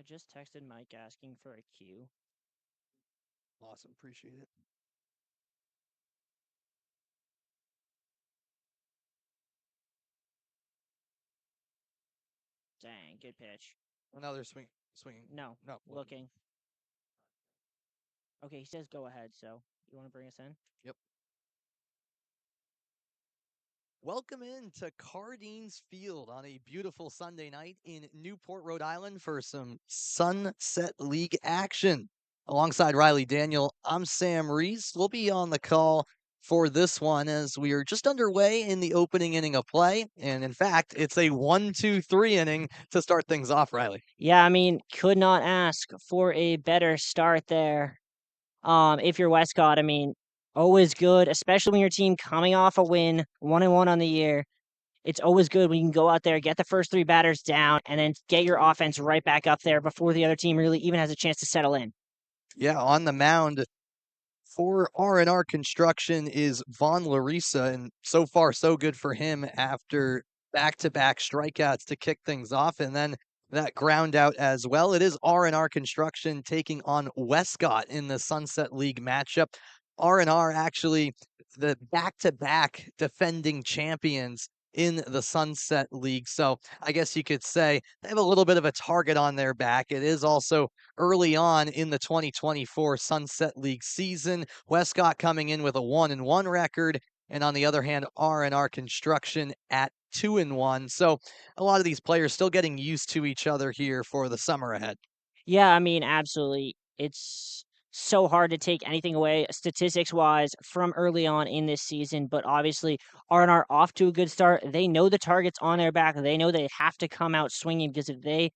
I just texted Mike asking for a cue. Awesome. Appreciate it. Dang, good pitch. Another swinging. No, No, looking. Okay, he says go ahead, so you want to bring us in? Yep. Welcome into Cardines Field on a beautiful Sunday night in Newport, Rhode Island for some Sunset League action. Alongside Riley Daniel, I'm Sam Reese. We'll be on the call for this one as we are just underway in the opening inning of play. And in fact, it's a 1-2-3 inning to start things off, Riley. Yeah, I mean, could not ask for a better start there. If you're Westcott, I mean, always good, especially when your team coming off a win, 1-1 on the year. It's always good when you can go out there, get the first three batters down, and then get your offense right back up there before the other team really even has a chance to settle in. Yeah, on the mound for R&R Construction is Vaughn Larissa, and so far so good for him after back-to-back strikeouts to kick things off, and then that ground out as well. It is R&R Construction taking on Westcott in the Sunset League matchup. R&R actually the back-to-back defending champions in the Sunset League. So I guess you could say they have a little bit of a target on their back. It is also early on in the 2024 Sunset League season. Westcott coming in with a 1-1 record, and on the other hand, R&R Construction at 2-1. So a lot of these players still getting used to each other here for the summer ahead. Yeah, I mean, absolutely. It's so hard to take anything away statistics wise from early on in this season, but obviously R&R off to a good start. They know the target's on their back. They know they have to come out swinging because if they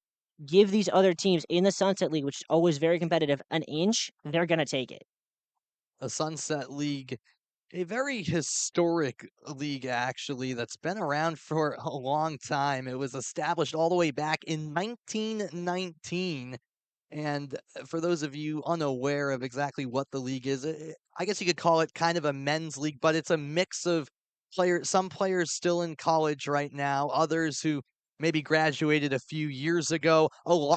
give these other teams in the Sunset League, which is always very competitive, an inch, they're going to take it. The Sunset League, a very historic league, actually, that's been around for a long time. It was established all the way back in 1919. And for those of you unaware of exactly what the league is, I guess you could call it kind of a men's league, but it's a mix of players, some players still in college right now, others who maybe graduated a few years ago.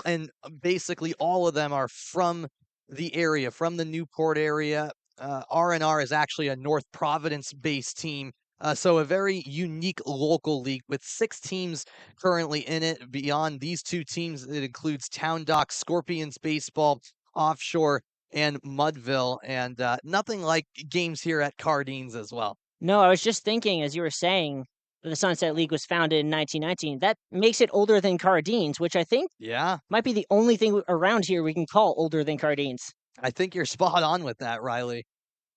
And basically all of them are from the area, from the Newport area. R&R is actually a North Providence-based team, so a very unique local league with 6 teams currently in it. Beyond these 2 teams, it includes Town Dock Scorpions Baseball, Offshore, and Mudville, and nothing like games here at Cardines as well. No, I was just thinking as you were saying the Sunset League was founded in 1919. That makes it older than Cardines, which I think Yeah, might be the only thing around here we can call older than Cardines. I think you're spot on with that, Riley.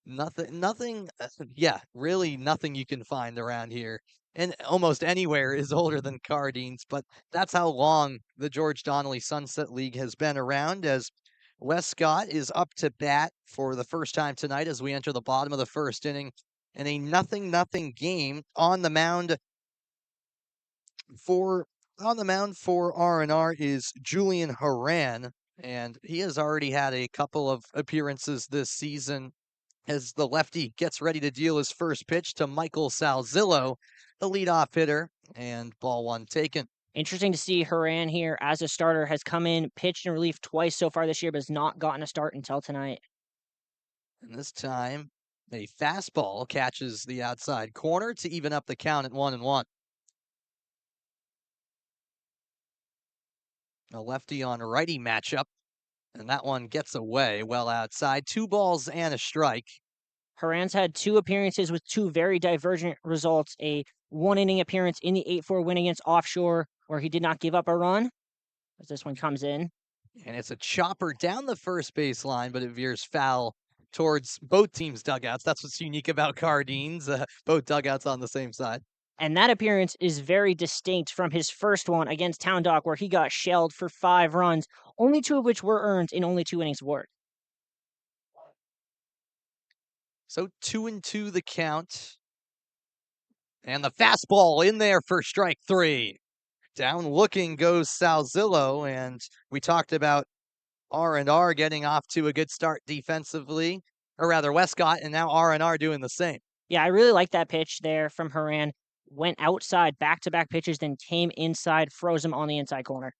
Nothing, yeah, really nothing you can find around here. And almost anywhere is older than Cardines, but that's how long the George Donnelly Sunset League has been around. As Westcott is up to bat for the first time tonight as we enter the bottom of the first inning in a 0-0 game. For on the mound for R&R is Julian Haran, and he has already had a couple of appearances this season as the lefty gets ready to deal his first pitch to Michael Salzillo, the leadoff hitter, and ball 1 taken. Interesting to see Haran here as a starter has come in, pitched in relief twice so far this year, but has not gotten a start until tonight. And this time, a fastball catches the outside corner to even up the count at 1-1. A lefty on righty matchup, and that one gets away well outside. 2 balls and a strike. Haran's had 2 appearances with 2 very divergent results. A 1-inning appearance in the 8-4 win against Offshore, where he did not give up a run, as this one comes in. And it's a chopper down the first base line, but it veers foul towards both teams' dugouts. That's what's unique about Cardines. Both dugouts on the same side. And that appearance is very distinct from his first one against Town Dock, where he got shelled for 5 runs, only 2 of which were earned in only 2 innings of work. So 2-2 the count. And the fastball in there for strike 3. Down looking goes Salzillo, and we talked about R&R getting off to a good start defensively, or rather Westcott, and now R&R doing the same. Yeah, I really like that pitch there from Haran. Went outside back-to-back pitches, then came inside, froze him on the inside corner.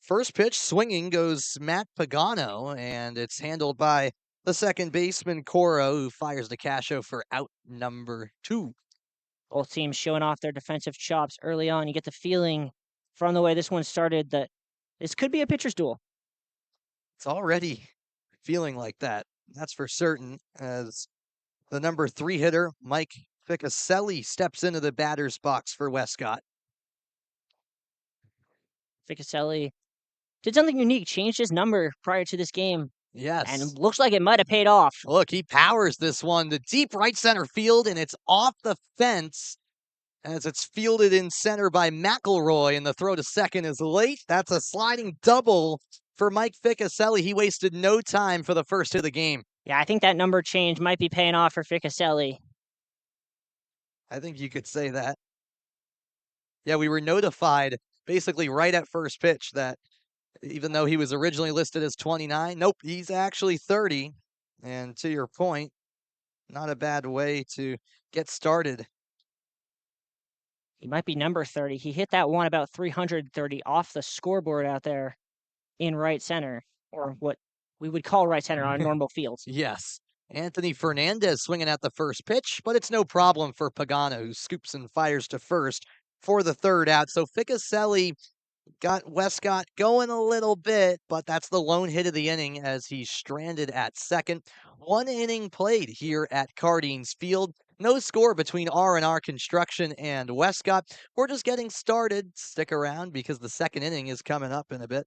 First pitch swinging goes Matt Pagano, and it's handled by the second baseman Coro, who fires to Casho for out number 2. Both teams showing off their defensive chops early on. You get the feeling from the way this one started that this could be a pitcher's duel. It's already feeling like that. That's for certain, as the number 3 hitter, Mike Ficaselli, steps into the batter's box for Westcott. Ficaselli did something unique, changed his number prior to this game, and Yes. it looks like it might have paid off. Look, he powers this one to deep right center field, and it's off the fence as it's fielded in center by McElroy, and the throw to second is late. That's a sliding double for Mike Ficaselli. He wasted no time for the first hit of the game. Yeah, I think that number change might be paying off for Ficaselli. I think you could say that. Yeah, we were notified basically right at first pitch that even though he was originally listed as 29, nope, he's actually 30. And to your point, not a bad way to get started. He might be number 30. He hit that one about 330 off the scoreboard out there in right center, or what we would call right center on a normal field. Yes. Anthony Fernandez swinging at the first pitch, but it's no problem for Pagano, who scoops and fires to first for the third out. So Ficaselli got Westcott going a little bit, but that's the lone hit of the inning as he's stranded at second. 1 inning played here at Cardines Field. No score between R&R Construction and Westcott. We're just getting started. Stick around because the second inning is coming up in a bit.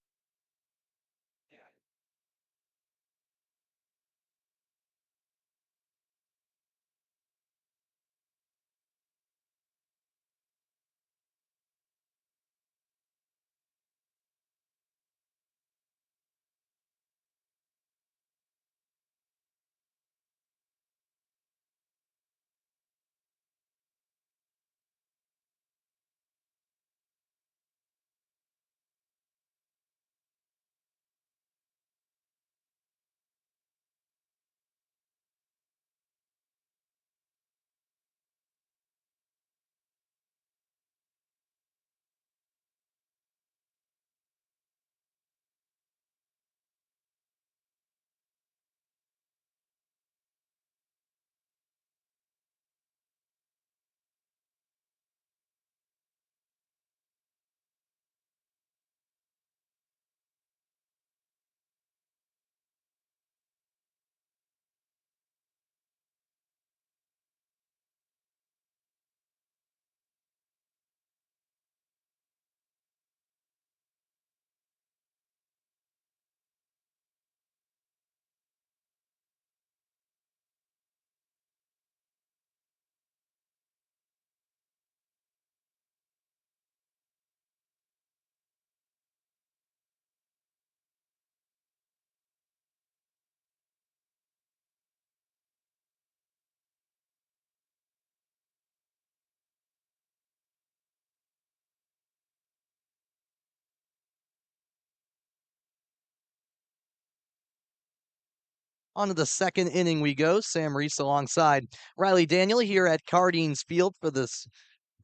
On to the second inning we go. Sam Reese alongside Riley Daniel here at Cardines Field for this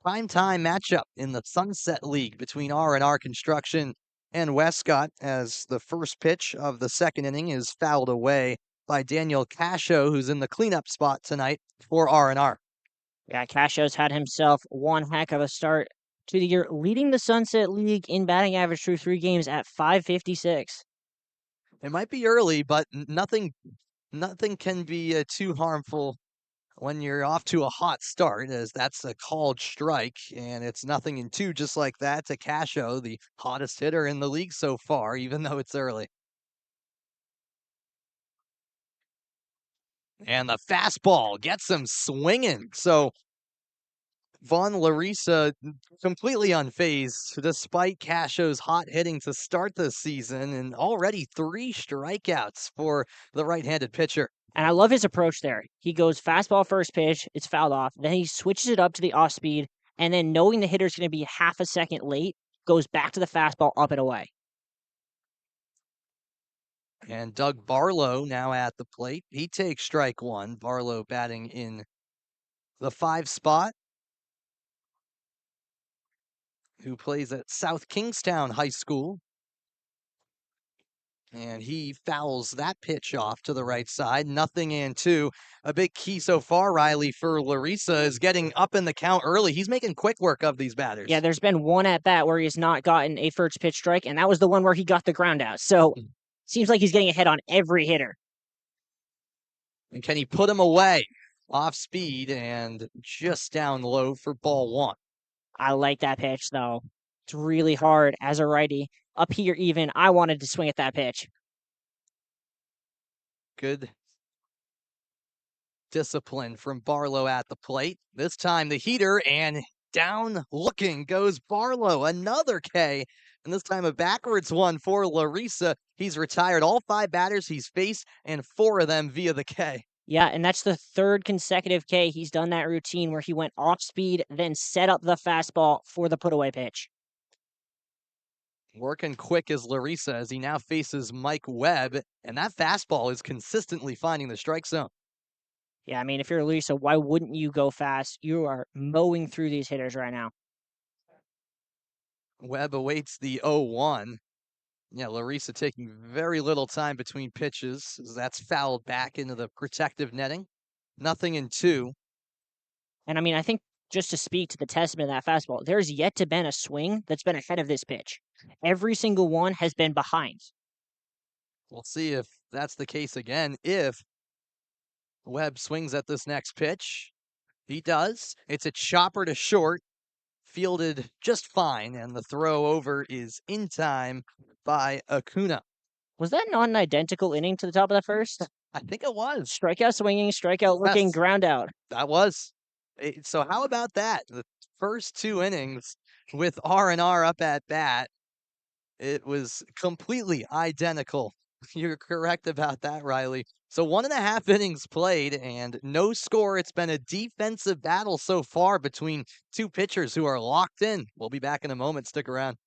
primetime matchup in the Sunset League between R&R Construction and Westcott, as the first pitch of the second inning is fouled away by Daniel Casho, who's in the cleanup spot tonight for R&R. Yeah, Casho's had himself one heck of a start to the year, leading the Sunset League in batting average through 3 games at 556. It might be early, but nothing can be too harmful when you're off to a hot start, as that's a called strike, and it's 0-2 just like that to Casho, the hottest hitter in the league so far, even though it's early. And the fastball gets him swinging. So Vaughn Larissa completely unfazed despite Casho's hot hitting to start the season, and already 3 strikeouts for the right-handed pitcher. And I love his approach there. He goes fastball first pitch, it's fouled off. Then he switches it up to the off speed, and then knowing the hitter's going to be half a second late, goes back to the fastball up and away. And Doug Barlow now at the plate. He takes strike 1. Barlow batting in the 5 spot, who plays at South Kingstown High School. And he fouls that pitch off to the right side. 0-2. A big key so far, Riley, for Larissa is getting up in the count early. He's making quick work of these Yeah, batters. there's been one at bat where he has not gotten a first pitch strike, and that was the one where he got the ground out. So seems like he's getting a hit on every hitter. And can he put him away? Off speed and just down low for ball one. I like that pitch though. It's really hard as a righty. Up here even, I wanted to swing at that pitch. Good discipline from Barlow at the plate. This time the heater, and down looking goes Barlow. Another K, and this time a backwards one for Larissa. He's retired all 5 batters he's faced, and 4 of them via the K. Yeah, and that's the third consecutive K he's done that routine where he went off speed, then set up the fastball for the put away pitch. Working quick as Larissa as he now faces Mike Webb, and that fastball is consistently finding the strike zone. Yeah, I mean, if you're Lisa, why wouldn't you go fast? You are mowing through these hitters right now. Webb awaits the 0-1. Yeah, Larissa taking very little time between pitches as that's fouled back into the protective netting. 0-2. And I mean, I think just to speak to the testament of that fastball, there's yet to been a swing that's been ahead of this pitch. Every single one has been behind. We'll see if that's the case again. If Webb swings at this next pitch, he does. It's a chopper to short, fielded just fine, and the throw over is in time by Acuna. Was that not an identical inning to the top of the first? I think it was. Strikeout swinging, strikeout looking, Yes. ground out. That was. So how about that? The first 2 innings with R&R up at bat, it was completely identical. You're correct about that, Riley. So 1.5 innings played and no score. It's been a defensive battle so far between 2 pitchers who are locked in. We'll be back in a moment. Stick around.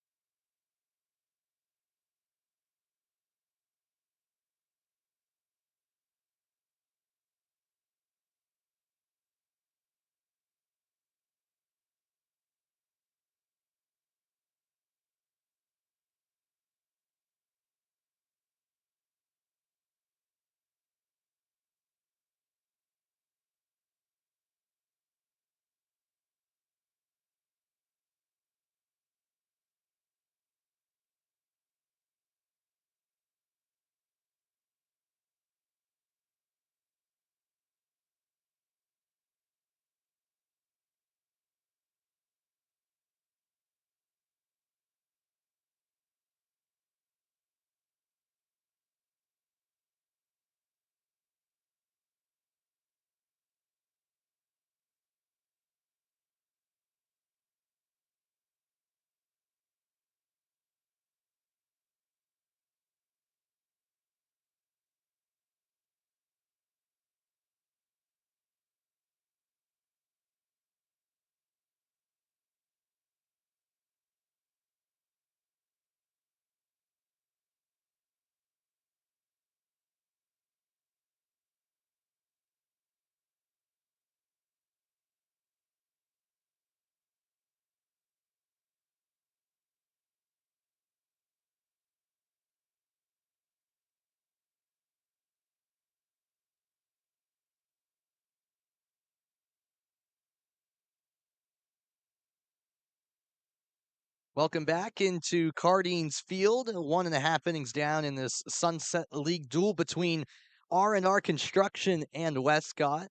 Welcome back into Cardines Field. 1.5 innings down in this Sunset League duel between R&R Construction and Westcott.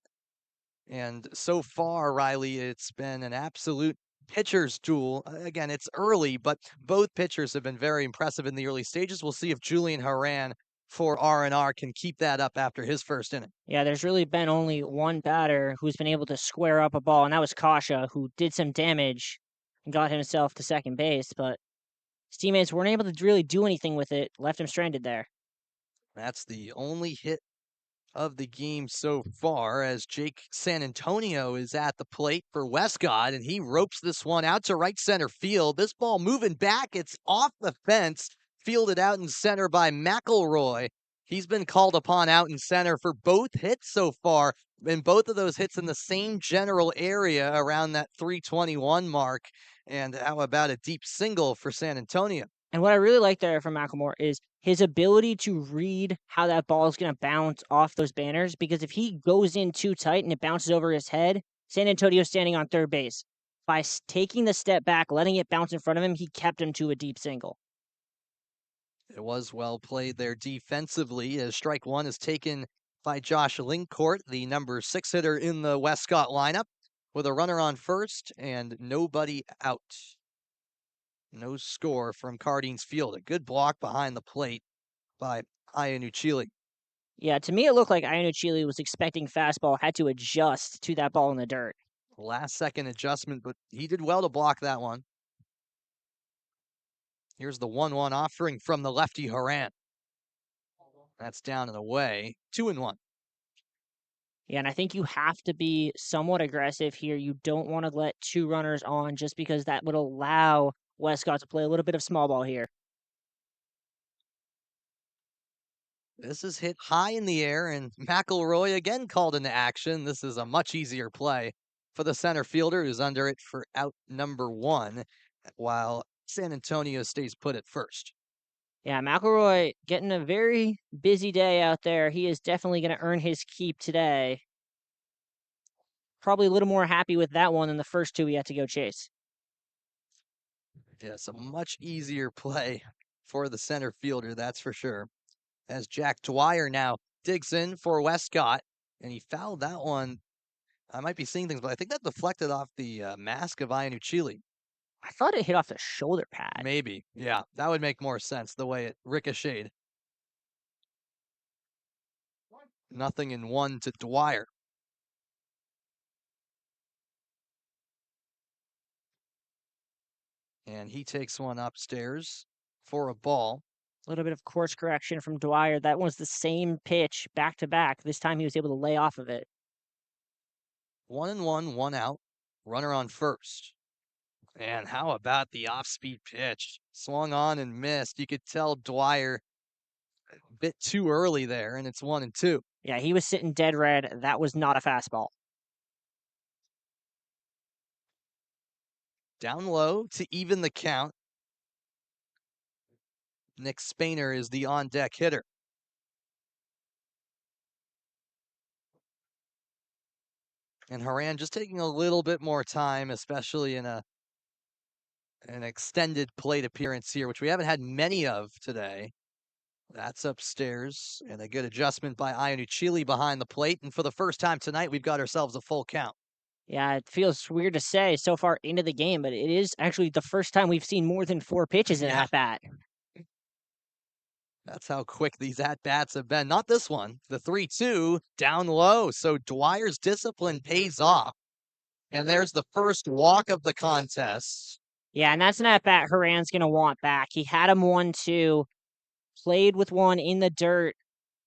And so far, Riley, it's been an absolute pitcher's duel. Again, it's early, but both pitchers have been very impressive in the early stages. We'll see if Julian Haran for R&R can keep that up after his first inning. Yeah, there's really been only one batter who's been able to square up a ball, and that was Kasha, who did some damage and got himself to second base, but his teammates weren't able to really do anything with it, left him stranded there. That's the only hit of the game so far as Jake San Antonio is at the plate for Westcott, and he ropes this one out to right center field. This ball moving back, it's off the fence, fielded out in center by McElroy. He's been called upon out in center for both hits so far, and both of those hits in the same general area around that 321 mark. And how about a deep single for San Antonio? And what I really like there from Macklemore is his ability to read how that ball is going to bounce off those banners. Because if he goes in too tight and it bounces over his head, San Antonio's standing on third base. By taking the step back, letting it bounce in front of him, he kept him to a deep single. It was well played there defensively as strike one is taken by Josh Lincourt, the number 6 hitter in the Westcott lineup, with a runner on first and nobody out. No score from Cardines Field. A good block behind the plate by Ianuchili. Yeah, to me, it looked like Iannucci was expecting fastball, had to adjust to that ball in the dirt. Last second adjustment, but he did well to block that one. Here's the 1-1 offering from the lefty Haran. That's down and away. 2-1. Yeah, and I think you have to be somewhat aggressive here. You don't want to let 2 runners on just because that would allow Westcott to play a little bit of small ball here. This is hit high in the air, and McElroy again called into action. This is a much easier play for the center fielder who's under it for out number 1, while San Antonio stays put at first. Yeah, McElroy getting a very busy day out there. He is definitely going to earn his keep today. Probably a little more happy with that one than the first 2 he had to go chase. Yes, a much easier play for the center fielder, that's for sure. As Jack Dwyer now digs in for Westcott, and he fouled that one. I might be seeing things, but I think that deflected off the mask of Ianuchili. I thought it hit off the shoulder pad. Maybe. Yeah, that would make more sense the way it ricocheted. 0-1 to Dwyer. And he takes one upstairs for a ball. A little bit of course correction from Dwyer. That was the same pitch back to back. This time he was able to lay off of it. 1-1, 1 out. Runner on first. And how about the off-speed pitch? Swung on and missed. You could tell Dwyer a bit too early there, and it's 1-2. Yeah, he was sitting dead red. That was not a fastball. Down low to even the count. Nick Spainer is the on-deck hitter. And Haran just taking a little bit more time, especially in an extended plate appearance here, which we haven't had many of today. That's upstairs, and a good adjustment by Ianuchili behind the plate. And for the first time tonight, we've got ourselves a full count. Yeah, it feels weird to say so far into the game, but it is actually the first time we've seen more than 4 pitches in at bat. That's how quick these at-bats have been. Not this one. The 3-2 down low. So Dwyer's discipline pays off. And there's the first walk of the contest. Yeah, and that's an at bat Haran's going to want back. He had him 1-2, played with one in the dirt,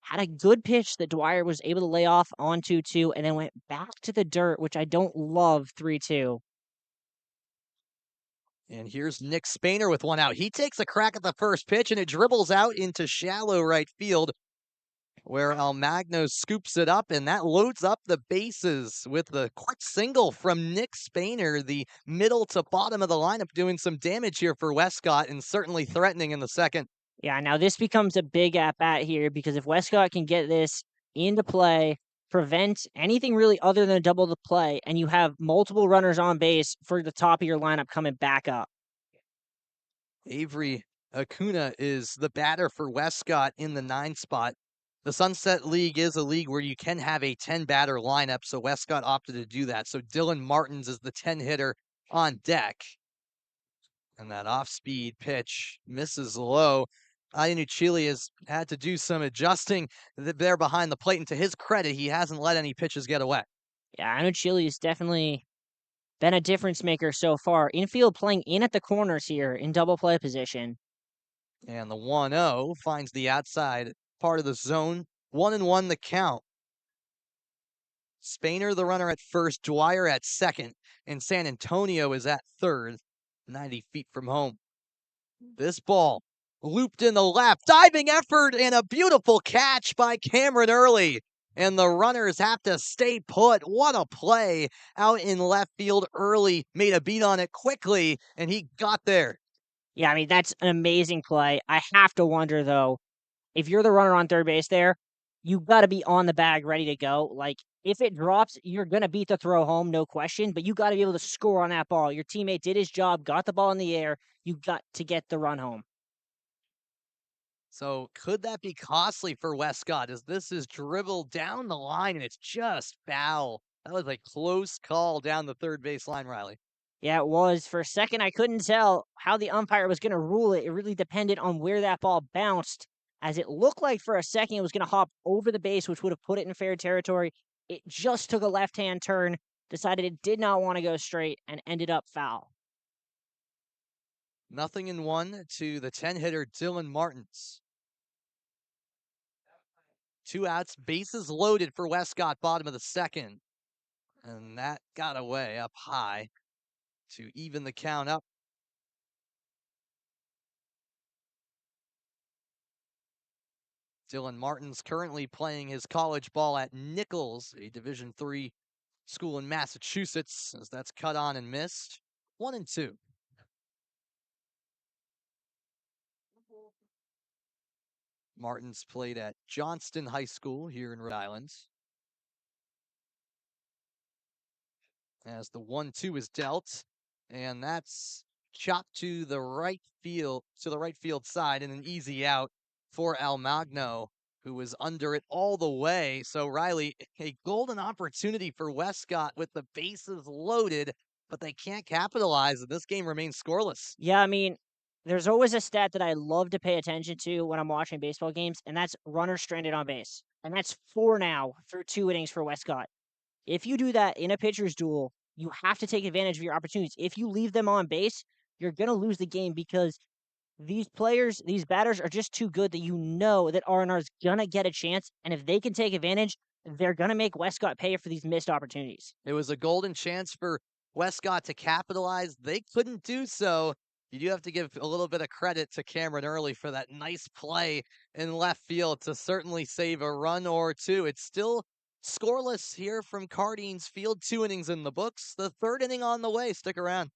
had a good pitch that Dwyer was able to lay off on 2-2, and then went back to the dirt, which I don't love 3-2. And here's Nick Spainer with one out. He takes a crack at the first pitch, and it dribbles out into shallow right field, where Almagno scoops it up, and that loads up the bases with the quick single from Nick Spainer, the middle to bottom of the lineup, doing some damage here for Westcott and certainly threatening in the second. Yeah, now this becomes a big at-bat here because if Westcott can get this into play, prevent anything really other than a double the play, and you have multiple runners on base for the top of your lineup coming back up. Avery Acuna is the batter for Westcott in the 9 spot. The Sunset League is a league where you can have a 10-batter lineup, so Westcott opted to do that. So Dylan Martins is the 10 hitter on deck. And that off-speed pitch misses low. Ianuchili has had to do some adjusting there behind the plate, and to his credit, he hasn't let any pitches get away. Yeah, I know Chili's definitely been a difference maker so far. Infield playing in at the corners here in double play position. And the 1-0 finds the outside part of the zone. 1-1 the count. Spainer, the runner at first, Dwyer at second, and San Antonio is at third, 90 feet from home. This ball looped in the left, diving effort, and a beautiful catch by Cameron Early. And the runners have to stay put. What a play out in left field. Early made a beat on it quickly, and he got there. Yeah, I mean, that's an amazing play. I have to wonder, though, if you're the runner on third base there, you gotta be on the bag ready to go. Like, if it drops, you're gonna beat the throw home, no question, but you gotta be able to score on that ball. Your teammate did his job, got the ball in the air. You got to get the run home. So could that be costly for Westcott as this is dribbled down the line and it's just foul? That was a close call down the third base line, Riley. Yeah, it was. For a second, I couldn't tell how the umpire was gonna rule it. It really depended on where that ball bounced, as it looked like for a second it was gonna hop over the base, which would have put it in fair territory. It just took a left-hand turn, decided it did not wanna go straight, and ended up foul. Nothing in one to the 10 hitter Dylan Martins. Two outs, bases loaded for Westcott, bottom of the second. And that got away up high to even the count up. Dylan Martins currently playing his college ball at Nichols, a Division III school in Massachusetts, as that's cut on and missed. 1-2. Martins played at Johnston High School here in Rhode Island. As the 1-2 is dealt, and that's chopped to the right field side, and an easy out for Almagno, who was under it all the way. So Riley, a golden opportunity for Westcott with the bases loaded, but they can't capitalize, and this game remains scoreless. Yeah, I mean, there's always a stat that I love to pay attention to when I'm watching baseball games, and that's runners stranded on base. And that's 4 now through 2 innings for Westcott. If you do that in a pitcher's duel, you have to take advantage of your opportunities. If you leave them on base, you're gonna lose the game because these players, these batters are just too good that you know that R&R's gonna get a chance, and if they can take advantage, they're gonna make Westcott pay for these missed opportunities. It was a golden chance for Westcott to capitalize. They couldn't do so. You do have to give a little bit of credit to Cameron Early for that nice play in left field to certainly save a run or two. It's still scoreless here from Cardines Field. 2 innings in the books. The third inning on the way. Stick around.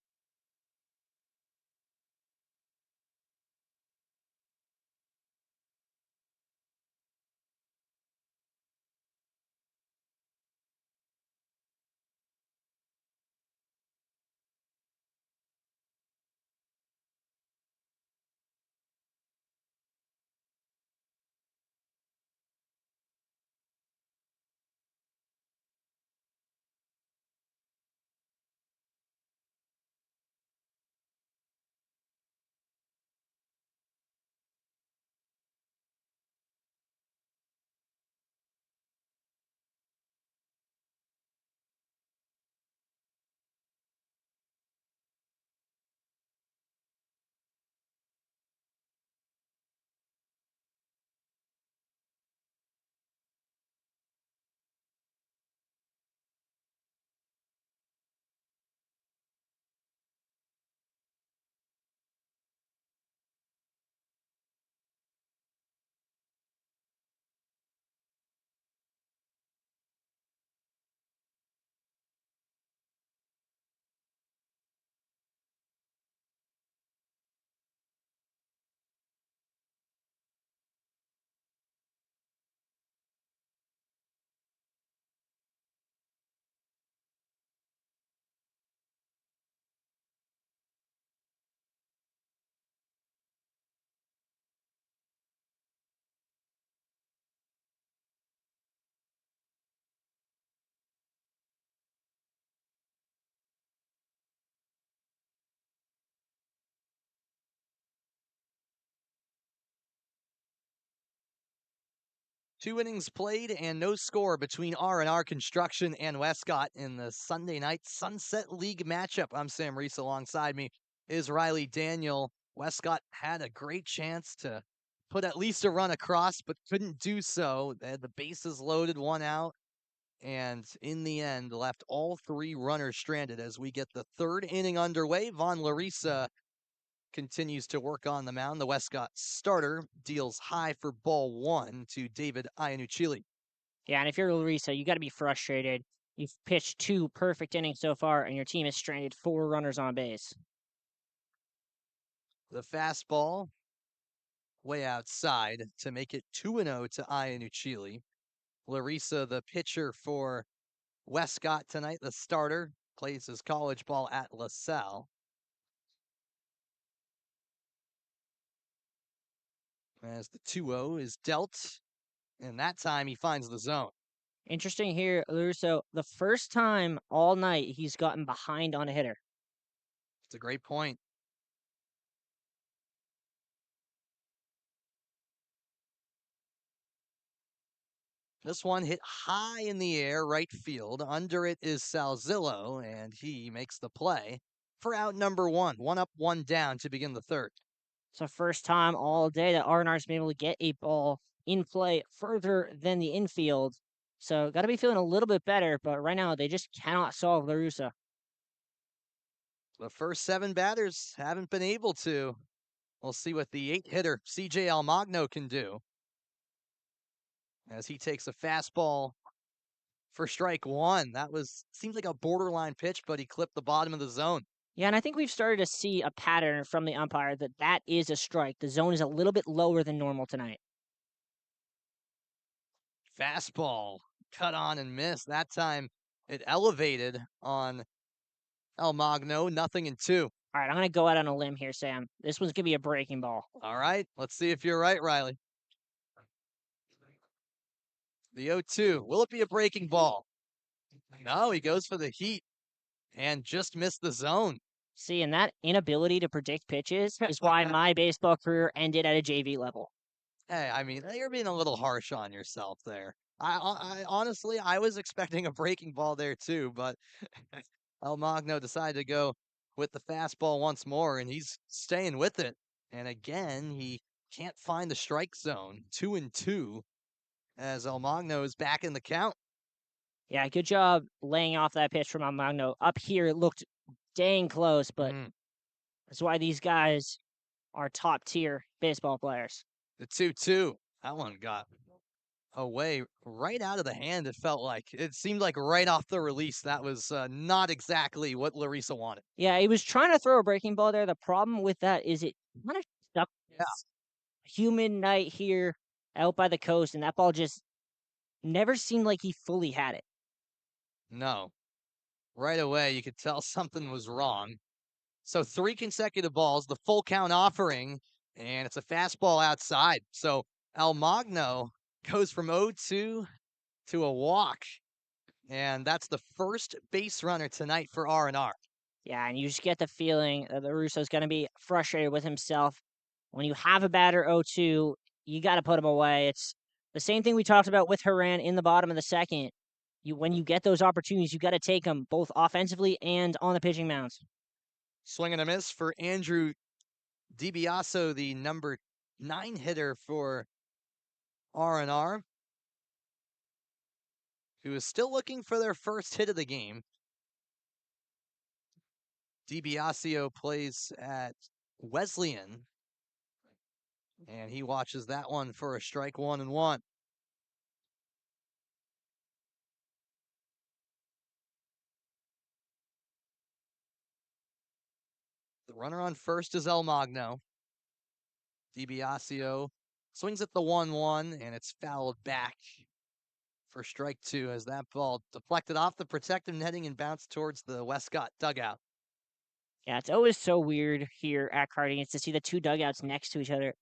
Two innings played and no score between R&R Construction and Westcott in the Sunday night Sunset League matchup. I'm Sam Reese. Alongside me is Riley Daniel. Westcott had a great chance to put at least a run across, but couldn't do so. They had the bases loaded, 1 out, and in the end left all three runners stranded as we get the third inning underway. Von Larissa continues to work on the mound. The Westcott starter deals high for ball one to David Iannucci. Yeah, and if you're Larissa, you gotta be frustrated. You've pitched 2 perfect innings so far, and your team has stranded 4 runners on base. The fastball way outside to make it 2-0 to Iannucci. Larissa, the pitcher for Westcott tonight, the starter, plays his college ball at LaSalle. As the 2-0 is dealt, and that time he finds the zone. Interesting here, Luruso. The first time all night he's gotten behind on a hitter. It's a great point. This one hit high in the air, right field. Under it is Salzillo, and he makes the play for out number one. One up, one down to begin the third. It's the first time all day that R&R's been able to get a ball in play further than the infield. So got to be feeling a little bit better, but right now they just cannot solve LaRussa. The first 7 batters haven't been able to. We'll see what the 8 hitter, CJ Almagno, can do. As he takes a fastball for strike one. That seems like a borderline pitch, but he clipped the bottom of the zone. Yeah, and I think we've started to see a pattern from the umpire that is a strike. The zone is a little bit lower than normal tonight. Fastball cut on and missed. That time it elevated on Almagno, 0-2. All right, I'm going to go out on a limb here, Sam. This one's going to be a breaking ball. All right, let's see if you're right, Riley. The 0-2. Will it be a breaking ball? No, he goes for the heat and just missed the zone. See, and that inability to predict pitches is why my baseball career ended at a JV level. Hey, I mean, you're being a little harsh on yourself there. I honestly, I was expecting a breaking ball there too, but Almagno decided to go with the fastball once more, and he's staying with it. And again, he can't find the strike zone. 2-2 as Almagno is back in the count. Yeah, good job laying off that pitch from Almagno. Up here, it looked dang close, but that's why these guys are top tier baseball players. The 2-2. That one got away right out of the hand. It felt like it seemed like right off the release. That was not exactly what Larissa wanted. Yeah, he was trying to throw a breaking ball there. The problem with that is it kind of stuck. Yeah. Humid night here out by the coast, and that ball just never seemed like he fully had it. No. Right away, you could tell something was wrong. So 3 consecutive balls, the full count offering, and it's a fastball outside. So Almagno goes from 0-2 to a walk, and that's the first base runner tonight for R&R. Yeah, and you just get the feeling that the Russo's going to be frustrated with himself. When you have a batter 0-2, you got to put him away. It's the same thing we talked about with Haran in the bottom of the second. When you get those opportunities, you got to take them both offensively and on the pitching mounds. Swing and a miss for Andrew DiBiaso, the number 9 hitter for R&R, who is still looking for their first hit of the game. DiBiasio plays at Wesleyan, and he watches that one for a strike 1-1. The runner on first is Almagno. DiBiasio swings at the 1-1, and it's fouled back for strike 2 as that ball deflected off the protective netting and bounced towards the Westcott dugout. Yeah, it's always so weird here at Cardigans to see the two dugouts next to each other.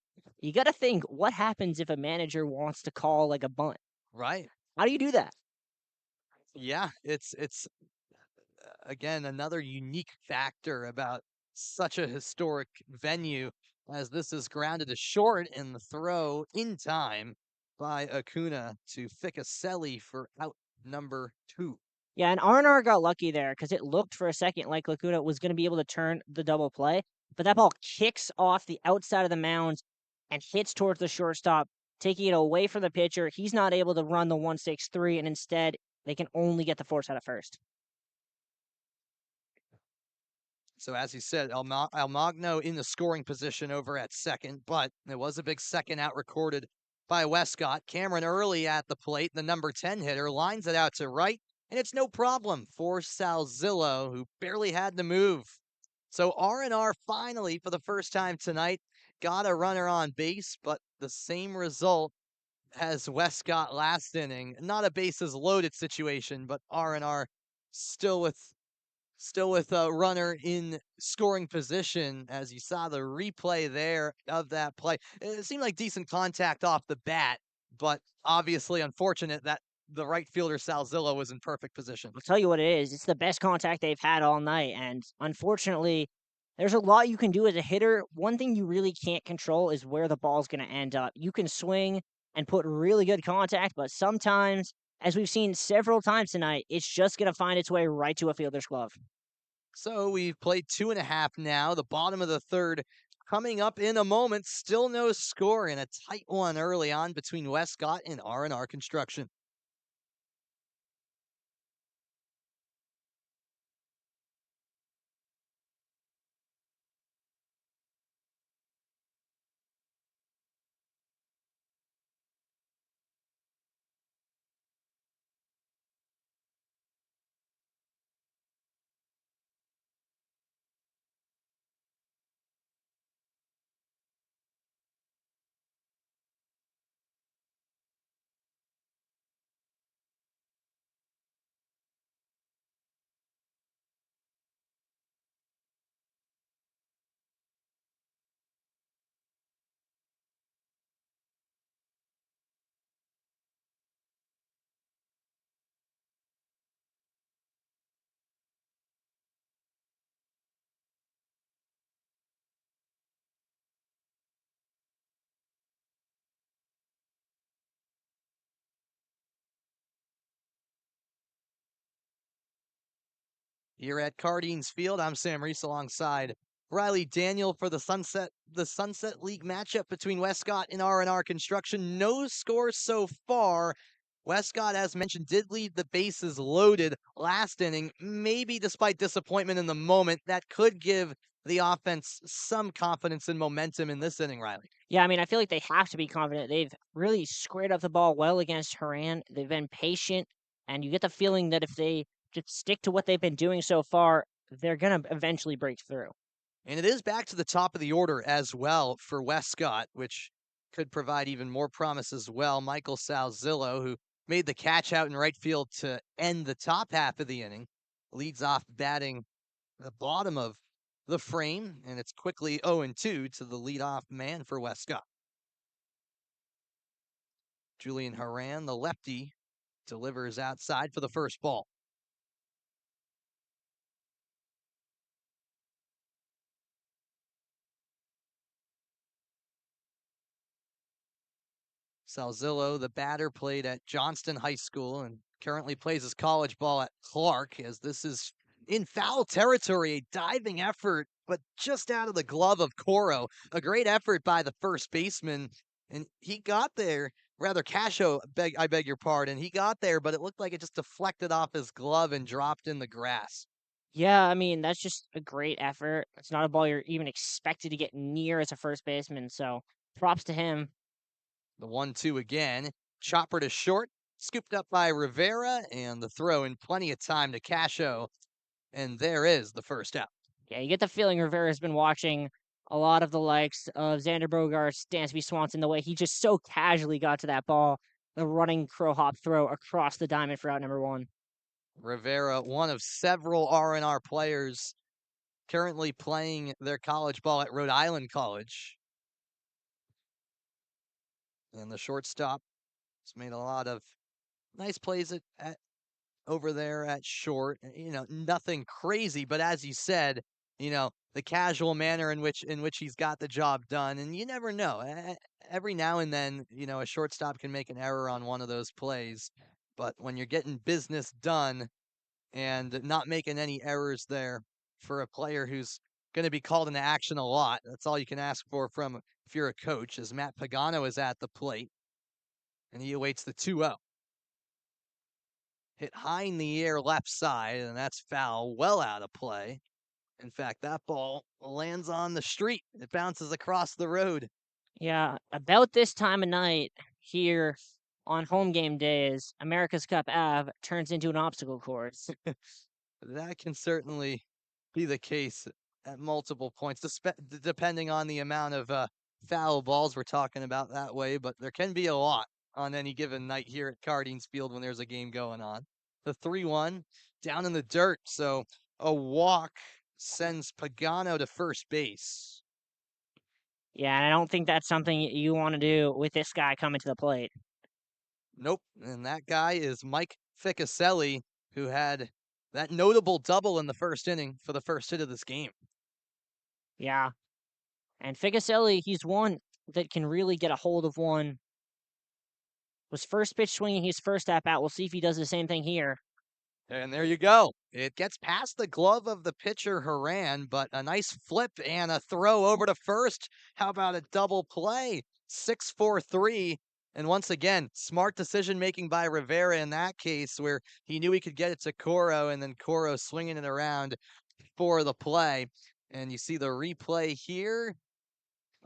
You got to think, what happens if a manager wants to call like a bunt? Right. How do you do that? Yeah, it's again another unique factor about such a historic venue, as this is grounded to short in the throw in time by Acuna to Ficcaselli for out number 2. Yeah, and R&R got lucky there because it looked for a second like Lacuna was going to be able to turn the double play, but that ball kicks off the outside of the mound and hits towards the shortstop, taking it away from the pitcher. He's not able to run the 1-6-3, and instead they can only get the force out of first. So as you said, Almagno in the scoring position over at second, but it was a big second out recorded by Westcott. Cameron early at the plate, the number 10 hitter, lines it out to right, and it's no problem for Salzillo, who barely had to move. So R&R finally, for the first time tonight, got a runner on base, but the same result as Westcott last inning. Not a bases loaded situation, but R&R still with still with a runner in scoring position. As you saw the replay there of that play, it seemed like decent contact off the bat, but obviously unfortunate that the right fielder Salzillo was in perfect position. I'll tell you what it is, it's the best contact they've had all night, and unfortunately, there's a lot you can do as a hitter. One thing you really can't control is where the ball's gonna end up. You can swing and put really good contact, but sometimes, as we've seen several times tonight, it's just gonna find its way right to a fielder's glove. So we've played 2.5 now, the bottom of the third coming up in a moment. Still no score in a tight one early on between Westcott and R&R Construction. Here at Cardines Field, I'm Sam Reese alongside Riley Daniel for the Sunset League matchup between Westcott and R&R Construction. No score so far. Westcott, as mentioned, did leave the bases loaded last inning. Maybe despite disappointment in the moment, that could give the offense some confidence and momentum in this inning, Riley. Yeah, I mean, I feel like they have to be confident. They've really squared up the ball well against Haran. They've been patient, and you get the feeling that if they just stick to what they've been doing so far, they're gonna eventually break through. And it is back to the top of the order as well for Westcott, which could provide even more promise as well. Michael Salzillo, who made the catch out in right field to end the top half of the inning, leads off batting the bottom of the frame, and it's quickly 0-2 to the leadoff man for Westcott. Julian Haran, the lefty, delivers outside for the first ball. Salzillo, the batter, played at Johnston High School and currently plays his college ball at Clark, as this is in foul territory. A diving effort, but just out of the glove of Coro. A great effort by the first baseman, and he got there. Rather, Cascio, I beg your pardon. He got there, but it looked like it just deflected off his glove and dropped in the grass. Yeah, I mean, that's just a great effort. It's not a ball you're even expected to get near as a first baseman, so props to him. The 1-2 again. Chopper to short, scooped up by Rivera, and the throw in plenty of time to Cascio. And there is the first out. Yeah, you get the feeling Rivera's been watching a lot of the likes of Xander Bogaerts, Dansby Swanson, the way he just so casually got to that ball, the running crow hop throw across the diamond for out number one. Rivera, one of several R&R players currently playing their college ball at Rhode Island College. And the shortstop has made a lot of nice plays at over there at short. Nothing crazy, but as you said, the casual manner in which he's got the job done, and you never know. Every now and then, a shortstop can make an error on one of those plays, but when you're getting business done and not making any errors there for a player who's going to be called into action a lot, that's all you can ask for from if you're a coach. As Matt Pagano is at the plate and he awaits the 2-0. Hit high in the air left side, and that's foul, well out of play. In fact, that ball lands on the street. It bounces across the road. Yeah, about this time of night here on home game days, America's Cup Ave turns into an obstacle course. That can certainly be the case at multiple points, depending on the amount of foul balls we're talking about that way, but there can be a lot on any given night here at Cardines Field when there's a game going on. The 3-1 down in the dirt, so a walk sends Pagano to first base. Yeah, and I don't think that's something you want to do with this guy coming to the plate. Nope, and that guy is Mike Ficcaselli, who had that notable double in the first inning for the first hit of this game. Yeah, and Ficaselli, he's one that can really get a hold of one. Was first pitch swinging his first at bat. We'll see if he does the same thing here. And there you go. It gets past the glove of the pitcher, Haran, but a nice flip and a throw over to first. How about a double play? 6-4-3. And once again, smart decision making by Rivera in that case, where he knew he could get it to Coro, and then Coro swinging it around for the play. And you see the replay here.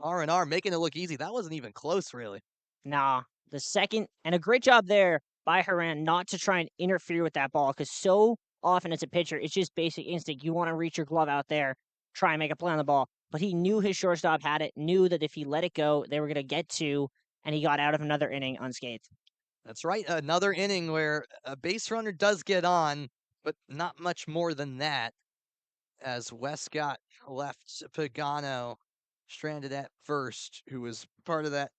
R&R making it look easy. That wasn't even close, really. Nah, the second, and a great job there by Haran not to try and interfere with that ball, because so often as a pitcher, it's just basic instinct. You want to reach your glove out there, try and make a play on the ball. But he knew his shortstop had it, knew that if he let it go, they were going to get two, and he got out of another inning unscathed. That's right. Another inning where a base runner does get on, but not much more than that, as Westcott left Pagano stranded at first, who was part of that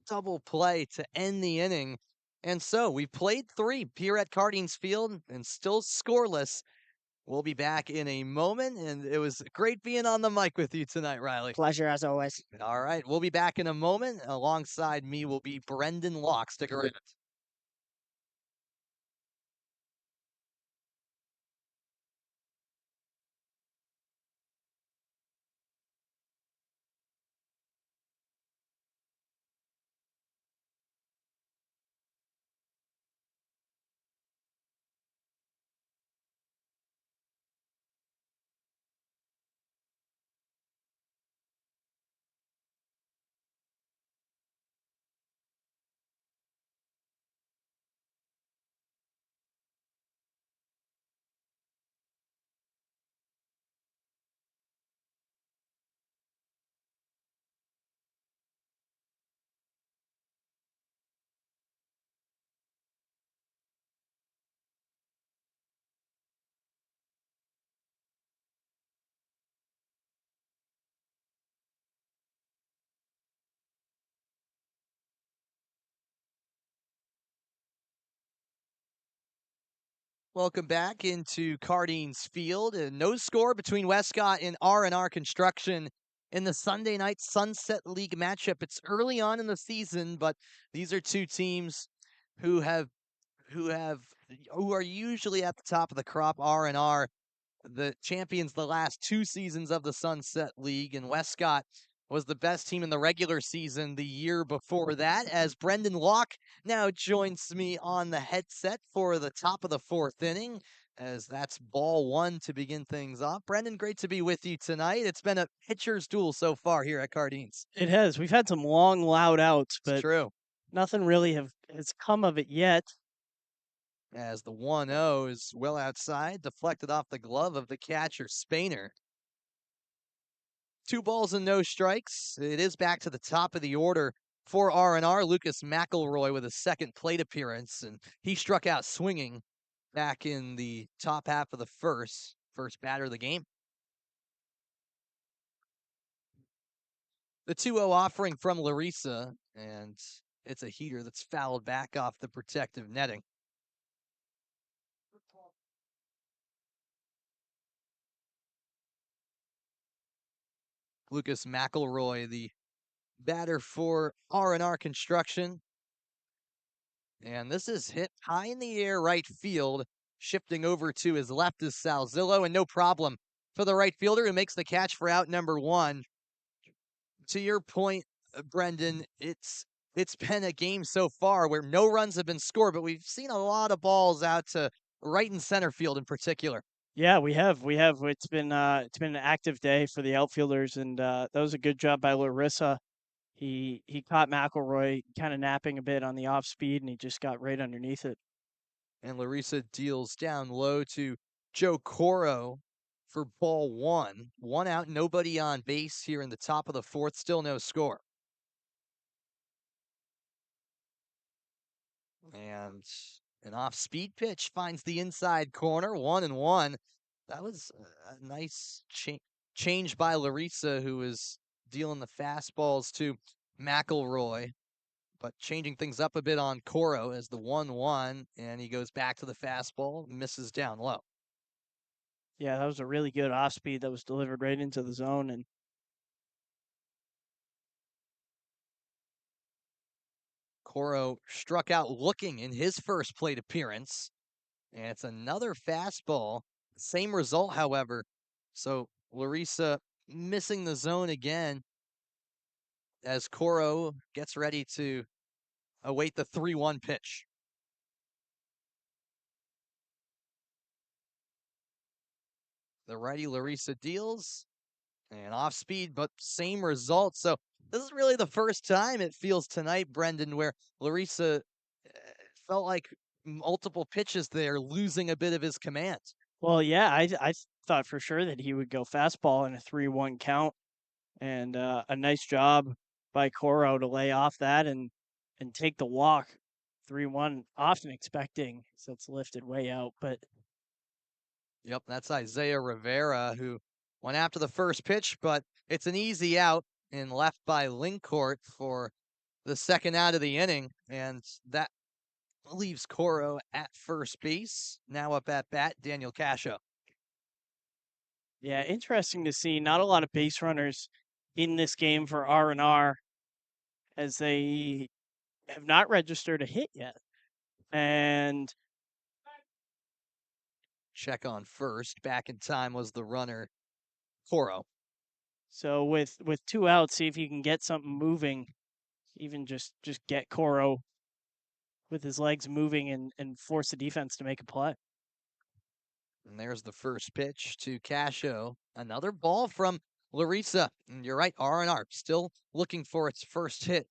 double play to end the inning. And so we played three here at Cardines Field and still scoreless. We'll be back in a moment, and it was great being on the mic with you tonight, Riley. Pleasure as always. All right, we'll be back in a moment. Alongside me will be Brendan Locke. Stick around. Welcome back into Cardines Field. No score between Westcott and R&R Construction in the Sunday night Sunset League matchup. It's early on in the season, but these are two teams who have who are usually at the top of the crop. R&R, the champions the last 2 seasons of the Sunset League, and Westcott was the best team in the regular season the year before that, as Brendan Locke now joins me on the headset for the top of the fourth inning, as that's ball one to begin things off. Brendan, great to be with you tonight. It's been a pitcher's duel so far here at Cardines. It has. We've had some long, loud outs, It's but true. nothing really has come of it yet. As the 1-0 is well outside, deflected off the glove of the catcher, Spainer. 2 balls and no strikes. It is back to the top of the order for R&R. Lucas McElroy with a second plate appearance, and he struck out swinging back in the top half of the first batter of the game. The 2-0 offering from Larissa, and it's a heater that's fouled back off the protective netting. Lucas McElroy, the batter for R&R Construction. And this is hit high in the air right field. Shifting over to his left is Salzillo, and no problem for the right fielder who makes the catch for out number one. To your point, Brendan, it's been a game so far where no runs have been scored, but we've seen a lot of balls out to right and center field in particular. Yeah, we have. We have. It's been an active day for the outfielders, and that was a good job by Larissa. He caught McElroy kind of napping a bit on the off speed, and he just got right underneath it. And Larissa deals down low to Joe Coro for ball one. One out, nobody on base here in the top of the fourth, still no score. And an off-speed pitch finds the inside corner, 1-1. That was a nice change by Larissa, who was dealing the fastballs to McElroy, but changing things up a bit on Coro as the 1-1, and he goes back to the fastball, misses down low. Yeah, that was a really good off speed that was delivered right into the zone, and Coro struck out looking in his first plate appearance, and it's another fastball. Same result, however. So Larissa missing the zone again as Coro gets ready to await the 3-1 pitch. The righty Larissa deals and off speed, but same result. So this is really the first time it feels tonight, Brendan, where Larissa felt like multiple pitches there, losing a bit of his command. well, yeah, I thought for sure that he would go fastball in a 3-1 count, and a nice job by Coro to lay off that and take the walk 3-1. Often expecting, so it's lifted way out, but Yep, that's Isaiah Rivera, who went after the first pitch, but it's an easy out and left by Lincourt for the second out of the inning, and that leaves Coro at first base. Now up at bat, Daniel Cascio. yeah, interesting to see. Not a lot of base runners in this game for R&R, as they have not registered a hit yet. And Check on first. Back in time was the runner, Coro. so with 2 outs, see if you can get something moving. Even just get Coro with his legs moving and force the defense to make a play. And there's the first pitch to Cascio. Another ball from Larissa. And you're right, R&R still looking for its first hit.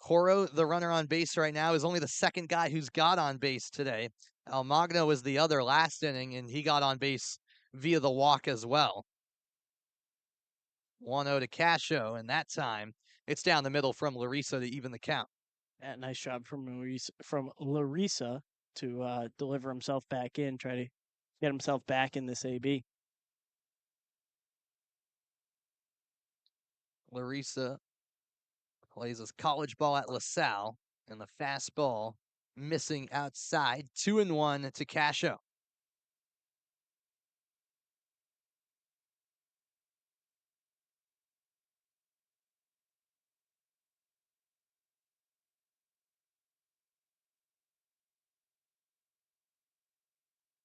Coro, the runner on base right now, is only the second guy who's got on base today. Almagno was the other last inning, and he got on base via the walk as well. 1-0 to Cascio, and that time it's down the middle from Larissa to even the count. Yeah, nice job from Larissa to deliver himself back in, try to get himself back in this AB. Larissa plays his college ball at LaSalle, and the fastball missing outside. 2-1 to Cascio.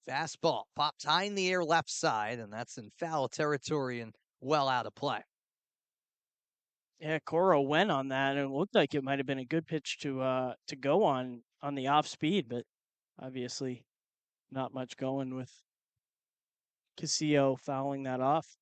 Fastball popped high in the air left side, and that's in foul territory and well out of play. Yeah, Coro went on that, and it looked like it might have been a good pitch to go on the off speed, but obviously not much going with Castillo fouling that off.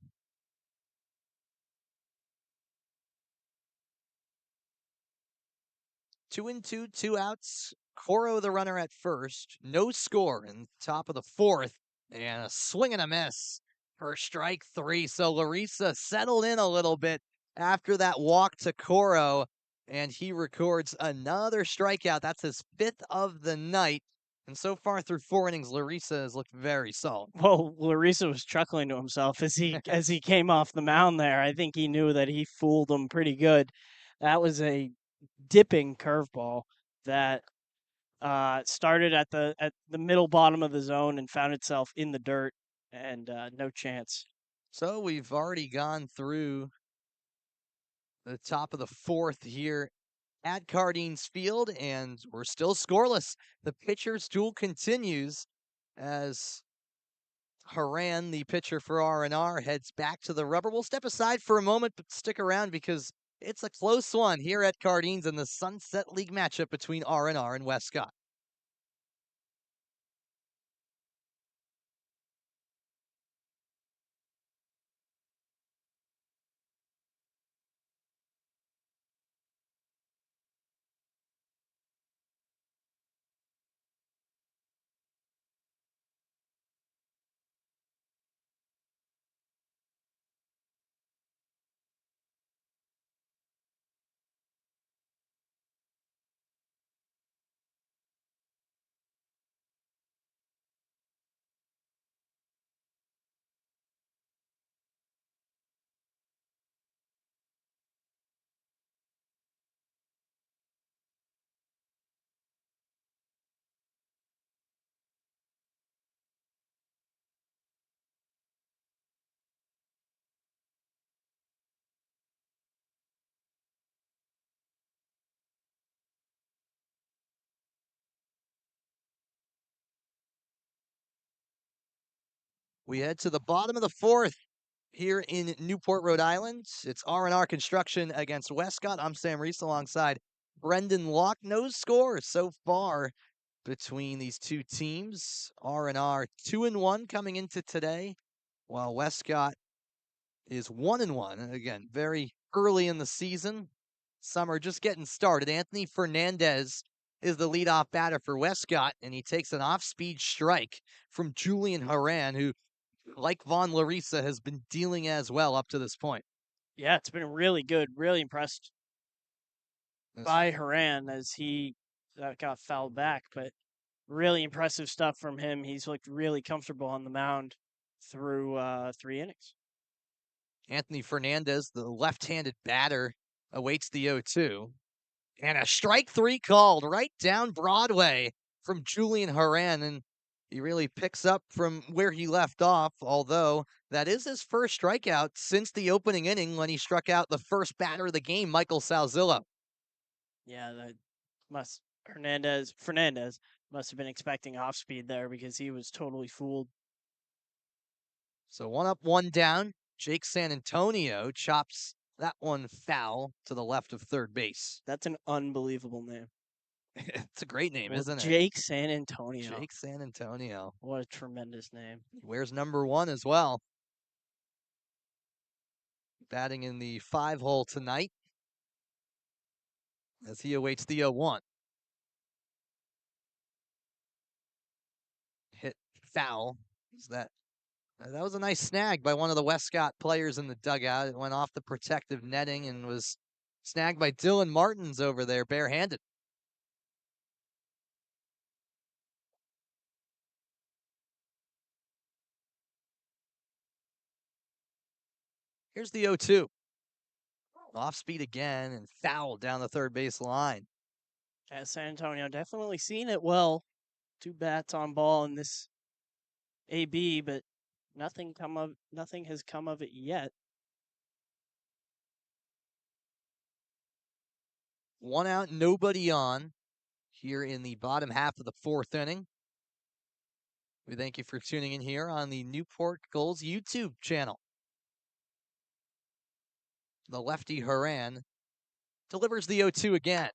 2-2, 2 outs. Coro the runner at first. No score in top of the fourth. And a swing and a miss for strike three. So Larissa settled in a little bit after that walk to Coro. And he records another strikeout. That's his fifth of the night. And so far through 4 innings, Larissa has looked very solid. Well, Larissa was chuckling to himself as he came off the mound there. I think he knew that he fooled him pretty good. That was a dipping curveball that started at the middle bottom of the zone and found itself in the dirt, and no chance. So we've already gone through the top of the fourth here at Cardines Field, and we're still scoreless. The pitcher's duel continues as Haran, the pitcher for R&R, heads back to the rubber. We'll step aside for a moment, but stick around because it's a close one here at Cardines in the Sunset League matchup between R&R and Westcott. We head to the bottom of the fourth here in Newport, Rhode Island. It's R&R Construction against Westcott. I'm Sam Reese alongside Brendan Locke. No score so far between these two teams. R&R 2-1 coming into today, while Westcott is 1-1. Again, very early in the season. Some are just getting started. Anthony Fernandez is the leadoff batter for Westcott, and he takes an off-speed strike from Julian Haran, who, like Vaughn Larissa, has been dealing as well up to this point. Yeah, it's been really good. Really impressed This by Haran as he got fouled back, but really impressive stuff from him. He's looked really comfortable on the mound through 3 innings. Anthony Fernandez, the left-handed batter, awaits the 0-2. And a strike three called right down Broadway from Julian Haran. And he really picks up from where he left off, although that is his first strikeout since the opening inning when he struck out the first batter of the game, Michael Salzillo. Yeah, that Fernandez must have been expecting off speed there because he was totally fooled. So 1 up, 1 down. Jake San Antonio chops that one foul to the left of third base. That's an unbelievable name. It's a great name, Well, isn't it? Jake San Antonio. Jake San Antonio. What a tremendous name. He wears number 1 as well. Batting in the 5-hole tonight as he awaits the 0-1. Hit foul. That was a nice snag by one of the Westcott players in the dugout. It went off the protective netting and was snagged by Dylan Martins over there barehanded. Here's the 0-2. Off speed again and foul down the third base line. Yeah, San Antonio definitely seen it well. 2 bats on ball in this AB, but nothing has come of it yet. 1 out, nobody on here in the bottom half of the 4th inning. We thank you for tuning in here on the Newport Gulls YouTube channel. The lefty Haran delivers the 0-2 again.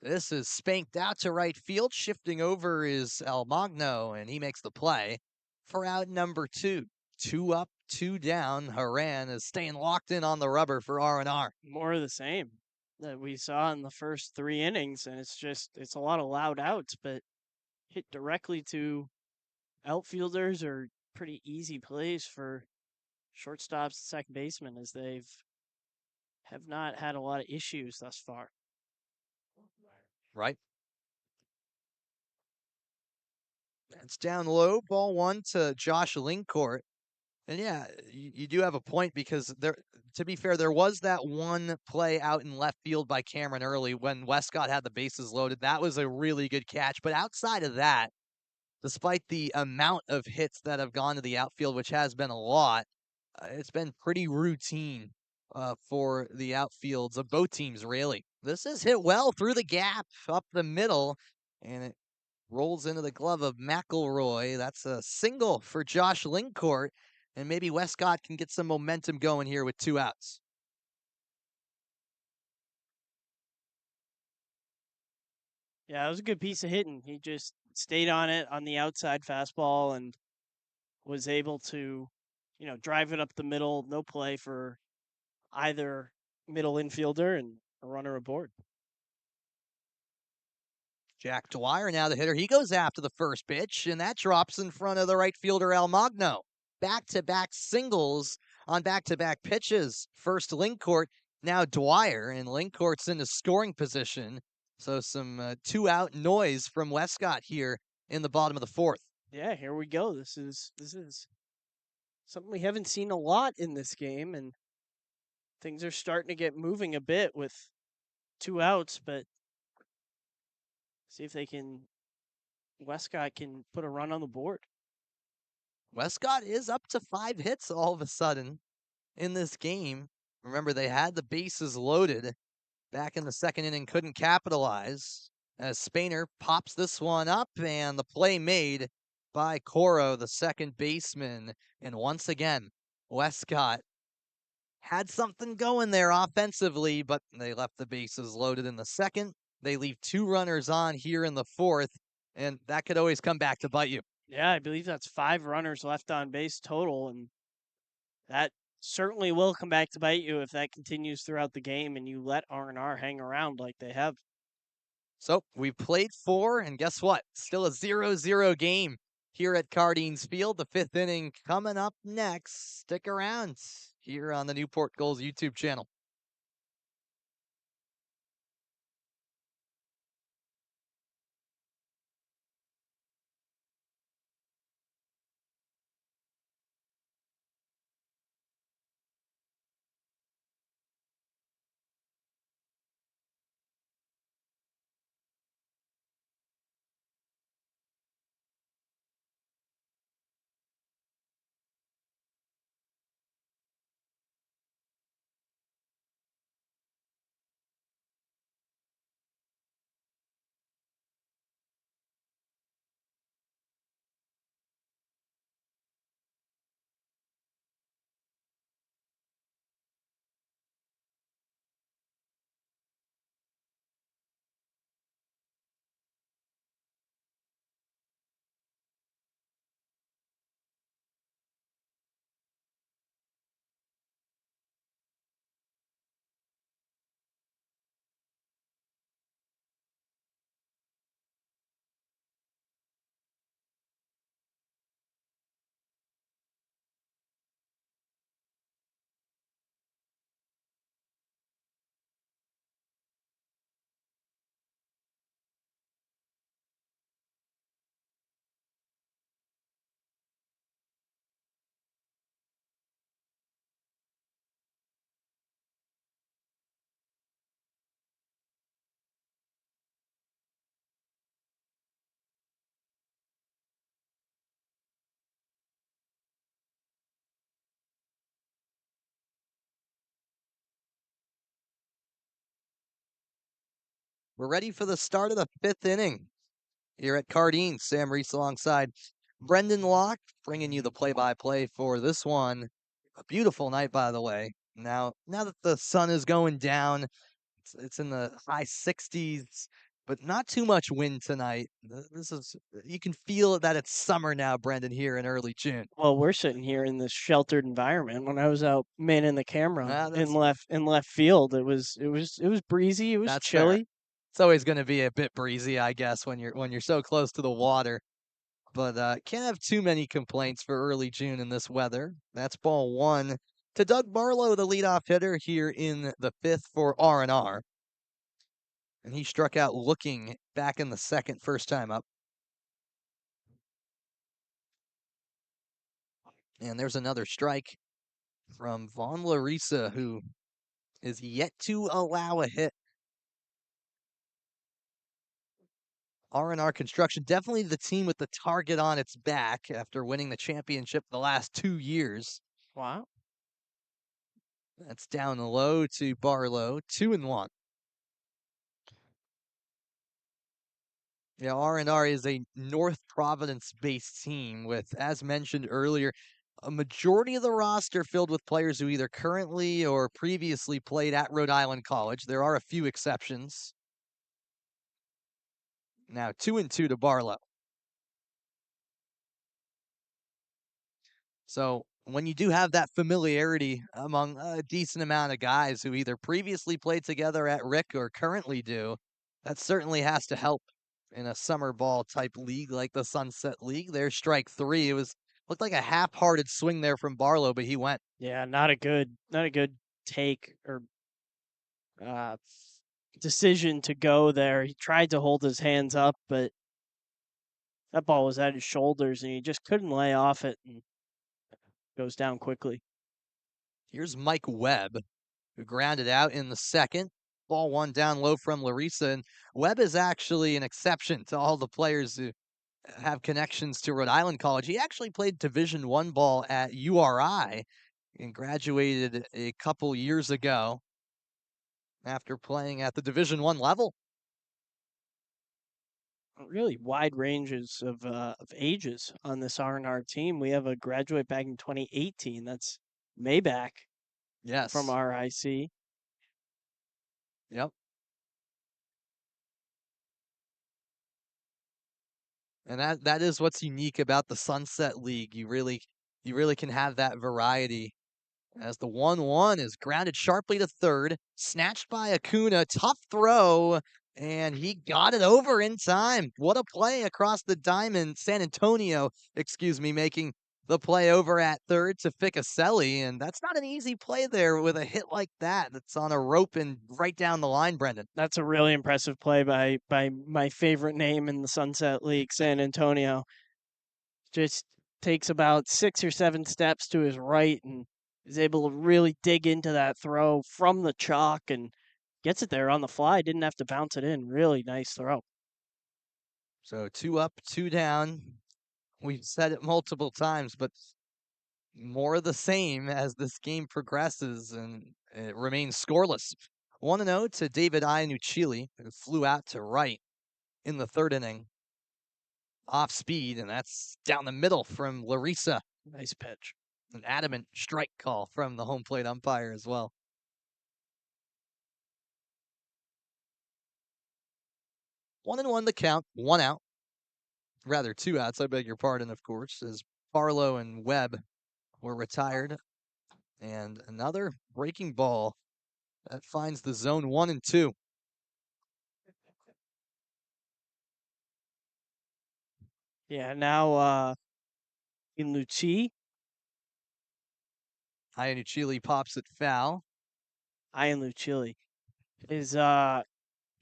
This is spanked out to right field. Shifting over is Almagno, and he makes the play for out number 2. 2 up, 2 down. Haran is staying locked in on the rubber for R&R. More of the same that we saw in the first 3 innings, and it's a lot of loud outs, but hit directly to outfielders are pretty easy plays for shortstops, second baseman, as have not had a lot of issues thus far. Right. It's down low. Ball 1 to Josh Lingcourt. And yeah, you do have a point because to be fair, there was that one play out in left field by Cameron Early when Westcott had the bases loaded. That was a really good catch. But outside of that, despite the amount of hits that have gone to the outfield, which has been a lot, it's been pretty routine for the outfields of both teams, really. This is hit well through the gap up the middle, and it rolls into the glove of McElroy. That's a single for Josh Lingcourt, and maybe Westcott can get some momentum going here with 2 outs. Yeah, it was a good piece of hitting. He just stayed on it on the outside fastball and was able to, drive it up the middle. No play for either middle infielder and a runner aboard. Jack Dwyer now the hitter. He goes after the first pitch, and that drops in front of the right fielder Almagno. Back-to-back singles on back-to-back pitches. First Lingcourt, now Dwyer, and Lingcourt's in the scoring position. So some 2-out noise from Westcott here in the bottom of the 4th. Yeah, here we go. This is something we haven't seen a lot in this game, and things are starting to get moving a bit with 2 outs, but see if Westcott can put a run on the board. Westcott is up to 5 hits all of a sudden in this game. Remember, they had the bases loaded back in the 2nd inning, couldn't capitalize as Spainer pops this one up, and the play made by Coro, the second baseman. And once again, Westcott had something going there offensively, but they left the bases loaded in the second. They leave 2 runners on here in the fourth, and that could always come back to bite you. Yeah, I believe that's 5 runners left on base total, and that certainly will come back to bite you if that continues throughout the game and you let R&R hang around like they have. So we've played 4, and guess what? Still a 0-0 game here at Cardines Field. The 5th inning coming up next. Stick around here on the Newport Gulls YouTube channel. We're ready for the start of the 5th inning here at Cardines. Sam Reese alongside Brendan Locke, bringing you the play-by-play for this one. A beautiful night, by the way. Now that the sun is going down, it's in the high 60s, but not too much wind tonight. This is You can feel that it's summer now, Brendan, here in early June. Well, we're sitting here in this sheltered environment. When I was out manning the camera Ah, in left field, it was breezy, it was that's fair. chilly. It's always going to be a bit breezy, I guess, when you're so close to the water. But can't have too many complaints for early June in this weather. That's ball 1 to Doug Barlow, the leadoff hitter here in the 5th for R&R. And he struck out looking back in the second, first time up. And there's another strike from Vaughn Larissa, who is yet to allow a hit. R&R Construction, definitely the team with the target on its back after winning the championship the last 2 years. Wow. That's down low to Barlow, 2-1. Yeah, R&R is a North Providence-based team with, as mentioned earlier, a majority of the roster filled with players who either currently or previously played at Rhode Island College. There are a few exceptions. Now 2-2 to Barlow. So when you do have that familiarity among a decent amount of guys who either previously played together at Rick or currently do, that certainly has to help in a summer ball type league like the Sunset League. There's strike 3. It looked like a half-hearted swing there from Barlow, but he went. Yeah, not a good take or uh, decision to go there. He tried to hold his hands up, but that ball was at his shoulders, and he just couldn't lay off it, and goes down quickly. Here's Mike Webb, who grounded out in the second. Ball 1 down low from Larissa, and Webb is actually an exception to all the players who have connections to Rhode Island College. He actually played Division I ball at URI and graduated a couple years ago after playing at the Division I level. really wide ranges of ages on this R&R team. We have a graduate back in 2018. That's Maybach from Yes. RIC. Yep. And that is what's unique about the Sunset League. You really can have that variety. As the 1-1 is grounded sharply to third, snatched by Acuna, tough throw, and he got it over in time. What a play across the diamond. San Antonio, excuse me, making the play over at third to Ficaselli, and that's not an easy play there with a hit like that. That's on a rope and right down the line, Brendan. That's a really impressive play by my favorite name in the Sunset League, San Antonio. Just takes about 6 or 7 steps to his right and is able to really dig into that throw from the chalk and gets it there on the fly. Didn't have to bounce it in. Really nice throw. So 2 up, 2 down. We've said it multiple times, but more of the same as this game progresses, and it remains scoreless. 1-0 to David Iannucci, who flew out to right in the third inning, off speed, and that's down the middle from Larissa. Nice pitch. An adamant strike call from the home plate umpire as well. 1-1 the count, 1 out. Rather, 2 outs, I beg your pardon, of course, as Barlow and Webb were retired. And another breaking ball that finds the zone 1 and 2. Yeah, now in Lucci, Iannucci pops it foul. Ian Lucilli is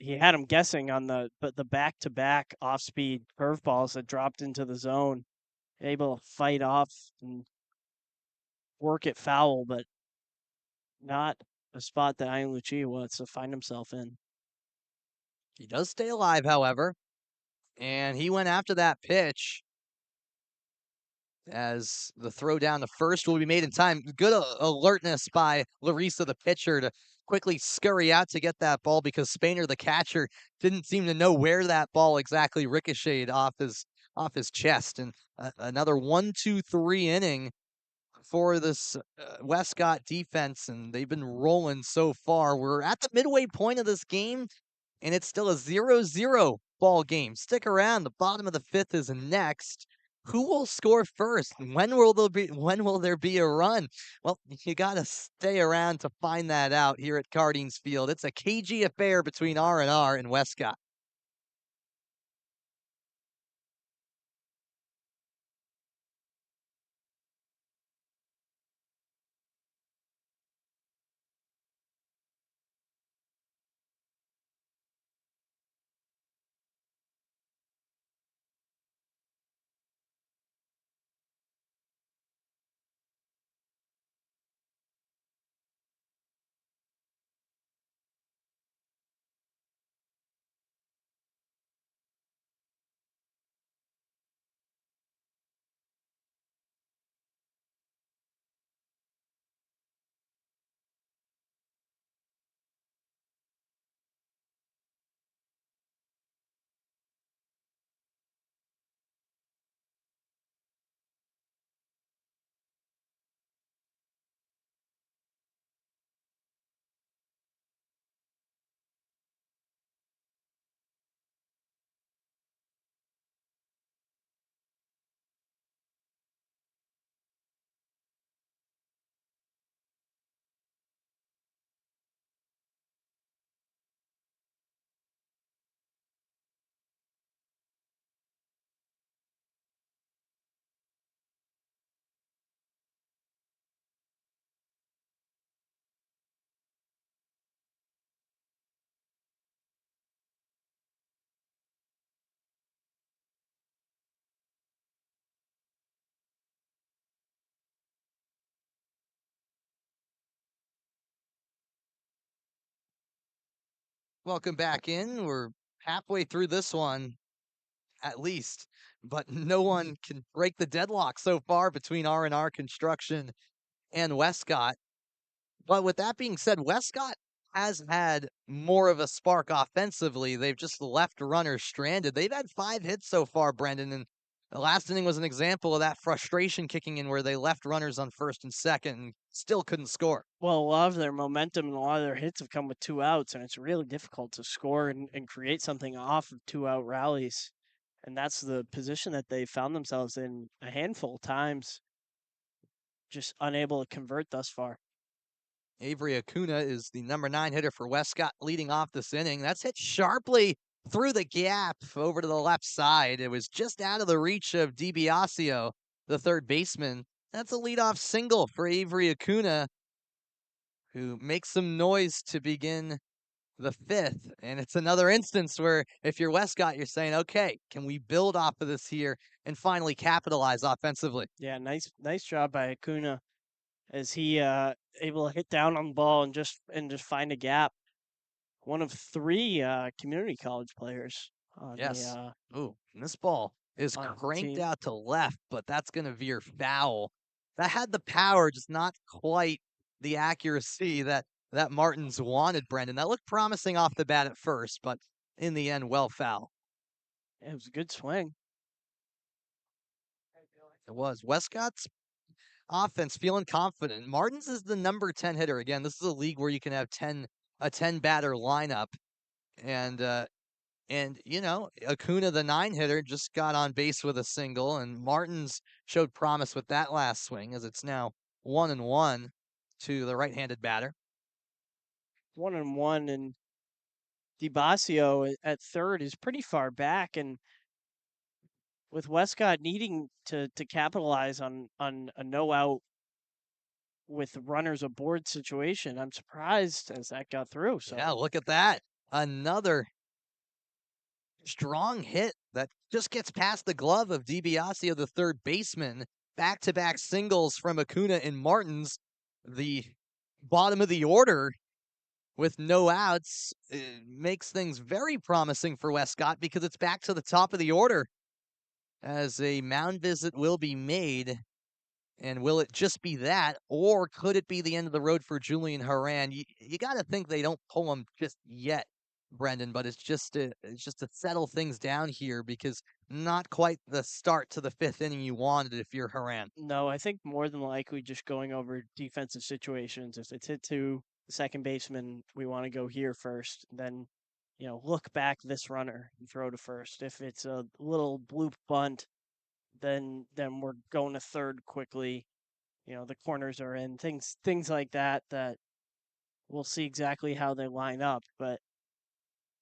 he had him guessing on the back to back off speed curveballs that dropped into the zone. Able to fight off and work it foul, but not a spot that Ian Lucci wants to find himself in. He does stay alive, however, and he went after that pitch as the throw down to first will be made in time. Good alertness by Larissa, the pitcher, to quickly scurry out to get that ball because Spainer, the catcher, didn't seem to know where that ball exactly ricocheted off his chest. And another 1-2-3 inning for this Westcott defense, and they've been rolling so far. We're at the midway point of this game, and it's still a 0-0 ball game. Stick around. The bottom of the fifth is next. Who will score first? When will there be a run? Well, you gotta stay around to find that out here at Cardines Field. It's a cagey affair between R&R and Westcott. Welcome back in. We're halfway through this one, at least, but no one can break the deadlock so far between R&R Construction and Westcott. But with that being said, Westcott has had more of a spark offensively. They've just left runners stranded. They've had 5 hits so far, Brendan, and the last inning was an example of that frustration kicking in where they left runners on first and second and still couldn't score. Well, a lot of their momentum and a lot of their hits have come with 2 outs, and it's really difficult to score and create something off of 2-out rallies. And that's the position that they found themselves in a handful of times, just unable to convert thus far. Avery Acuna is the number 9 hitter for Westcott leading off this inning. That's hit sharply through the gap over to the left side. It was just out of the reach of DiBiasio, the third baseman. That's a leadoff single for Avery Acuna, who makes some noise to begin the 5th. And it's another instance where if you're Westcott, you're saying, okay, can we build off of this here and finally capitalize offensively? Yeah, nice job by Acuna as he able to hit down on the ball and just find a gap. One of 3 community college players on Yes. the Ooh, and this ball is on the cranked team. out to left, but that's going to veer foul. That had the power, just not quite the accuracy that Martins wanted, Brendan. That looked promising off the bat at first, but in the end, well foul. It was a good swing. It was. Westcott's offense feeling confident. Martins is the number 10 hitter. Again, this is a league where you can have a 10 batter lineup. And you know, Acuna, the 9 hitter, just got on base with a single, and Martins showed promise with that last swing as it's now 1-1 to the right-handed batter. 1-1, and DiBiasio at third is pretty far back, and with Westcott needing to capitalize on a no out with runners aboard situation, I'm surprised as that got through. So Yeah, look at that. Another strong hit that just gets past the glove of DiBiasio, the third baseman. Back-to-back singles from Acuna and Martins. The bottom of the order with no outs makes things very promising for Westcott because it's back to the top of the order as a mound visit will be made. And will it just be that, or could it be the end of the road for Julian Horan? You got to think they don't pull him just yet, Brendan, but it's just to settle things down here because not quite the start to the 5th inning you wanted if you're Horan. no, I think more than likely just going over defensive situations. If it's hit to the second baseman, we want to go here first. Then, look back this runner and throw to first. If it's a little bloop bunt, then we're going to third quickly. The corners are in, things like that we'll see exactly how they line up, but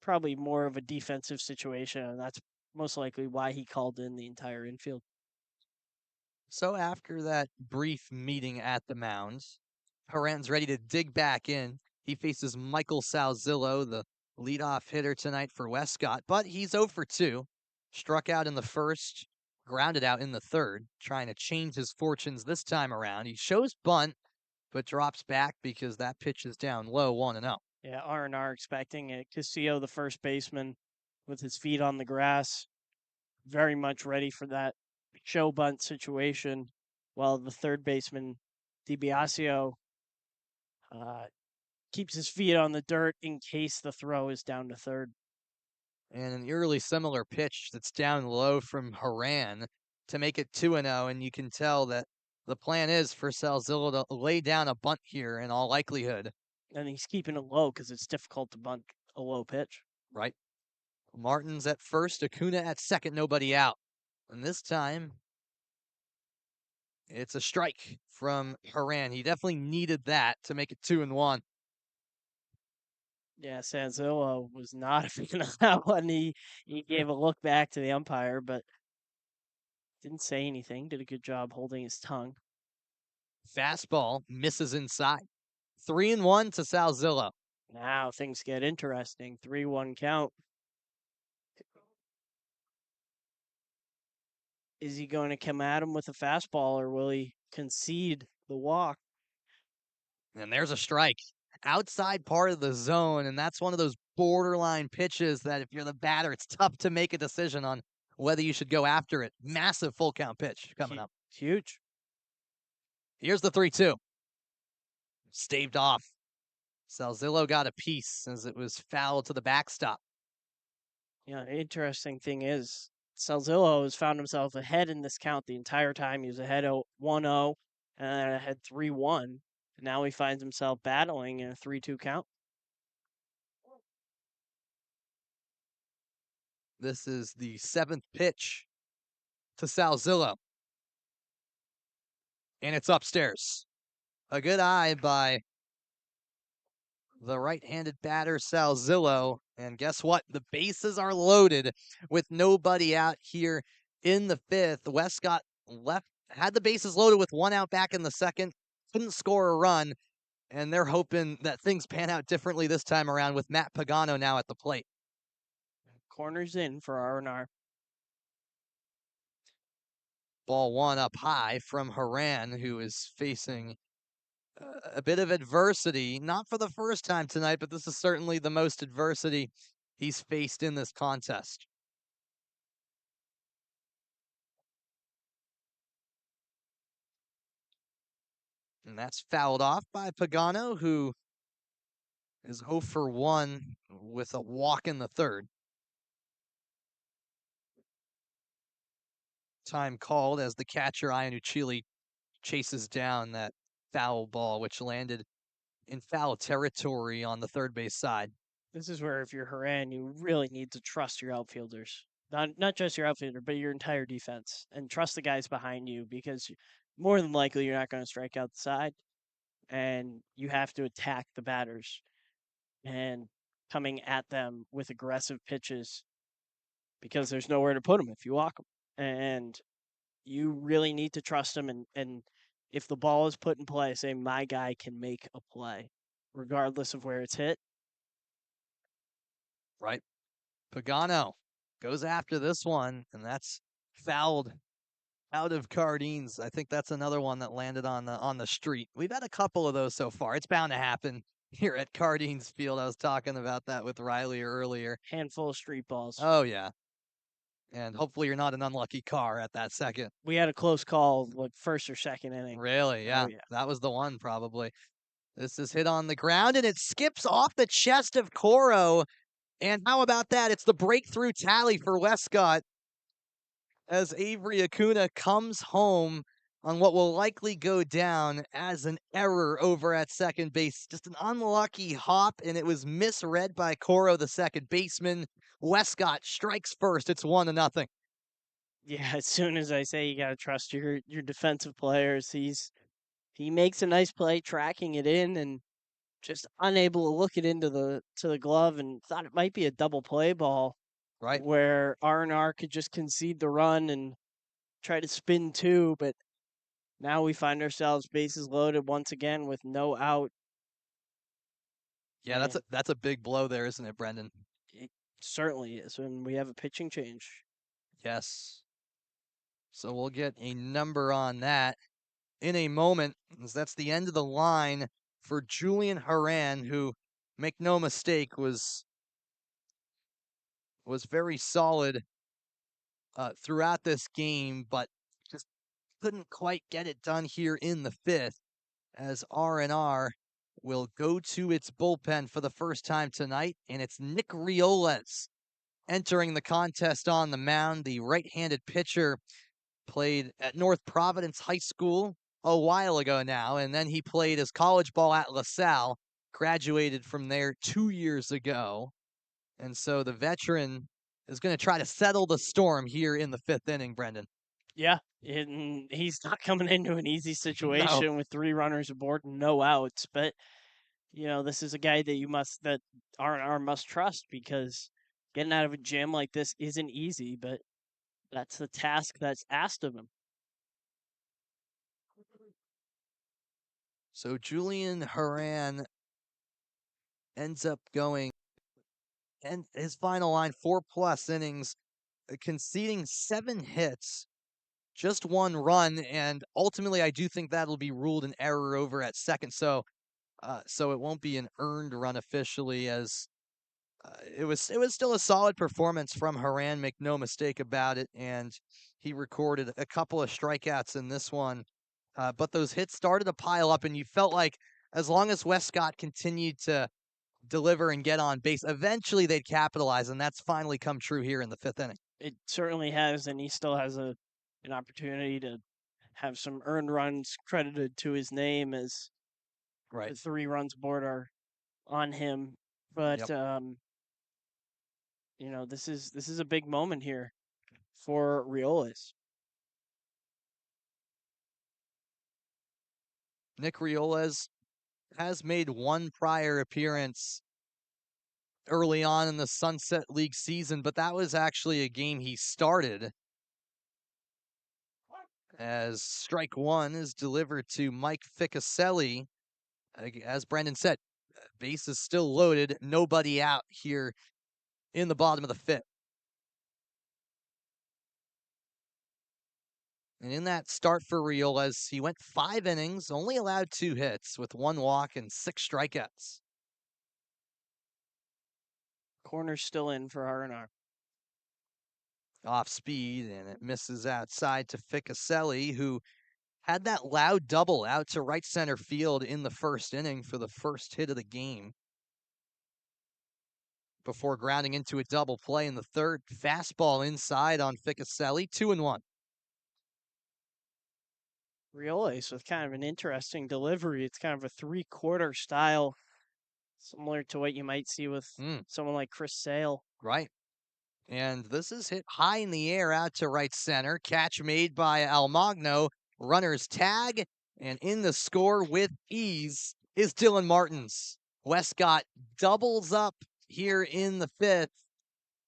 probably more of a defensive situation, and that's most likely why he called in the entire infield. So after that brief meeting at the mound, Horan's ready to dig back in. He faces Michael Salzillo, the leadoff hitter tonight for Westcott, but he's 0 for 2. Struck out in the first, grounded out in the third, trying to change his fortunes this time around. He shows bunt, but drops back because that pitch is down low, 1-0. Yeah, R&R expecting it. Castillo, the first baseman, with his feet on the grass, very much ready for that show bunt situation, while the third baseman, DiBiasio, keeps his feet on the dirt in case the throw is down to third. And an eerily similar pitch that's down low from Horan to make it 2-0, and you can tell that the plan is for Salzillo to lay down a bunt here in all likelihood. And he's keeping it low because it's difficult to bunt a low pitch. Right. Martins at first, Acuna at second, nobody out. And this time, it's a strike from Horan. He definitely needed that to make it 2-1. Yeah, Sanzillo was not a fan of that one. He gave a look back to the umpire, but didn't say anything. Did a good job holding his tongue. Fastball misses inside. 3-1 to Salzillo. Now things get interesting. 3-1 count. Is he going to come at him with a fastball, or will he concede the walk? And there's a strike. Outside part of the zone, and that's one of those borderline pitches that if you're the batter, it's tough to make a decision on whether you should go after it. Massive full count pitch coming up. Huge. Here's the 3-2. Staved off. Salzillo got a piece as it was fouled to the backstop. Yeah, interesting thing is Salzillo has found himself ahead in this count the entire time. He was ahead 1-0 and then ahead 3-1. And now he finds himself battling in a 3-2 count. This is the 7th pitch to Salzillo. And it's upstairs. A good eye by the right-handed batter Salzillo. And guess what? The bases are loaded with nobody out here in the 5th. Westcott had the bases loaded with 1 out back in the 2nd. Couldn't score a run. And they're hoping that things pan out differently this time around with Matt Pagano now at the plate. Corners in for R&R. Ball 1 up high from Haran, who is facing a bit of adversity. Not for the first time tonight, but this is certainly the most adversity he's faced in this contest. And that's fouled off by Pagano, who is 0 for 1 with a walk in the 3rd. Time called as the catcher, Iannucci, chases down that foul ball, which landed in foul territory on the third base side. This is where if you're Haran, you really need to trust your outfielders. Not just your outfielder, but your entire defense. And trust the guys behind you because more than likely you're not going to strike out the side. And you have to attack the batters and coming at them with aggressive pitches because there's nowhere to put them if you walk them. And you really need to trust them. And if the ball is put in play, say, my guy can make a play, regardless of where it's hit. Right. Pagano goes after this one, and that's fouled out of Cardines. I think that's another one that landed on the street. We've had a couple of those so far. It's bound to happen here at Cardines Field. I was talking about that with Riley earlier. Handful of street balls. Oh, yeah. And hopefully you're not an unlucky car at that second. We had a close call, like first or second inning. Really? Yeah. Oh, yeah. That was the one, probably. This is hit on the ground, and it skips off the chest of Coro. And how about that? It's the breakthrough tally for Westcott as Avery Acuna comes home on what will likely go down as an error over at second base. Just an unlucky hop, and it was misread by Coro, the second baseman. Westcott strikes first. It's 1-0. Yeah, as soon as I say you got to trust your defensive players, he makes a nice play tracking it in and just unable to look it into the glove and thought it might be a double play ball. Right. Where R&R could just concede the run and try to spin two, but now we find ourselves bases loaded once again with no out. Yeah, that's a big blow there, isn't it, Brendan? It certainly is when we have a pitching change. Yes. So we'll get a number on that in a moment, as that's the end of the line for Julian Haran, who, make no mistake, was very solid throughout this game, but just couldn't quite get it done here in the 5th, as R&R will go to its bullpen for the first time tonight, and it's Nick Rioles entering the contest on the mound. The right-handed pitcher played at North Providence High School a while ago now, and then he played his college ball at LaSalle, graduated from there 2 years ago. And so the veteran is going to try to settle the storm here in the 5th inning, Brendan. Yeah, and he's not coming into an easy situation with 3 runners aboard and no outs, but this is a guy that R&R must trust because getting out of a jam like this isn't easy, but that's the task that's asked of him. So Julian Haran ends up going, and his final line, 4+ innings, conceding 7 hits, just 1 run, and ultimately I do think that'll be ruled an error over at second. So it won't be an earned run officially, as it was still a solid performance from Haran, make no mistake about it, and he recorded a couple of strikeouts in this one. But those hits started to pile up, and you felt like as long as Westcott continued to deliver and get on base, eventually they'd capitalize, and that's finally come true here in the 5th inning. It certainly has, and he still has an opportunity to have some earned runs credited to his name as the 3 runs aboard are on him. But Yep. this is a big moment here for Rioles. Nick Rioles has made one prior appearance early on in the Sunset League season, but that was actually a game he started, as strike one is delivered to Mike Ficcaselli. As Brendan said, base is still loaded, nobody out here in the bottom of the 5th. And in that start for Rioles, he went 5 innings, only allowed 2 hits with 1 walk and 6 strikeouts. Corner's still in for R&R. Off speed, and it misses outside to Ficcaselli, who had that loud double out to right center field in the 1st inning for the first hit of the game, before grounding into a double play in the 3rd. Fastball inside on Ficcaselli, 2-1. Rioles with kind of an interesting delivery. It's kind of a 3/4 style, similar to what you might see with someone like Chris Sale. Right. And this is hit high in the air out to right center. Catch made by Almagno. Runners tag, and in the score with ease is Dylan Martins. Westcott doubles up here in the 5th.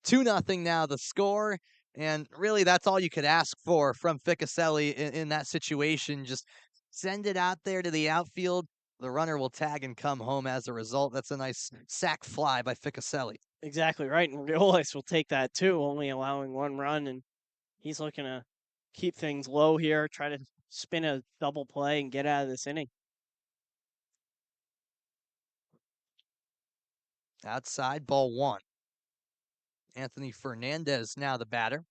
2-0 now the score. And really, that's all you could ask for from Ficcaselli in that situation. Just send it out there to the outfield. The runner will tag and come home as a result. That's a nice sac fly by Ficcaselli. Exactly right, and Rioles will take that too, only allowing 1 run, and he's looking to keep things low here, try to spin a double play and get out of this inning. Outside, ball 1. Anthony Fernandez now the batter.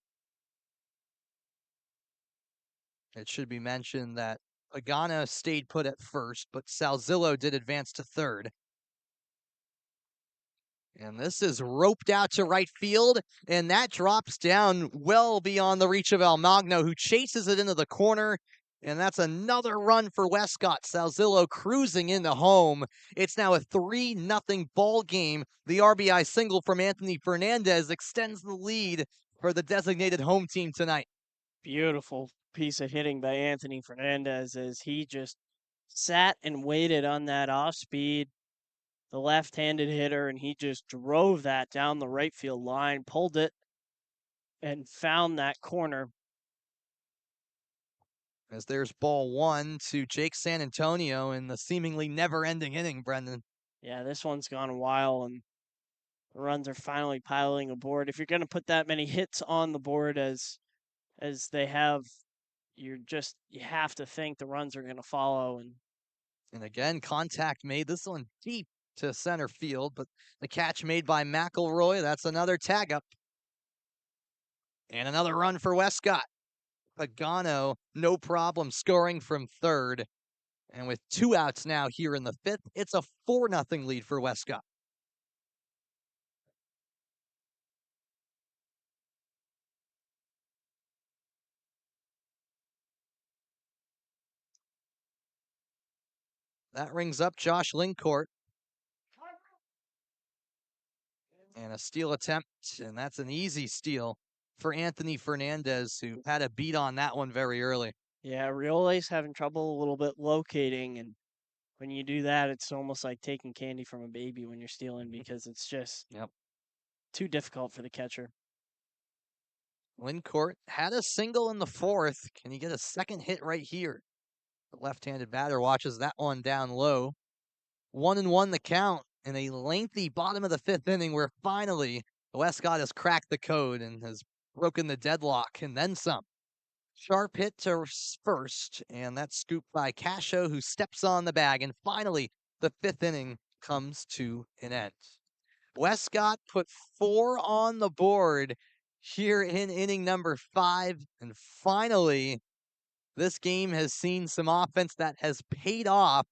It should be mentioned that Pagano stayed put at first, but Salzillo did advance to 3rd. And this is roped out to right field, and that drops down well beyond the reach of Almagno, who chases it into the corner, and that's another run for Westcott. Salzillo cruising into home. It's now a 3-0 ball game. The RBI single from Anthony Fernandez extends the lead for the designated home team tonight. Beautiful piece of hitting by Anthony Fernandez as he just sat and waited on that off speed, the left-handed hitter, and he just drove that down the right field line, pulled it, and found that corner. As there's ball 1 to Jake San Antonio in the seemingly never-ending inning, Brendan. Yeah, this one's gone a while, and the runs are finally piling aboard. If you're going to put that many hits on the board as they have, you have to think the runs are going to follow. And again, contact made. This one deep to center field, but the catch made by McElroy, that's another tag up. And another run for Westcott. Pagano, no problem scoring from 3rd. And with 2 outs now here in the 5th, it's a 4-0 lead for Westcott. That rings up Josh Lincourt. And a steal attempt, and that's an easy steal for Anthony Fernandez, who had a beat on that one very early. Yeah, Riole's having trouble a little bit locating, and when you do that, it's almost like taking candy from a baby when you're stealing because it's just too difficult for the catcher. Lincourt had a single in the 4th. Can he get a second hit right here? The left-handed batter watches that one down low. 1-1 the count in a lengthy bottom of the 5th inning where finally Westcott has cracked the code and has broken the deadlock and then some. Sharp hit to first, and that's scooped by Cascio, who steps on the bag, and finally the 5th inning comes to an end. Westcott put 4 on the board here in inning number 5, and finally this game has seen some offense that has paid off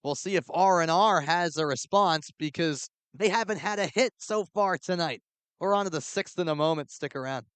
We'll see if R&R has a response because they haven't had a hit so far tonight. We're on to the sixth in a moment. Stick around.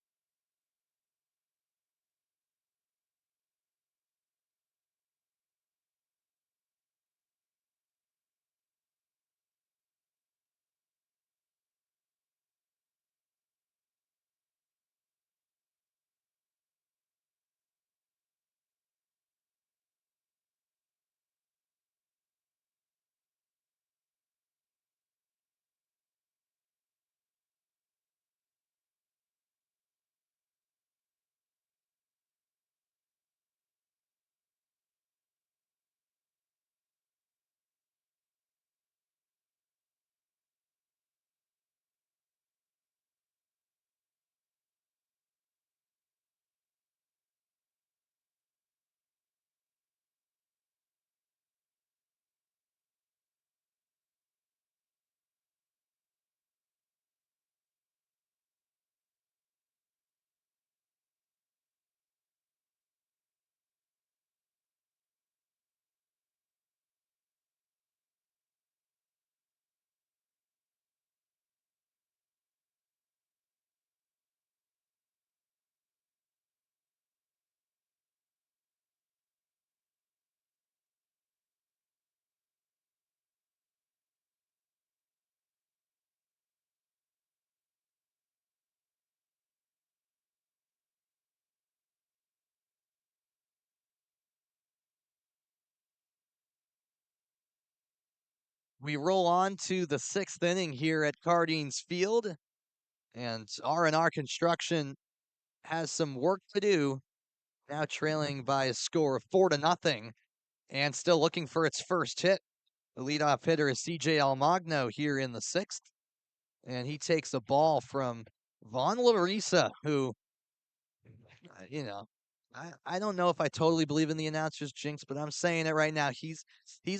We roll on to the sixth inning here at Cardines Field, and R&R Construction has some work to do. Now trailing by a score of 4-0, and still looking for its first hit. The leadoff hitter is CJ Almagno here in the sixth, and he takes a ball from Vaughn Larissa, who, you know, I don't know if I totally believe in the announcer's jinx, but I'm saying it right now. He's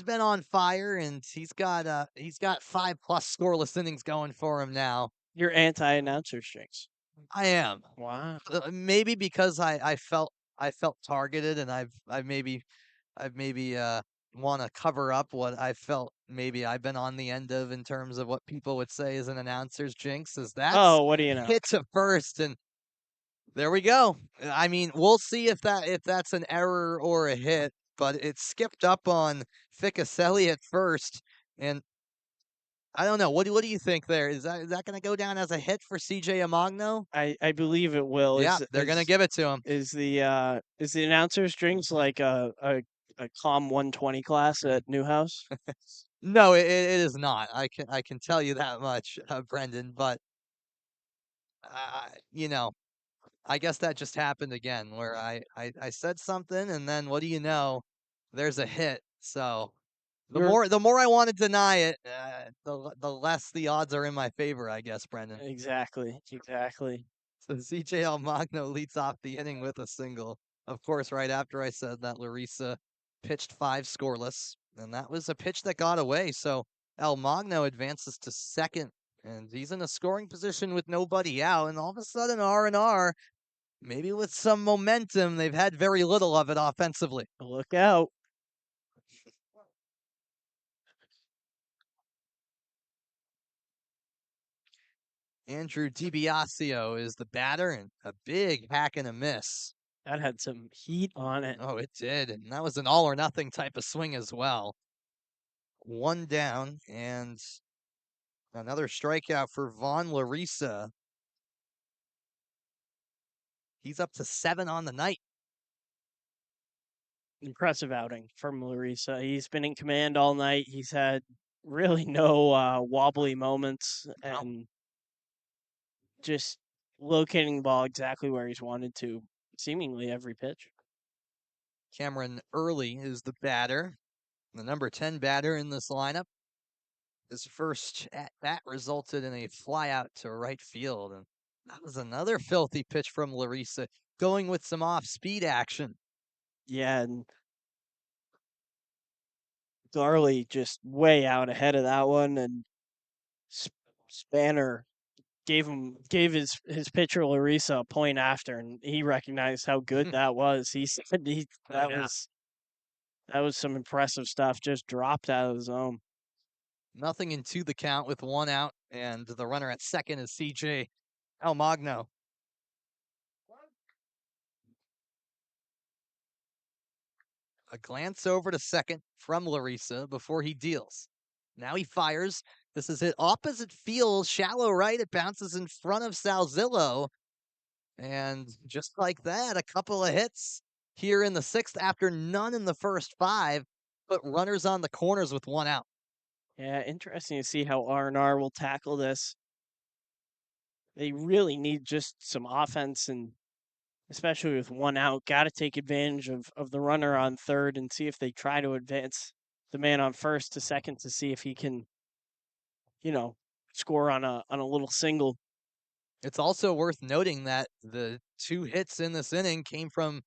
been on fire, and he's got 5+ scoreless innings going for him now. You're anti-announcer strings. I am. Wow. Maybe because I felt targeted, and I've maybe want to cover up what I felt maybe I've been on the end of in terms of what people would say is an announcer's jinx. Is that's Oh, what do you know? hit to first, and there we go. I mean, we'll see if that's an error or a hit, but it skipped up on Ficaselli at first, and I don't know. What do you think there? Is that going to go down as a hit for CJ Amagno? I believe it will. Yeah, they're going to give it to him. Is the announcer strings like a COM 120 class at Newhouse? No, it is not. I can tell you that much, Brendan. But you know, I guess that just happened again, where I said something, and then what do you know? There's a hit. So the more I want to deny it, the less the odds are in my favor, I guess, Brendan. Exactly. So CJ Almagno leads off the inning with a single. Of course, right after I said that, Larissa pitched 5 scoreless, and that was a pitch that got away. So Almagno advances to second, and he's in a scoring position with nobody out. And all of a sudden, R&R, maybe with some momentum, they've had very little of it offensively. Look out. Andrew DiBiasio is the batter, and a big hack and a miss. That had some heat on it. Oh, it did. And that was an all or nothing type of swing as well. 1 down, and another strikeout for Vaughn Larissa. He's up to 7 on the night. Impressive outing from Larissa. He's been in command all night. He's had really no wobbly moments and just locating the ball exactly where he's wanted to, seemingly every pitch. Cameron Early is the batter, the number 10 batter in this lineup. His first at bat resulted in a fly out to right field, and that was another filthy pitch from Larissa, going with some off-speed action. Yeah, and Garley just way out ahead of that one, and Spanner gave his pitcher Larissa a point after, and he recognized how good that was. He said that Yeah. was That was some impressive stuff, just dropped out of the zone. Nothing into the count with one out, and the runner at second is CJ Almagno. A glance over to second from Larissa before he deals. Now he fires. This is it opposite field, shallow right. It bounces in front of Salzillo. And just like that, a couple of hits here in the sixth after none in the first five, but runners on the corners with one out. Yeah, interesting to see how R&R will tackle this. They really need just some offense, and especially with one out, got to take advantage of the runner on third and see if they try to advance the man on first to second to see if he can, you know, score on a little single. It's also worth noting that the two hits in this inning came from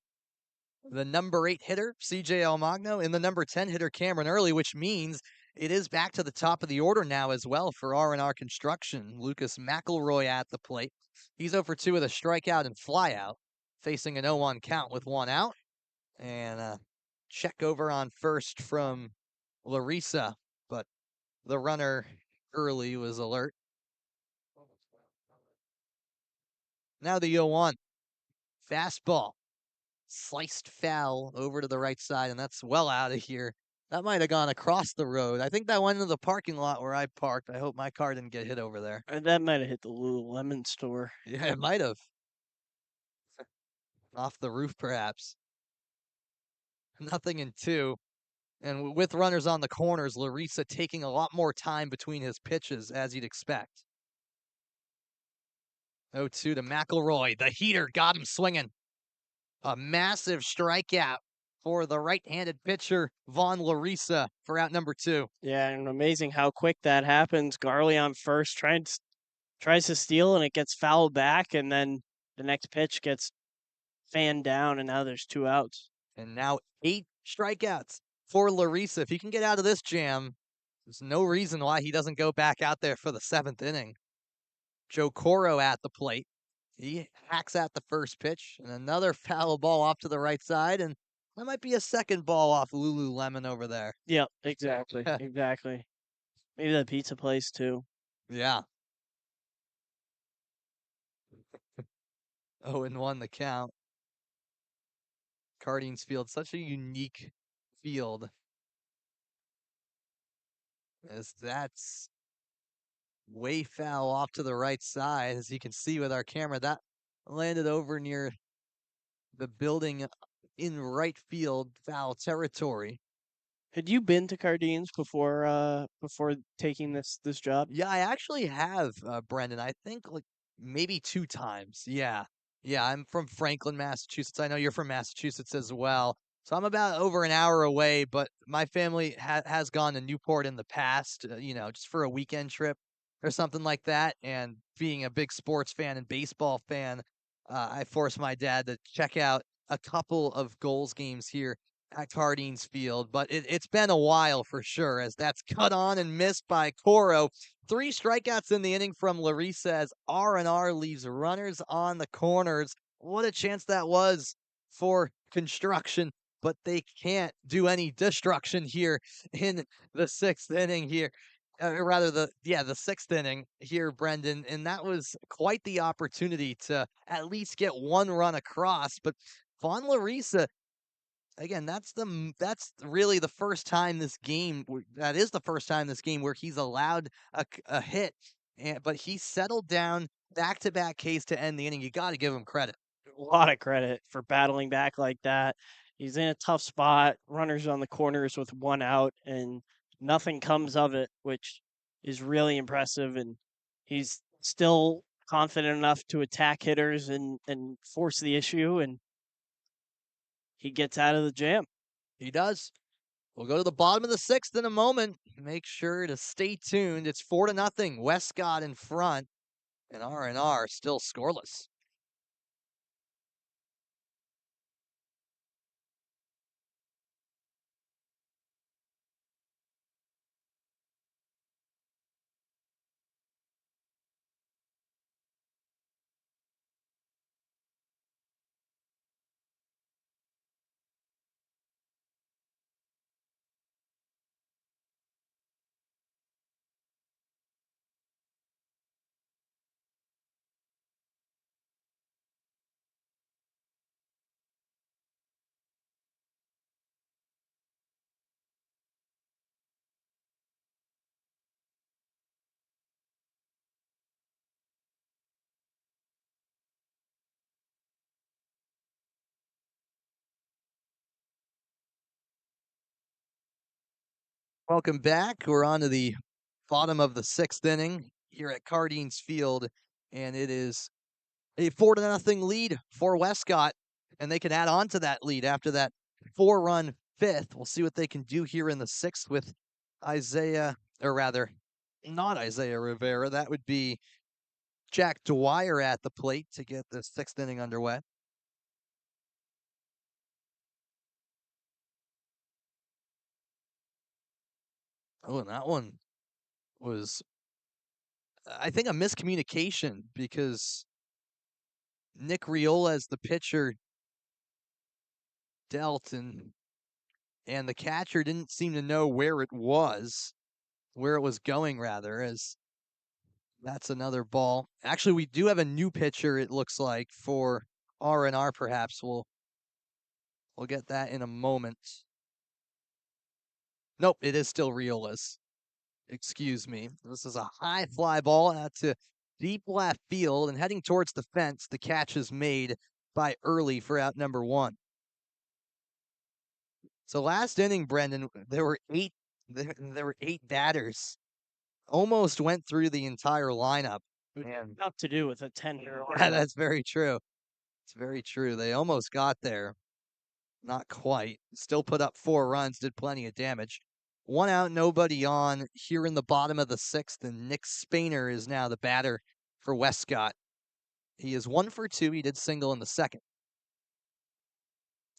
the number 8 hitter, CJ Almagno, and the number 10 hitter, Cameron Early, which means it is back to the top of the order now as well for R&R Construction. Lucas McElroy at the plate. He's 0 for 2 with a strikeout and flyout, facing an 0-1 count with one out. And a check over on first from Larissa, but the runner Early was alert. Now the 0-1. Fastball. Sliced foul over to the right side, and that's well out of here. That might have gone across the road. I think that went into the parking lot where I parked. I hope my car didn't get hit over there. That might have hit the Lululemon store. Yeah, it might have. Off the roof, perhaps. Nothing in two. And with runners on the corners, Larissa taking a lot more time between his pitches, as you'd expect. 0-2 to McElroy. The heater got him swinging. A massive strikeout for the right-handed pitcher, Vaughn Larissa, for out number 2. Yeah, and amazing how quick that happens. Garley on first tries to steal, and it gets fouled back, and then the next pitch gets fanned down, and now there's two outs. And now 8 strikeouts for Larissa. If he can get out of this jam, there's no reason why he doesn't go back out there for the 7th inning. Joe Coro at the plate. He hacks at the first pitch, and another foul ball off to the right side, and that might be a second ball off Lululemon over there. Yep, exactly, exactly. Maybe the pizza place too. Yeah. 0-1 the count. Cardines Field, such a unique field. As that's way foul off to the right side. As you can see with our camera, that landed over near the building in right field, foul territory. Had you been to Cardines before taking this job? Yeah, I actually have, Brendan. I think like maybe 2 times. Yeah. Yeah, I'm from Franklin, Massachusetts. I know you're from Massachusetts as well. So I'm about over an hour away, but my family has gone to Newport in the past, just for a weekend trip or something like that. And being a big sports fan and baseball fan, I forced my dad to check out a couple of Gulls games here at Cardines Field, but it's been a while for sure, as that's cut on and missed by Coro. 3 strikeouts in the inning from Larissa as R&R leaves runners on the corners. What a chance that was for construction, but they can't do any destruction here in the 6th inning here. Rather, the 6th inning here, Brendan, and that was quite the opportunity to at least get one run across. But Vaughn Larissa, again, that's really the first time this game. That is the first time this game where he's allowed a hit, but he settled down back-to-back Ks to end the inning. You got to give him credit. A lot of credit for battling back like that. He's in a tough spot, runners on the corners with one out, and nothing comes of it, which is really impressive. And he's still confident enough to attack hitters and force the issue, and he gets out of the jam. He does. We'll go to the bottom of the 6th in a moment. Make sure to stay tuned. It's 4-0. Westcott in front, and R&R still scoreless. Welcome back. We're on to the bottom of the sixth inning here at Cardines Field, and it is a 4-0 lead for Westcott, and they can add on to that lead after that 4-run fifth. We'll see what they can do here in the sixth with Isaiah, or rather, not Isaiah Rivera. That would be Jack Dwyer at the plate to get the sixth inning underway. Oh, and that one was, I think, a miscommunication because Nick Riola, as the pitcher, dealt and the catcher didn't seem to know where it was going rather, as that's another ball. Actually, we do have a new pitcher, it looks like, for R&R. Perhaps we'll get that in a moment. Nope, it is still Riola's. Excuse me. This is a high fly ball out to deep left field, and heading towards the fence. The catch is made by Early for out number one. So last inning, Brendan, there were eight batters. Almost went through the entire lineup. And Tough to do with a 10-year yeah, that's very true. It's very true. They almost got there. Not quite. Still put up 4 runs, did plenty of damage. 1 out, nobody on here in the bottom of the sixth, and Nick Spainer is now the batter for Westcott. He is 1 for 2. He did single in the second.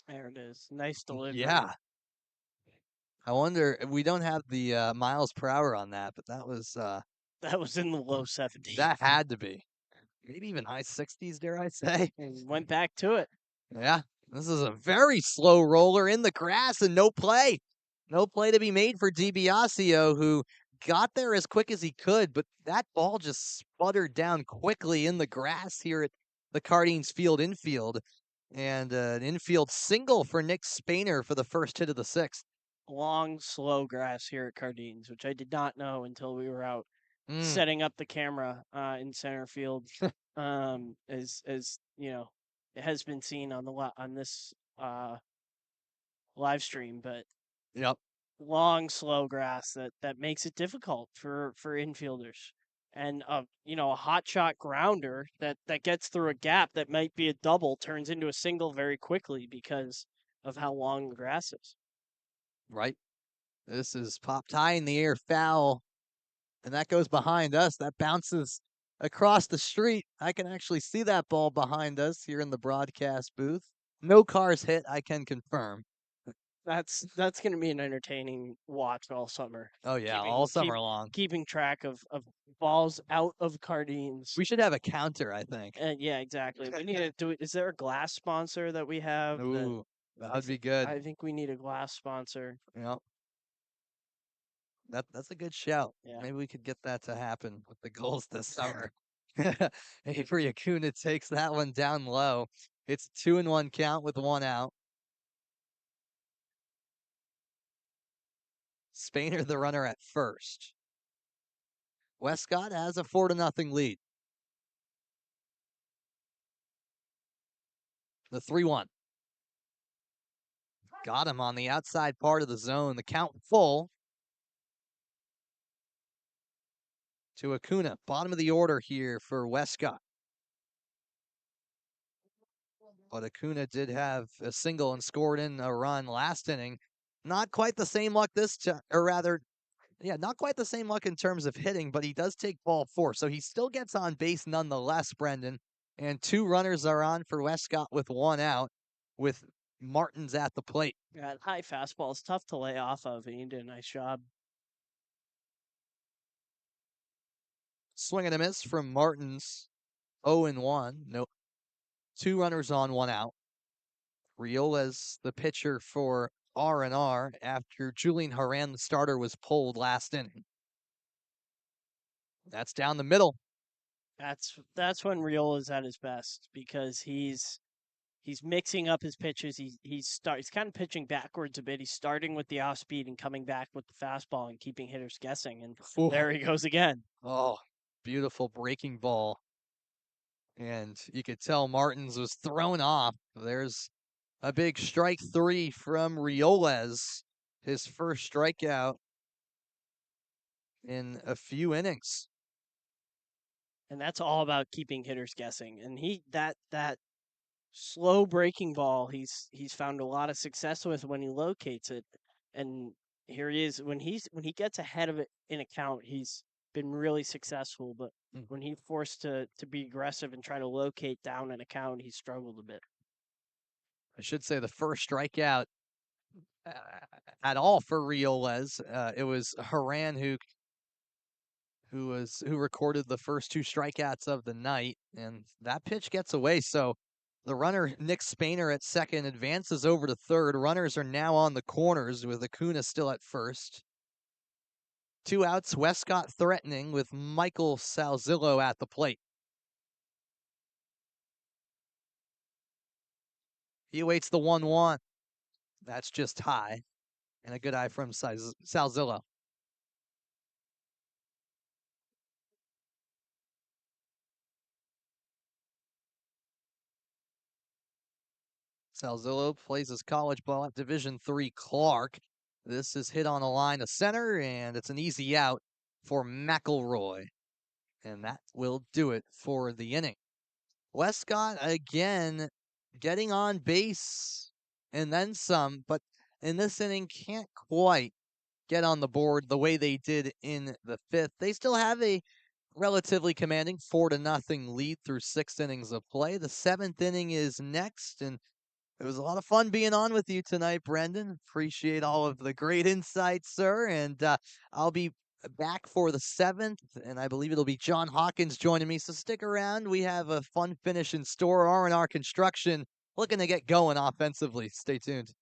There it is. Nice delivery. Yeah. I wonder, we don't have the miles per hour on that, but that was That was in the low 70s. that had to be. Maybe even high 60s, dare I say. And went back to it. Yeah, this is a very slow roller in the grass and no play. No play to be made for DiBiasio, who got there as quick as he could, but that ball just sputtered down quickly in the grass here at the Cardines Field infield. And an infield single for Nick Spainer for the first hit of the sixth. Long, slow grass here at Cardines, which I did not know until we were out Mm, setting up the camera in center field. As you know, it has been seen on this live stream, but yep. long, slow grass that makes it difficult for infielders. And a hot shot grounder that gets through a gap that might be a double turns into a single very quickly because of how long the grass is. Right. This is popped high in the air, foul, and that goes behind us. That bounces across the street. I can actually see that ball behind us here in the broadcast booth. No cars hit, I can confirm. That's going to be an entertaining watch all summer. Oh yeah, all summer long. Keeping track of balls out of Cardines. We should have a counter, I think. Yeah, exactly. We need to do it. Is there a glass sponsor that we have? Ooh, that would be good. I think we need a glass sponsor. Yep. That's a good shout. Yeah. Maybe we could get that to happen with the Gulls this summer. Avery Acuna takes that one down low. It's 2-1 count with 1 out. Spainer the runner at first. Westcott has a 4-0 lead. The 3-1. Got him on the outside part of the zone. The count full to Acuna. Bottom of the order here for Westcott. But Acuna did have a single and scored in a run last inning. Not quite the same luck this time, or rather, yeah, not quite the same luck in terms of hitting, but he does take ball 4. So he still gets on base nonetheless, Brendan. And 2 runners are on for Westcott with 1 out, with Martins at the plate. Yeah, high fastball is tough to lay off of, and he did a nice job. Swing and a miss from Martins. 0-1. No, 2 runners on, 1 out. Riola's the pitcher for R&R after Julian Haran, the starter, was pulled last inning. That's down the middle. That's when Riola's at his best because he's mixing up his pitches. He's kind of pitching backwards a bit. He's starting with the off speed and coming back with the fastball and keeping hitters guessing. And there he goes again. Oh, beautiful breaking ball. And you could tell Martins was thrown off. There's a big strike 3 from Riolez. His first strikeout in a few innings. And that's all about keeping hitters guessing. And that slow breaking ball, he's found a lot of success with when he locates it. And here he is when he gets ahead of it in a count, he's been really successful. But Mm. when he's forced to be aggressive and try to locate down an account, he's struggled a bit. I should say the first strikeout uh, at all for Riolez. It was Haran who recorded the first two strikeouts of the night, and that pitch gets away. So the runner Nick Spainer at second advances over to third. Runners are now on the corners with Acuna still at first. 2 outs, Westcott threatening with Michael Salzillo at the plate. He awaits the 1-1. That's just high. And a good eye from Salzillo. Salzillo plays his college ball at Division III Clark. This is hit on a line to center, and it's an easy out for McElroy. And that will do it for the inning. Westcott again getting on base and then some, but in this inning can't quite get on the board the way they did in the fifth. They still have a relatively commanding 4-0 lead through 6 innings of play. The 7th inning is next, and it was a lot of fun being on with you tonight, Brendan. Appreciate all of the great insights, sir. And I'll be back for the 7th, and I believe it'll be John Hawkins joining me. So stick around. We have a fun finish in store. R&R Construction looking to get going offensively. Stay tuned.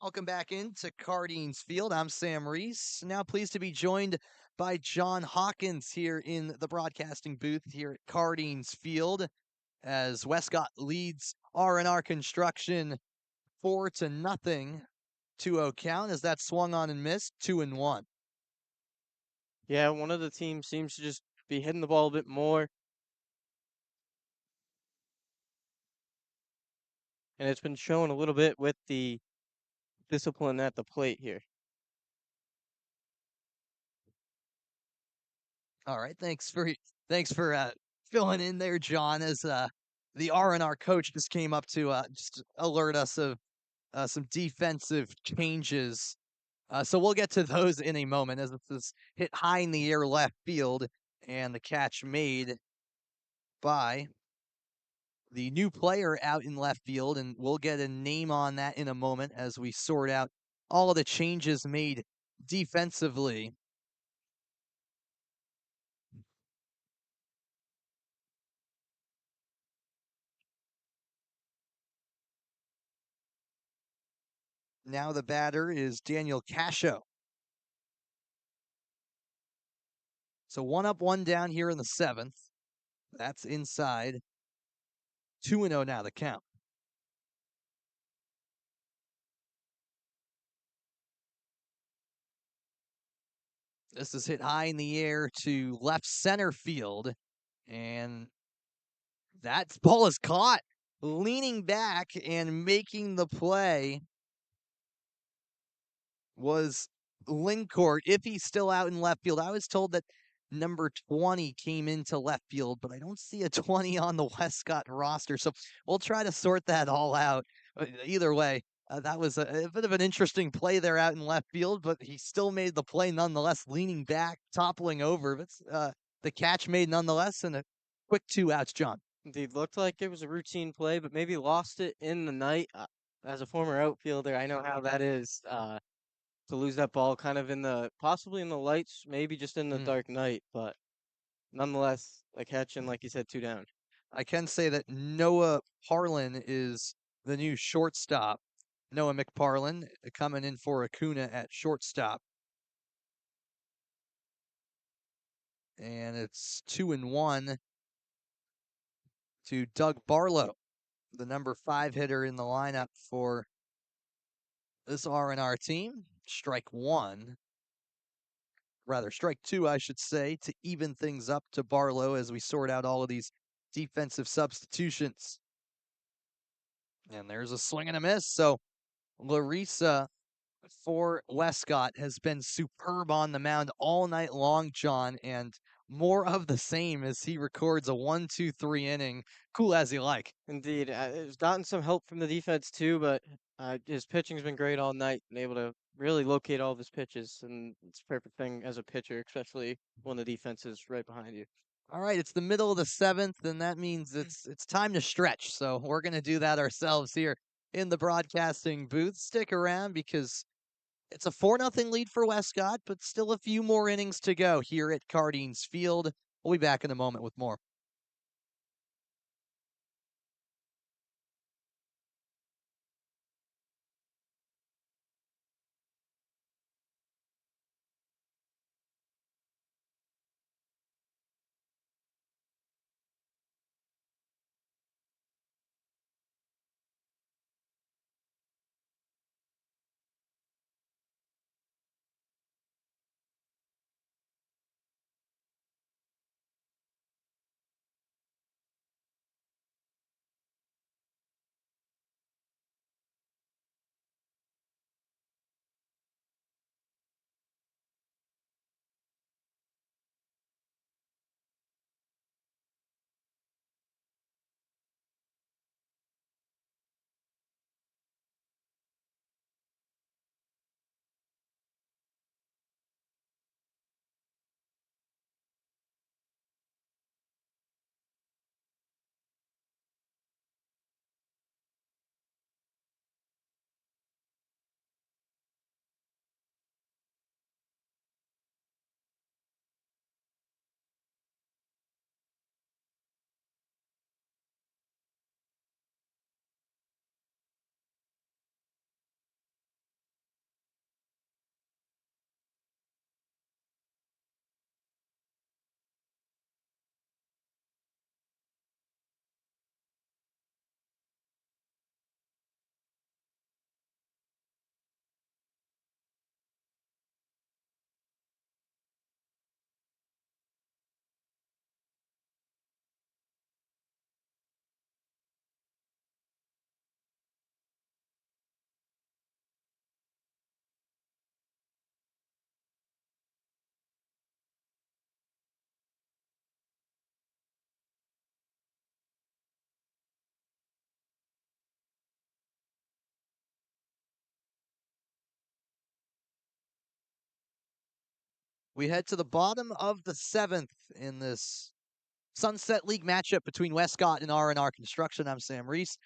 Welcome back into Cardines Field. I'm Sam Reese. Now pleased to be joined by John Hawkins here in the broadcasting booth here at Cardines Field as Westcott leads R&R Construction 4-0. 2-0 count as that swung on and missed 2-1. Yeah, one of the teams seems to just be hitting the ball a bit more. And it's been shown a little bit with the discipline at the plate here. All right, thanks for filling in there, John. As the R&R coach just came up to just alert us of some defensive changes. So we'll get to those in a moment as this is hit high in the air left field and the catch made by the new player out in left field. And we'll get a name on that in a moment as we sort out all of the changes made defensively. Now the batter is Daniel Cascio. So 1 up, 1 down here in the 7th. That's inside. 2-0 now the count. This is hit high in the air to left center field. And that ball is caught. Leaning back and making the play was Lincourt, if he's still out in left field. I was told that number 20 came into left field, but I don't see a 20 on the Westcott roster. So we'll try to sort that all out. Either way, that was a bit of an interesting play there out in left field, but he still made the play nonetheless, leaning back, toppling over. But the catch made nonetheless, and a quick 2 outs, John. Indeed, looked like it was a routine play, but maybe lost it in the night. As a former outfielder, I know how that is to lose that ball kind of in the possibly in the lights, maybe just in the dark night, but nonetheless, a catch and like you said, 2 down. I can say that Noah Parlin is the new shortstop. Noah McParlin coming in for Acuna at shortstop. And it's 2-1 to Doug Barlow, the number 5 hitter in the lineup for this R&R team. Strike 2, I should say, to even things up to Barlow as we sort out all of these defensive substitutions. And there's a swing and a miss. So Larissa for Westcott has been superb on the mound all night long, John, and more of the same as he records a 1-2-3 inning. Cool as you like. Indeed, he's gotten some help from the defense too, but his pitching's been great all night, and able to really locate all of his pitches, and it's a perfect thing as a pitcher, especially when the defense is right behind you. All right, it's the middle of the 7th, and that means it's time to stretch. So we're gonna do that ourselves here in the broadcasting booth. Stick around because it's a 4-0 lead for Westcott, but still a few more innings to go here at Cardines Field. We'll be back in a moment with more. We head to the bottom of the 7th in this Sunset League matchup between Westcott and R&R Construction. I'm Sam Reese.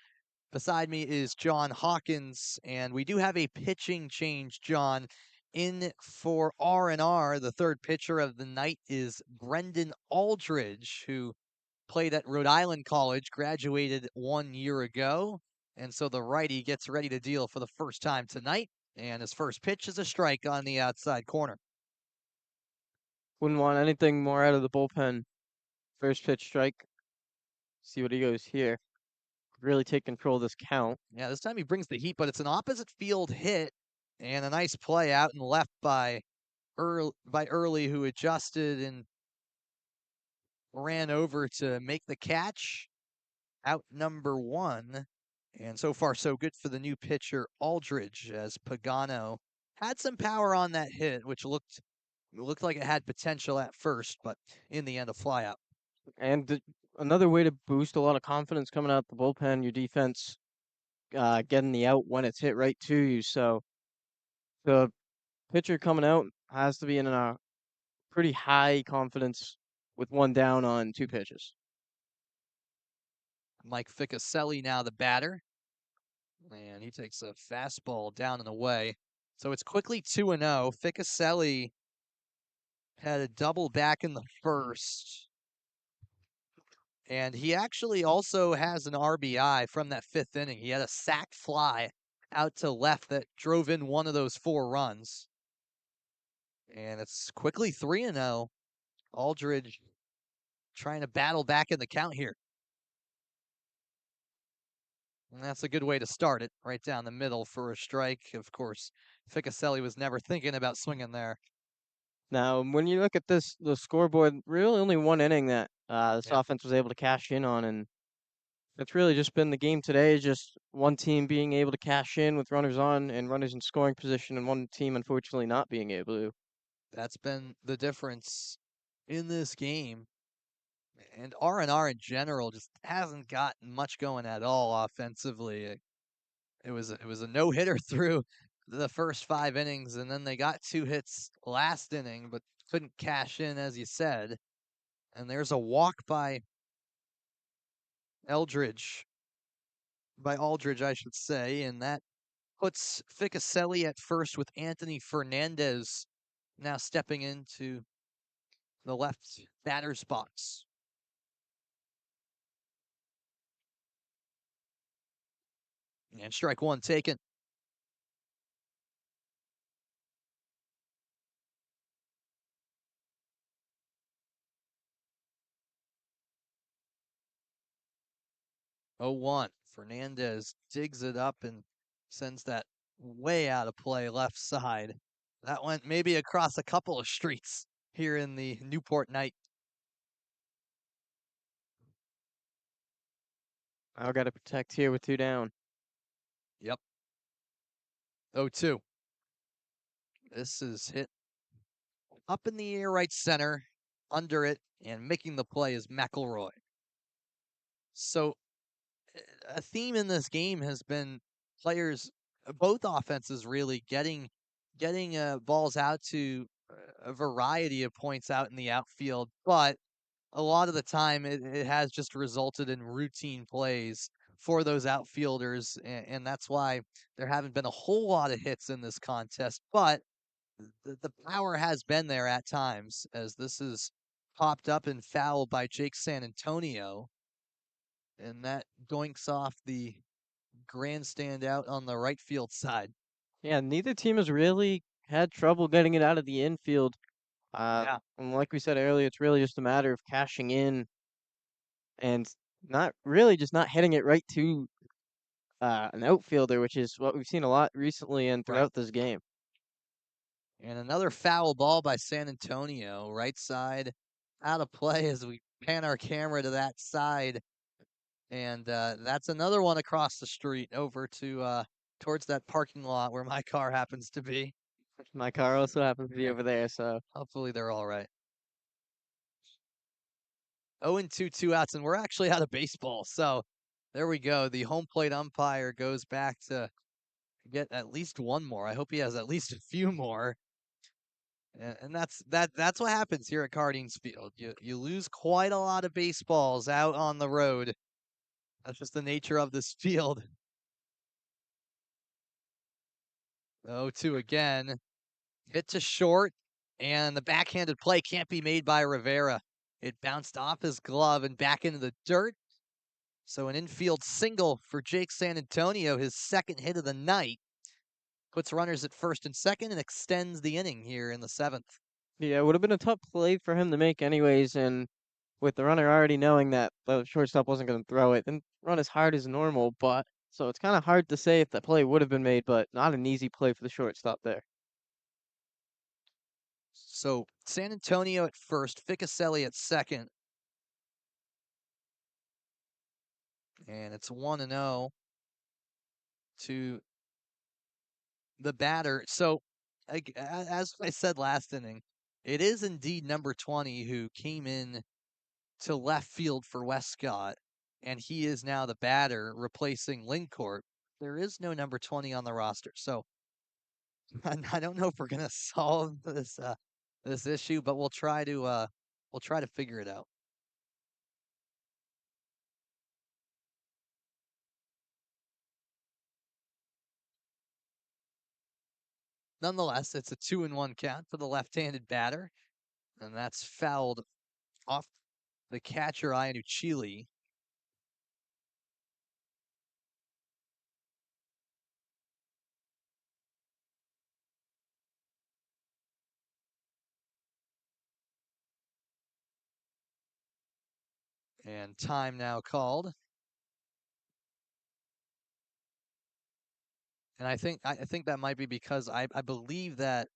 Beside me is John Hawkins, and we do have a pitching change, John. In for R&R, the third pitcher of the night is Brendan Aldridge, who played at Rhode Island College, graduated 1 year ago, and so the righty gets ready to deal for the first time tonight, and his first pitch is a strike on the outside corner. Wouldn't want anything more out of the bullpen. First pitch strike. See what he goes here. Really take control of this count. Yeah, this time he brings the heat, but it's an opposite field hit, and a nice play out and left by Early, who adjusted and ran over to make the catch. Out number 1. And so far, so good for the new pitcher, Aldridge, as Pagano had some power on that hit, which looked like it had potential at first, but in the end, a flyout. And another way to boost a lot of confidence coming out the bullpen, your defense getting the out when it's hit right to you. So the pitcher coming out has to be in a pretty high confidence with one down on 2 pitches. Mike Ficcaselli now the batter. And he takes a fastball down and away. So it's quickly 2-0. Ficcaselli had a double back in the first. And he actually also has an RBI from that 5th inning. He had a sac fly out to left that drove in one of those 4 runs. And it's quickly 3-0. Aldridge trying to battle back in the count here. And that's a good way to start it, right down the middle for a strike. Of course, Ficcaselli was never thinking about swinging there. Now, when you look at this, the scoreboard, really only 1 inning that this Yep. offense was able to cash in on, and it's really just been the game today, just one team being able to cash in with runners on and runners in scoring position, and one team unfortunately not being able to. That's been the difference in this game. And R&R in general just hasn't gotten much going at all offensively. It was a no-hitter through the first 5 innings, and then they got 2 hits last inning, but couldn't cash in, as you said. And there's a walk by Aldridge, I should say, and that puts Ficcaselli at first with Anthony Fernandez now stepping into the left batter's box. And strike 1 taken. Oh, 1. Fernandez digs it up and sends that way out of play left side. That went maybe across a couple of streets here in the Newport night. I've got to protect here with 2 down. Yep. 0-2. This is hit up in the air right center, under it, and making the play is McElroy. So a theme in this game has been players, both offenses really, getting balls out to a variety of points out in the outfield, but a lot of the time it has just resulted in routine plays for those outfielders, and that's why there haven't been a whole lot of hits in this contest, but the power has been there at times, as this is popped up and fouled by Jake San Antonio, and that doinks off the grandstand out on the right field side. Yeah, neither team has really had trouble getting it out of the infield. And like we said earlier, it's really just a matter of cashing in and not really just not hitting it right to an outfielder, which is what we've seen a lot recently and throughout this game. And another foul ball by San Antonio, right side, out of play as we pan our camera to that side. And that's another one across the street over to towards that parking lot where my car happens to be. My car also happens to be over there, so Hopefully they're all right. 0-2, 2 outs, and we're actually out of baseball. So there we go. The home plate umpire goes back to get at least one more. I hope he has at least a few more. And that's what happens here at Cardines Field. You lose quite a lot of baseballs out on the road. That's just the nature of this field. 0-2 again. Hit to short, and the backhanded play can't be made by Rivera. It bounced off his glove and back into the dirt. So an infield single for Jake San Antonio, his second hit of the night. Puts runners at first and second and extends the inning here in the 7th. Yeah, it would have been a tough play for him to make anyways, and with the runner already knowing that the shortstop wasn't going to throw it, then run as hard as normal, but so it's kind of hard to say if that play would have been made, but not an easy play for the shortstop there. So San Antonio at first, Ficcaselli at second. And it's 1-0 to the batter. So, as I said last inning, it is indeed number 20 who came in to left field for Westcott, and he is now the batter replacing Lincourt. There is no number 20 on the roster, so I don't know if we're gonna solve this issue, but we'll try to figure it out. Nonetheless, it's a 2-1 count for the left-handed batter, and that's fouled off the catcher Iannucci. And time now called. And I think that might be because I believe that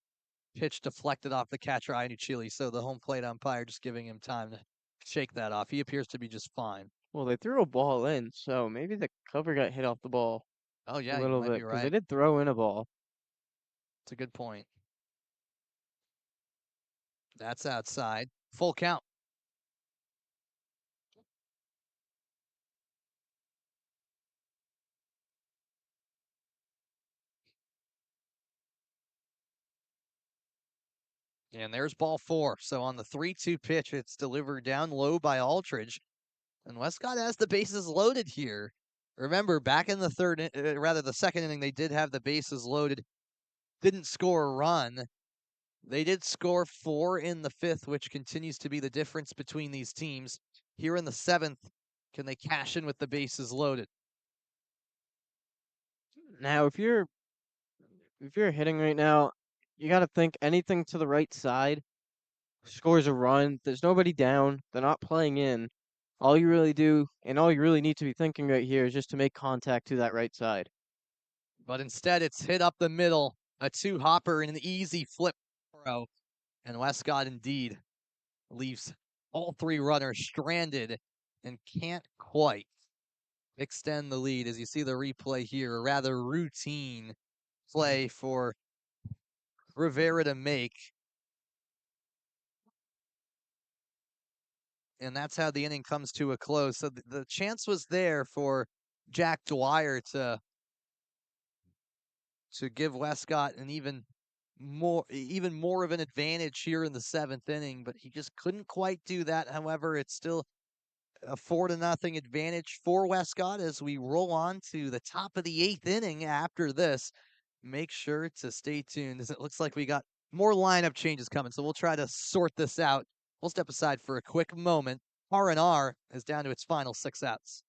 pitch deflected off the catcher Iannucci, so the home plate umpire just giving him time to shake that off. He appears to be just fine. Well, they threw a ball in, so maybe the cover got hit off the ball Oh a yeah, you little might be bit because they right. did throw in a ball. It's a good point. That's outside. Full count. And there's ball 4. So on the 3-2 pitch, it's delivered down low by Aldridge. And Westcott has the bases loaded here. Remember, back in the the second inning, they did have the bases loaded. Didn't score a run. They did score 4 in the 5th, which continues to be the difference between these teams. Here in the 7th, can they cash in with the bases loaded? Now, if you're hitting right now, you got to think anything to the right side scores a run. There's nobody down. They're not playing in. All you really do and all you really need to be thinking right here is just to make contact to that right side. But instead, it's hit up the middle, a 2-hopper and an easy flip throw. And Westcott indeed leaves all 3 runners stranded and can't quite extend the lead. As you see the replay here, a rather routine play for Rivera to make. And that's how the inning comes to a close. So the chance was there for Jack Dwyer to give Westcott an even more of an advantage here in the 7th inning, but he just couldn't quite do that. However, it's still a 4-0 advantage for Westcott as we roll on to the top of the 8th inning after this. Make sure to stay tuned as it looks like we got more lineup changes coming. So we'll try to sort this out. We'll step aside for a quick moment. R&R is down to its final 6 outs.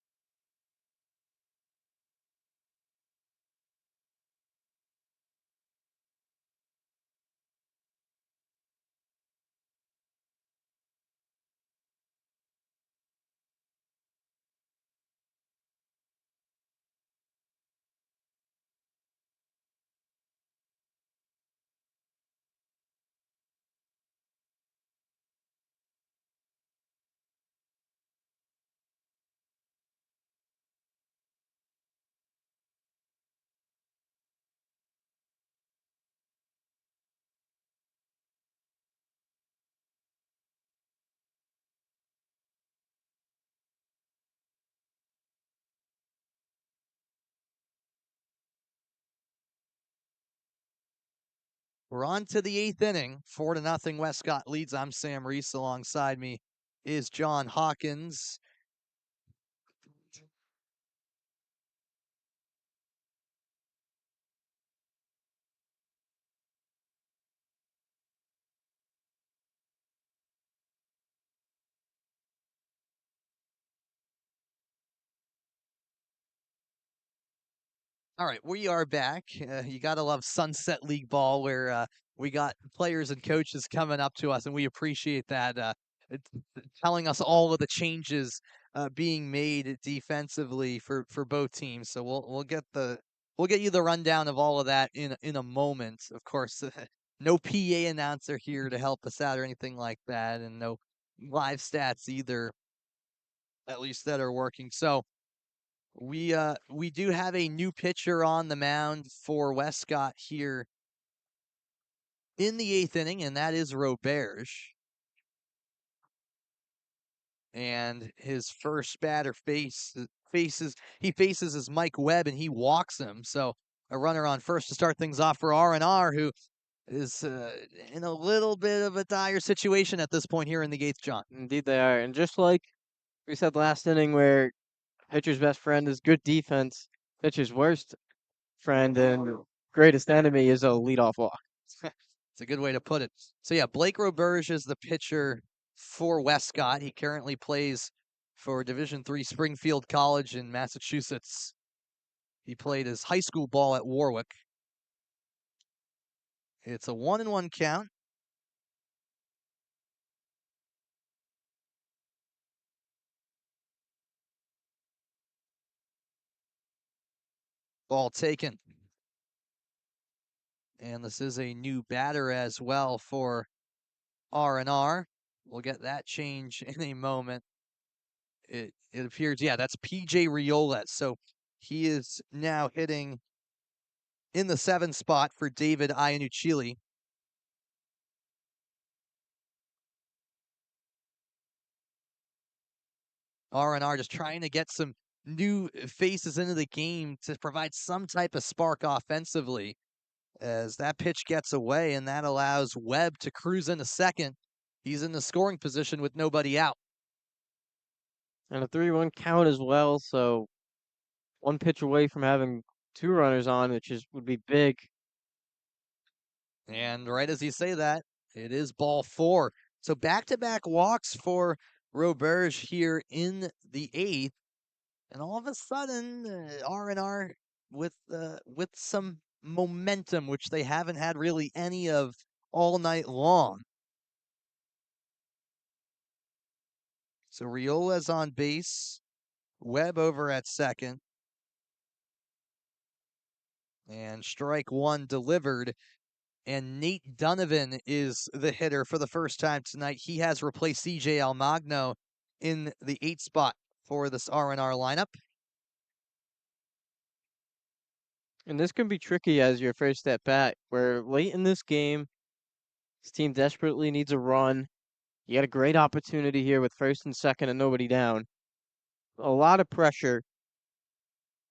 We're on to the 8th inning. 4-0 Westcott leads. I'm Sam Reese. Alongside me is John Hawkins. All right, we are back. You got to love Sunset League ball where we got players and coaches coming up to us, and we appreciate that, telling us all of the changes being made defensively for both teams. So we'll get you the rundown of all of that in a moment. Of course, no PA announcer here to help us out or anything like that, and no live stats either, at least that are working. So we do have a new pitcher on the mound for Westcott here in the 8th inning, and that is Roberge. And his first batter faces is Mike Webb, and he walks him. So a runner on first to start things off for R&R, who is in a little bit of a dire situation at this point here in the 8th, John. Indeed, they are. And just like we said last inning, where pitcher's best friend is good defense, pitcher's worst friend and greatest enemy is a leadoff walk. It's a good way to put it. So yeah, Blake Roberge is the pitcher for Westcott. He currently plays for Division III Springfield College in Massachusetts. He played his high school ball at Warwick. It's a 1-1 count. Ball taken. And this is a new batter as well for R&R. We'll get that change in a moment. It appears, yeah, that's PJ Riolet. So he is now hitting in the 7th spot for David Iannucci. R&R just trying to get some new faces into the game to provide some type of spark offensively, as that pitch gets away, and that allows Webb to cruise into second. He's in the scoring position with nobody out. And a 3-1 count as well, so one pitch away from having 2 runners on, which would be big. And right as you say that, it is ball 4. So back-to-back walks for Roberge here in the 8th. And all of a sudden, R&R with some momentum, which they haven't had really any of all night long. So Riola's on base, Webb over at second, and strike one delivered. And Nate Donovan is the hitter for the first time tonight. He has replaced CJ Almagno in the 8th spot for this R&R lineup. And this can be tricky as your first at bat, where late in this game, this team desperately needs a run. You got a great opportunity here with first and second and nobody down. A lot of pressure.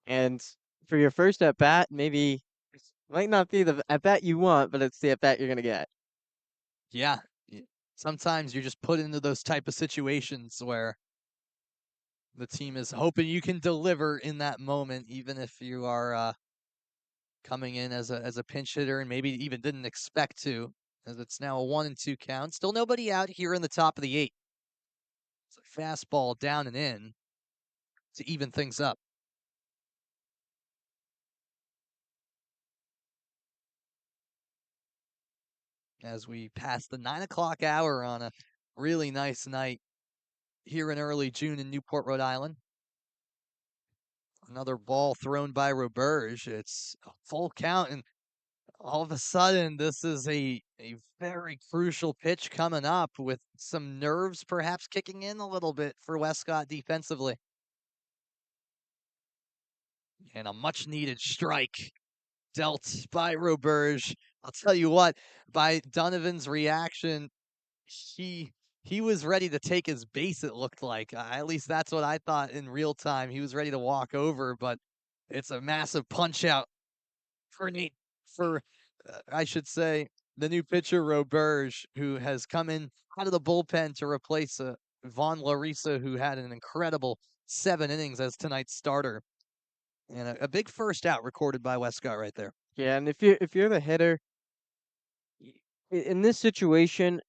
And for your first at bat, maybe it might not be the at bat you want, but it's the at bat you're going to get. Yeah. Sometimes you're just put into those type of situations where the team is hoping you can deliver in that moment, even if you are coming in as a pinch hitter and maybe even didn't expect to, as it's now a 1-2 count. Still nobody out here in the top of the 8th. It's a fastball down and in to even things up. As we pass the 9 o'clock hour on a really nice night here in early June in Newport, Rhode Island. Another ball thrown by Roberge. It's a full count, and all of a sudden, this is a very crucial pitch coming up with some nerves perhaps kicking in a little bit for Westcott defensively. And a much-needed strike dealt by Roberge. I'll tell you what, by Donovan's reaction, he was ready to take his base, it looked like. At least that's what I thought in real time. He was ready to walk over, but it's a massive punch out for Nate, I should say, the new pitcher Roberge, who has come in out of the bullpen to replace Von Larissa, who had an incredible 7 innings as tonight's starter. And a big first out recorded by Westcott right there. Yeah, and if you're the hitter in this situation,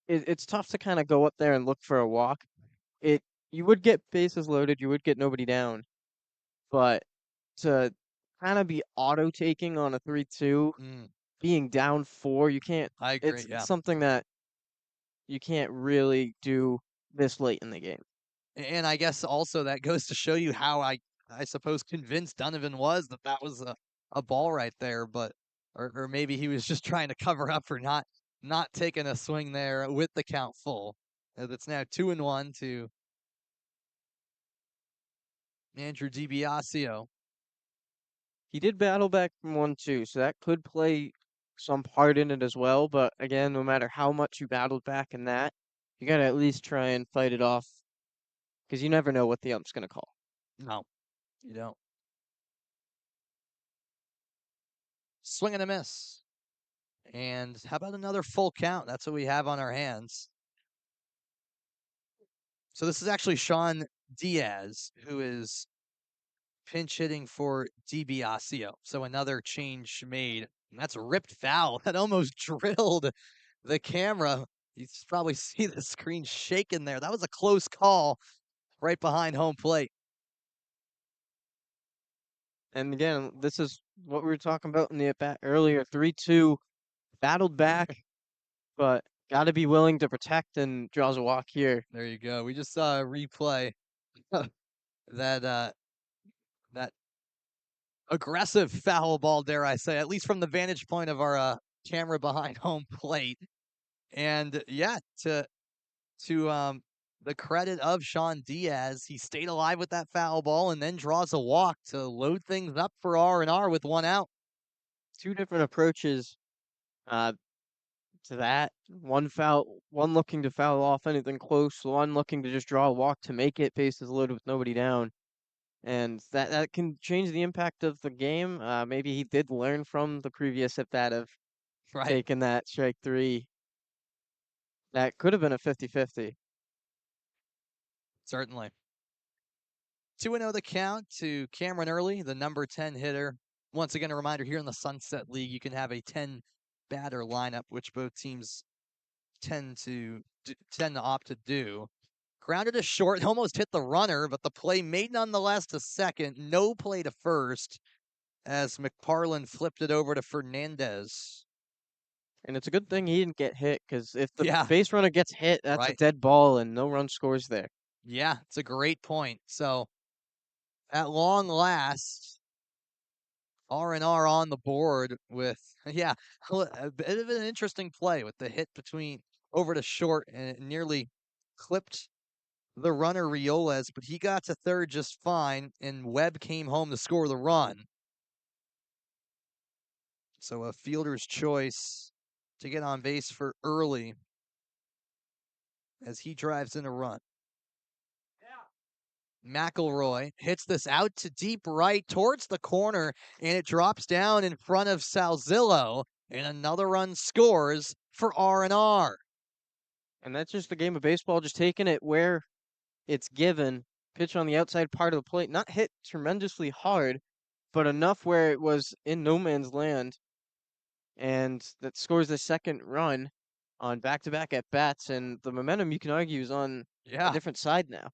it's tough to kind of go up there and look for a walk. It You would get bases loaded, you would get nobody down, but to kind of be auto taking on a 3-2, being down 4, you can't. I agree. It's something that you can't really do this late in the game. And I guess also that goes to show you how I suppose convinced Donovan was that was a ball right there, but or maybe he was just trying to cover up for not taking a swing there with the count full. It's now 2-1 to Andrew DiBiasio. He did battle back from 1-2, so that could play some part in it as well. But again, no matter how much you battled back in that, you gotta at least try and fight it off, because you never know what the ump's gonna call. No, you don't. Swing and a miss. And how about another full count? That's what we have on our hands. So this is actually Sean Diaz, who is pinch hitting for DiBiasio. So another change made. And that's a ripped foul that almost drilled the camera. You probably see the screen shaking there. That was a close call right behind home plate. And again, this is what we were talking about in the at-bat earlier. 3-2, battled back, but got to be willing to protect, and draws a walk here. There you go. We just saw a replay that that aggressive foul ball, dare I say, at least from the vantage point of our camera behind home plate. And yeah, to the credit of Sean Diaz, he stayed alive with that foul ball and then draws a walk to load things up for R&R with 1 out. 2 different approaches to that. One looking to foul off anything close, one looking to just draw a walk to make it, bases loaded with nobody down. And that can change the impact of the game. Maybe he did learn from the previous at bat of taking that strike 3. That could have been a 50-50. Certainly. 2-0 the count to Cameron Early, the number 10 hitter. Once again, a reminder here in the Sunset League, you can have a 10 batter lineup, which both teams tend to opt to do. Grounded to short, almost hit the runner, but the play made nonetheless to second. No play to first as McParlin flipped it over to Fernandez. And it's a good thing he didn't get hit, because if the Yeah. base runner gets hit, that's a dead ball and no run scores there. Yeah, it's a great point. So at long last, R&R on the board with, yeah, a bit of an interesting play with the hit between over to short, and it nearly clipped the runner Rioles, but he got to third just fine, and Webb came home to score the run. So a fielder's choice to get on base for Early as he drives in a run. McElroy hits this out to deep right towards the corner, and it drops down in front of Salzillo, and another run scores for R&R. And that's just the game of baseball, just taking it where it's given. Pitch on the outside part of the plate, not hit tremendously hard, but enough where it was in no man's land. And that scores the second run on back-to-back at-bats, and the momentum, you can argue, is on a different side now.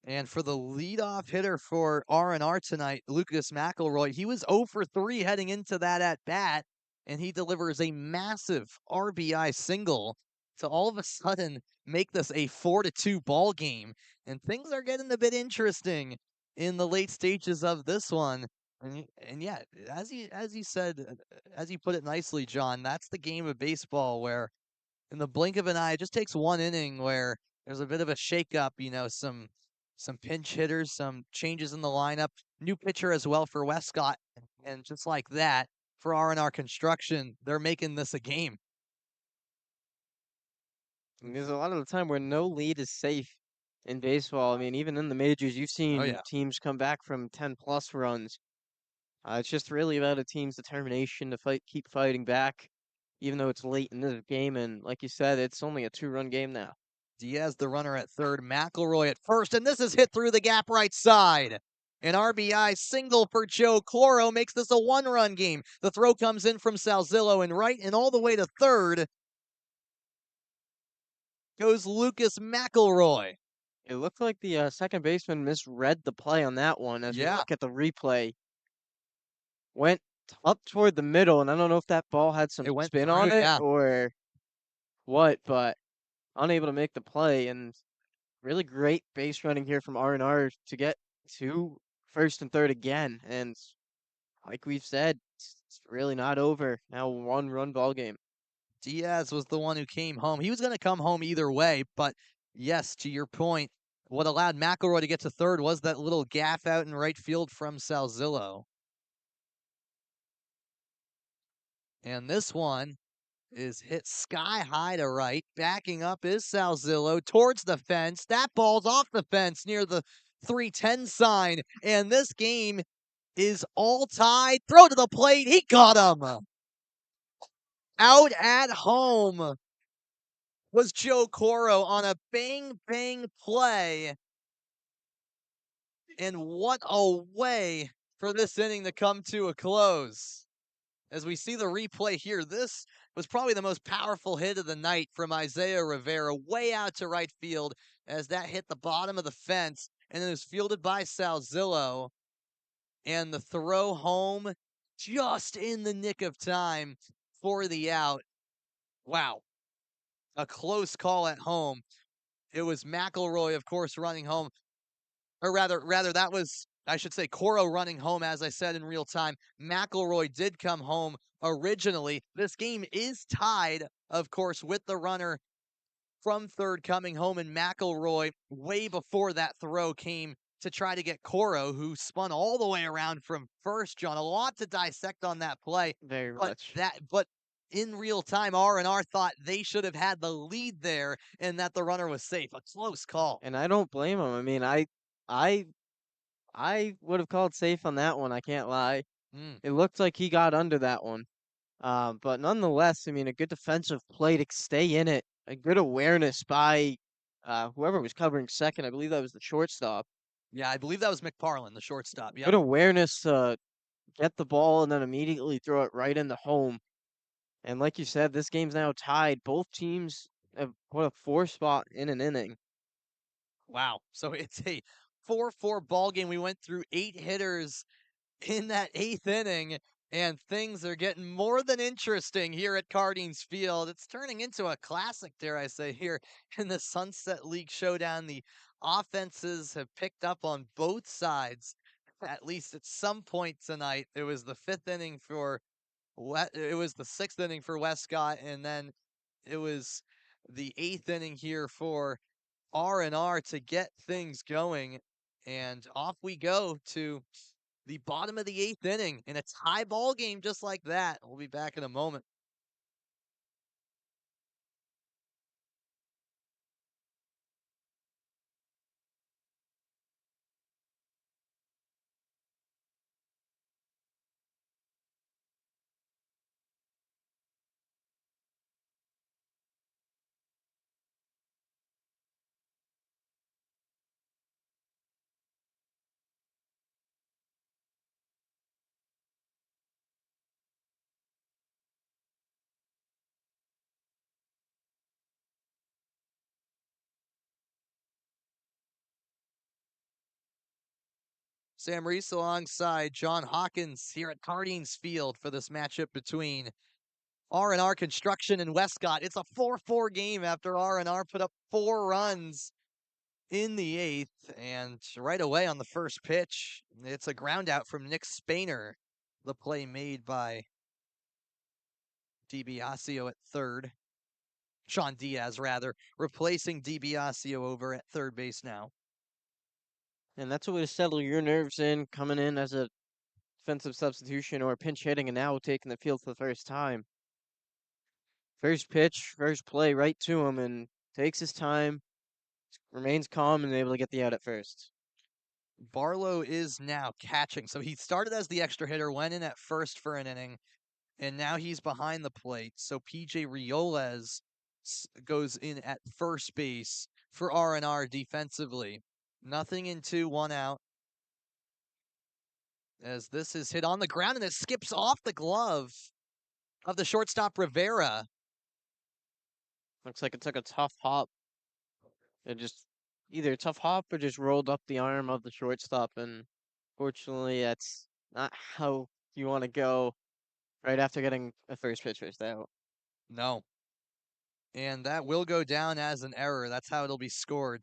And for the leadoff hitter for R&R tonight, Lucas McElroy, he was 0 for 3 heading into that at-bat, and he delivers a massive RBI single to all of a sudden make this a 4-2 ball game. And things are getting a bit interesting in the late stages of this one. And yeah, as you said, as you put it nicely, John, that's the game of baseball where in the blink of an eye, it just takes one inning where there's a bit of a shakeup, some pinch hitters, some changes in the lineup, new pitcher as well for Westcott, and just like that, for R&R Construction, they're making this a game. And there's a lot of the time where no lead is safe in baseball. I mean, even in the majors, you've seen teams come back from 10-plus runs. It's just really about a team's determination to keep fighting back. even though it's late in this game. And like you said, it's only a 2-run game now. Diaz, the runner at third, McElroy at first, and this is hit through the gap right side. An RBI single for Joe Coro makes this a 1-run game. The throw comes in from Salzillo and right, and all the way to third goes Lucas McElroy. It looked like the second baseman misread the play on that one as we Yeah. look at the replay. Went up toward the middle, and I don't know if that ball had some It went spin through, on it yeah. or what, but unable to make the play. And really great base running here from R&R to get to first and third again. And like we've said, it's really not over. Now 1-run ball game. Diaz was the one who came home. He was going to come home either way, but yes, to your point, what allowed McElroy to get to third was that little gaff out in right field from Salzillo. And this one is hit sky high to right. Backing up is Salzillo towards the fence. That ball's off the fence near the 310 sign. And this game is all tied. Throw to the plate. He got him. Out at home was Joe Coro on a bang play. And what a way for this inning to come to a close. As we see the replay here, this was probably the most powerful hit of the night from Isaiah Rivera, way out to right field as that hit the bottom of the fence, and it was fielded by Salzillo. And the throw home just in the nick of time for the out. Wow. A close call at home. It was McElroy, of course, running home. Or rather, that was, I should say, Coro running home, as I said in real time. McElroy did come home originally. This game is tied, of course, with the runner from third coming home, and McElroy, way before that throw came to try to get Coro, who spun all the way around from first, John. A lot to dissect on that play. Very much. But in real time, R&R thought they should have had the lead there and that the runner was safe. A close call. And I don't blame him. I mean, I would have called safe on that one. I can't lie. It looked like he got under that one. But nonetheless, I mean, a good defensive play to stay in it. A good awareness by whoever was covering second. I believe that was the shortstop. Yeah, I believe that was McParland, the shortstop. Yep. Good awareness to get the ball and then immediately throw it right into home. And like you said, this game's now tied. Both teams have put a 4 spot in an inning. Wow. So it's a 4-4 ball game. We went through 8 hitters in that 8th inning, and things are getting more than interesting here at Cardines Field. It's turning into a classic, dare I say, here in the Sunset League Showdown. The offenses have picked up on both sides, at least at some point tonight. It was the 5th inning for it was the 6th inning for Westcott, and then it was the 8th inning here for R&R to get things going. And off we go to the bottom of the 8th inning in a tie ball game just like that. We'll be back in a moment. Sam Reese alongside John Hawkins here at Cardines Field for this matchup between R&R Construction and Westcott. It's a 4-4 game after R&R put up 4 runs in the 8th, and right away on the first pitch, it's a ground out from Nick Spainer. The play made by DiBiasio at third. Sean Diaz, rather, replacing DiBiasio over at third base now. And that's a way to settle your nerves in, coming in as a defensive substitution or pinch hitting and now taking the field for the first time. First pitch, first play right to him and takes his time, remains calm and able to get the out at first. Barlow is now catching. So he started as the extra hitter, went in at first for an inning, and now he's behind the plate. So PJ Rioles goes in at first base for R&R defensively. Nothing in 2, 1 out. As this is hit on the ground and it skips off the glove of the shortstop Rivera. Looks like it took a tough hop. It just either a tough hop or just rolled up the arm of the shortstop, and fortunately, that's not how you want to go right after getting a first pitch first out. No. And that will go down as an error. That's how it'll be scored.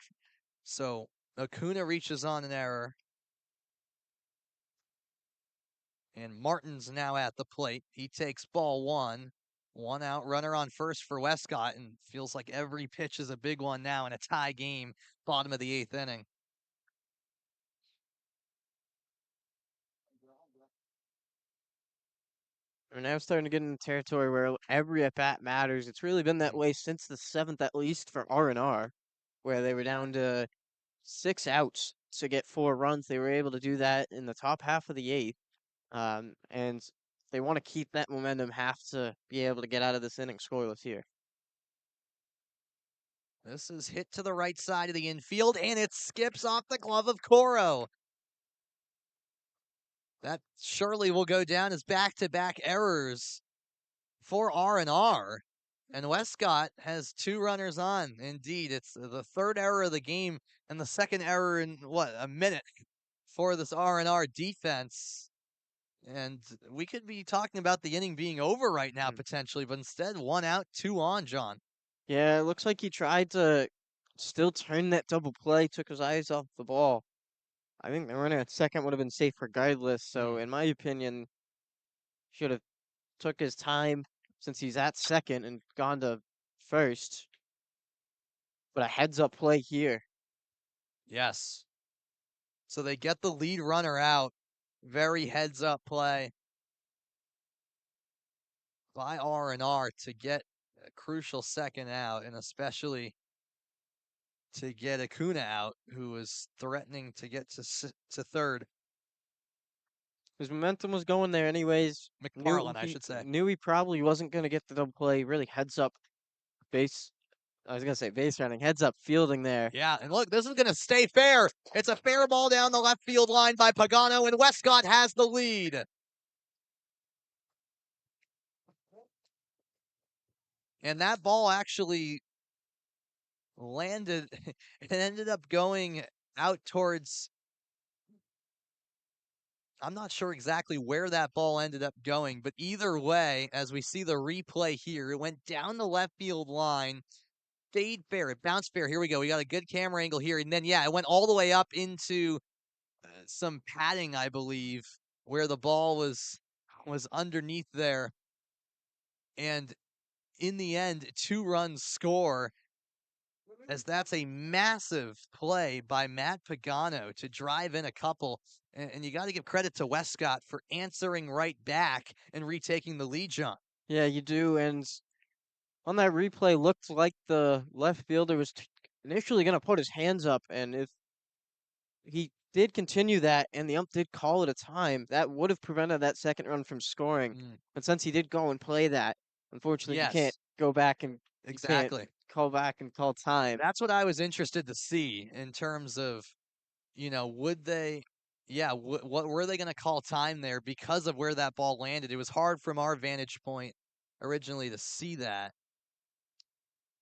So Acuna reaches on an error. And Martin's now at the plate. He takes ball 1. 1 out, runner on first for Westcott, and feels like every pitch is a big one now in a tie game, bottom of the 8th inning. We're now starting to get into territory where every at bat matters. It's really been that way since the 7th, at least for R&R, where they were down to 6 outs to get 4 runs. They were able to do that in the top half of the 8th. And they want to keep that momentum, have to be able to get out of this inning scoreless here. This is hit to the right side of the infield, and it skips off the glove of Coro. That surely will go down as back-to-back errors for R&R. And Westcott has 2 runners on. Indeed, it's the 3rd error of the game and the 2nd error in, a minute for this R&R defense. And we could be talking about the inning being over right now, potentially, but instead 1 out, 2 on, John. Yeah, it looks like he tried to still turn that double play, took his eyes off the ball. I think the runner at second would have been safe regardless. So, in my opinion, should have took his time since he's at second and gone to first. But a heads-up play here. Yes. So they get the lead runner out. Very heads-up play by R&R to get a crucial second out, and especially to get Acuna out, who was threatening to get to third. His momentum was going there anyways. McFarland, I should say. Knew he probably wasn't going to get the double play. Really heads up base. I was going to say base running. Heads up fielding there. Yeah, and look, this is going to stay fair. It's a fair ball down the left field line by Pagano, and Westcott has the lead. And that ball actually landed, it ended up going out towards, I'm not sure exactly where that ball ended up going, but either way, as we see the replay here, it went down the left field line, stayed fair, it bounced fair. Here we go. We got a good camera angle here. And then, yeah, it went all the way up into some padding, I believe, where the ball was underneath there. And in the end, 2 runs score, as that's a massive play by Matt Pagano to drive in a couple. And you got to give credit to Westcott for answering right back and retaking the lead, John. Yeah, you do. And on that replay, looked like the left fielder was initially going to put his hands up. And if he did continue that and the ump did call it a time, that would have prevented that second run from scoring. But since he did go and play that, unfortunately, you can't go back and exactly call back and call time. That's what I was interested to see in terms of, would they, what were they going to call time there because of where that ball landed? It was hard from our vantage point originally to see that.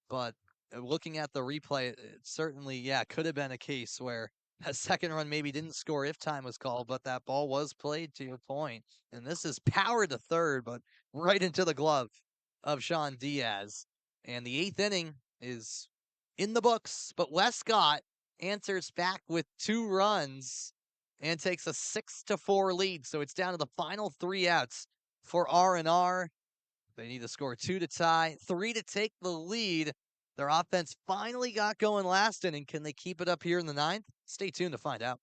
But looking at the replay, it certainly, could have been a case where that second run maybe didn't score if time was called, but that ball was played, to your point. And this is powered to third, but right into the glove of Sean Diaz. And the 8th inning is in the books, but Westcott answers back with 2 runs and takes a 6-4 lead. So it's down to the final 3 outs for R&R. They need to score 2 to tie, 3 to take the lead. Their offense finally got going last inning. Can they keep it up here in the 9th? Stay tuned to find out.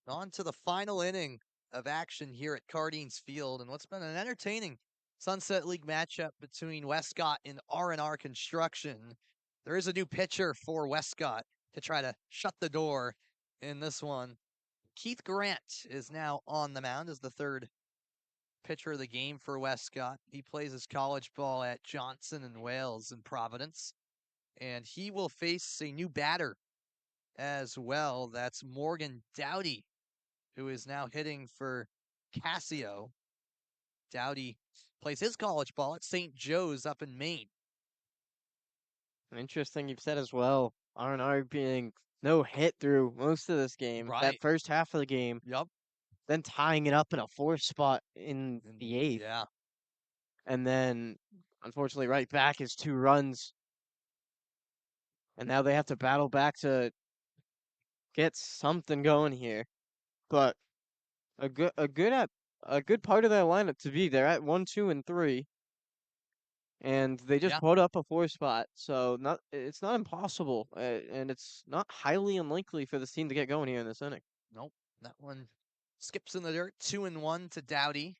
On to the final inning of action here at Cardines Field, and what's been an entertaining Sunset League matchup between Westcott and R&R Construction. There is a new pitcher for Westcott to try to shut the door in this one. Keith Grant is now on the mound as the third pitcher of the game for Westcott. He plays his college ball at Johnson and Wales in Providence, and he will face a new batter as well. That's Morgan Dowdy, who is now hitting for Casio. Dowdy plays his college ball at St. Joe's up in Maine. Interesting you've said as well. R&R being no hit through most of this game. That Right. first half of the game, Yup. then tying it up in a fourth spot in the eighth. Yeah. And then, unfortunately, right back is 2 runs. And now they have to battle back to get something going here. But a good part of that lineup to be. They're at 1, 2, and 3. And they just Yeah. put up a 4 spot, so it's not impossible, and it's not highly unlikely for this team to get going here in this inning. Nope. That one skips in the dirt. 2-1 to Dowdy.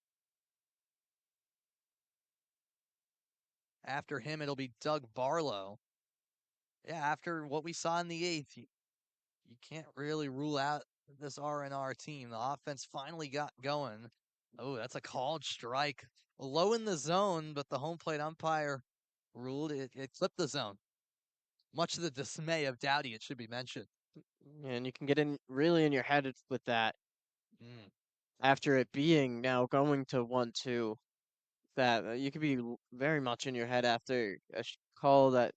After him, it'll be Doug Barlow. Yeah, after what we saw in the eighth, you can't really rule out this R&R team. The offense finally got going. Oh, that's a called strike. Low in the zone, but the home plate umpire ruled it clipped the zone. Much to the dismay of Dowdy, it should be mentioned. And you can get really in your head with that Mm. after it being now going to 1-2. That you could be very much in your head after a call that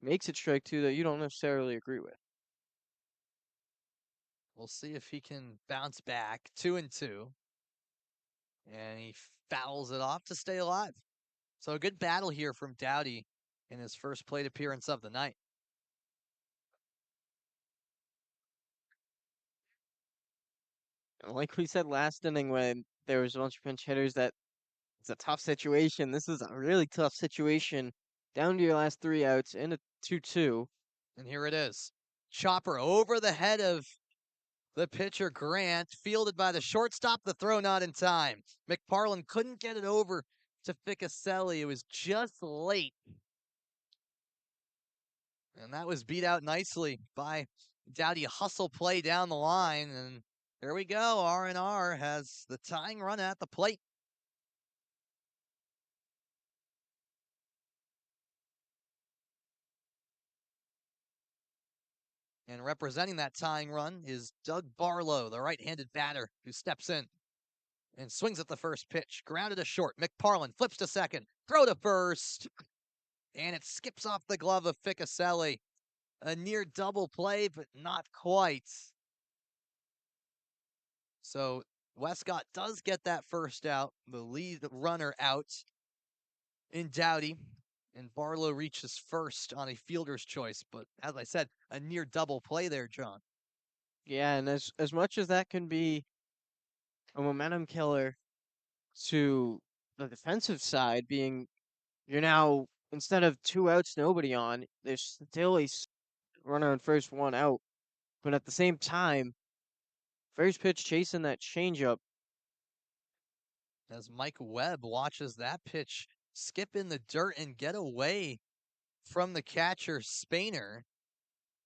makes it strike 2 that you don't necessarily agree with. We'll see if he can bounce back. 2-2. And he fouls it off to stay alive. So a good battle here from Dowdy in his first plate appearance of the night. And like we said last inning when there was a bunch of pinch hitters, that it's a tough situation. This is a really tough situation. Down to your last 3 outs in a 2-2. And here it is. Chopper over the head of the pitcher, Grant, fielded by the shortstop. The throw not in time. McParlin couldn't get it over to Ficaselli. It was just late. And that was beat out nicely by Dowdy. Hustle play down the line. And there we go. R&R has the tying run at the plate. And representing that tying run is Doug Barlow, the right-handed batter who steps in and swings at the first pitch. Grounded to short. McParlin flips to second. Throw to first. And it skips off the glove of Ficaselli. A near double play, but not quite. So Westcott does get that first out. The lead runner out in Dowdy. And Barlow reaches first on a fielder's choice. But as I said, a near double play there, John. Yeah, and as much as that can be a momentum killer to the defensive side, being you're now, instead of 2 outs, nobody on, there's still a runner on first, 1 out. But at the same time, first pitch chasing that changeup. As Mike Webb watches that pitch skip in the dirt and get away from the catcher, Spainer.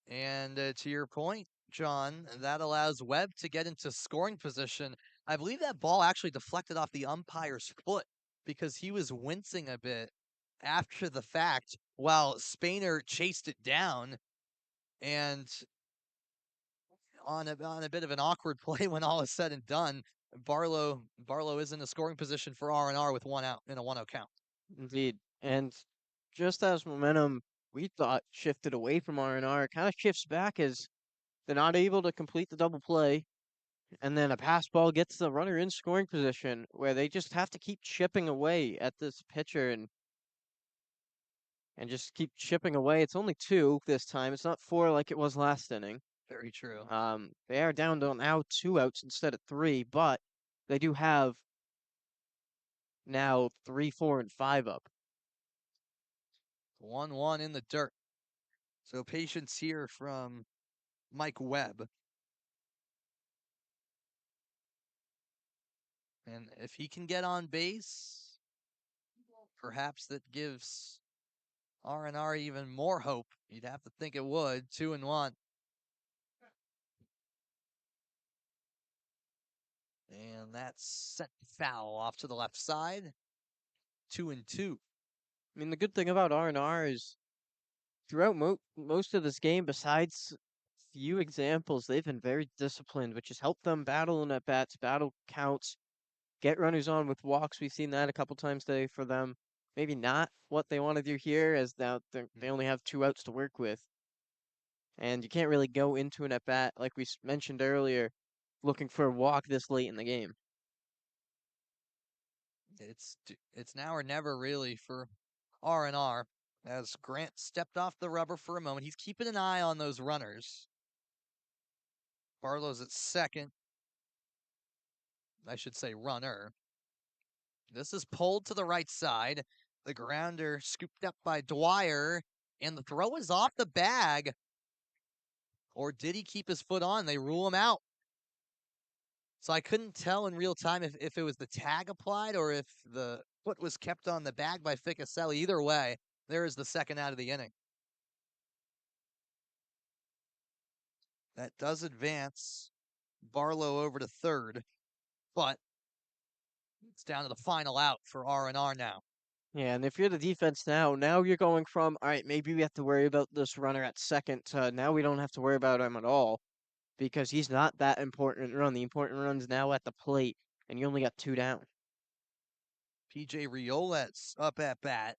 And to your point, John, that allows Webb to get into scoring position. I believe that ball actually deflected off the umpire's foot because he was wincing a bit after the fact while Spainer chased it down. And on a bit of an awkward play when all is said and done, Barlow is in a scoring position for R&R with 1 out in a 1-0 count. Indeed. And just as momentum we thought shifted away from R&R, it kind of shifts back as they're not able to complete the double play. And then a pass ball gets the runner in scoring position where they just have to keep chipping away at this pitcher and just keep chipping away. It's only 2 this time. It's not 4 like it was last inning. Very true. They are down to now 2 outs instead of 3, but they do have now 3, 4, and 5 up. 1-1 in the dirt. So patience here from Mike Webb. And if he can get on base, perhaps that gives R&R even more hope. You'd have to think it would. 2-1. And that's set foul off to the left side. 2-2. I mean, the good thing about R&R is throughout most of this game, besides few examples, they've been very disciplined, which has helped them battle in at bats, battle counts, get runners on with walks. We've seen that a couple times today for them. Maybe not what they want to do here, as now they only have 2 outs to work with. And you can't really go into an at bat, like we mentioned earlier, looking for a walk this late in the game. It's now or never really for R&R. As Grant stepped off the rubber for a moment, he's keeping an eye on those runners. Barlow's at second. I should say runner. This is pulled to the right side. The grounder scooped up by Dwyer, and the throw is off the bag. Or did he keep his foot on? They rule him out. So I couldn't tell in real time if it was the tag applied or if the foot was kept on the bag by Ficaselli. Either way, there is the second out of the inning. That does advance Barlow over to third, but it's down to the final out for R&R now. Yeah, and if you're the defense now you're going from, all right, maybe we have to worry about this runner at second to now we don't have to worry about him at all because he's not that important run. The important run's now at the plate, and you only got 2 down. PJ Riolet's up at bat.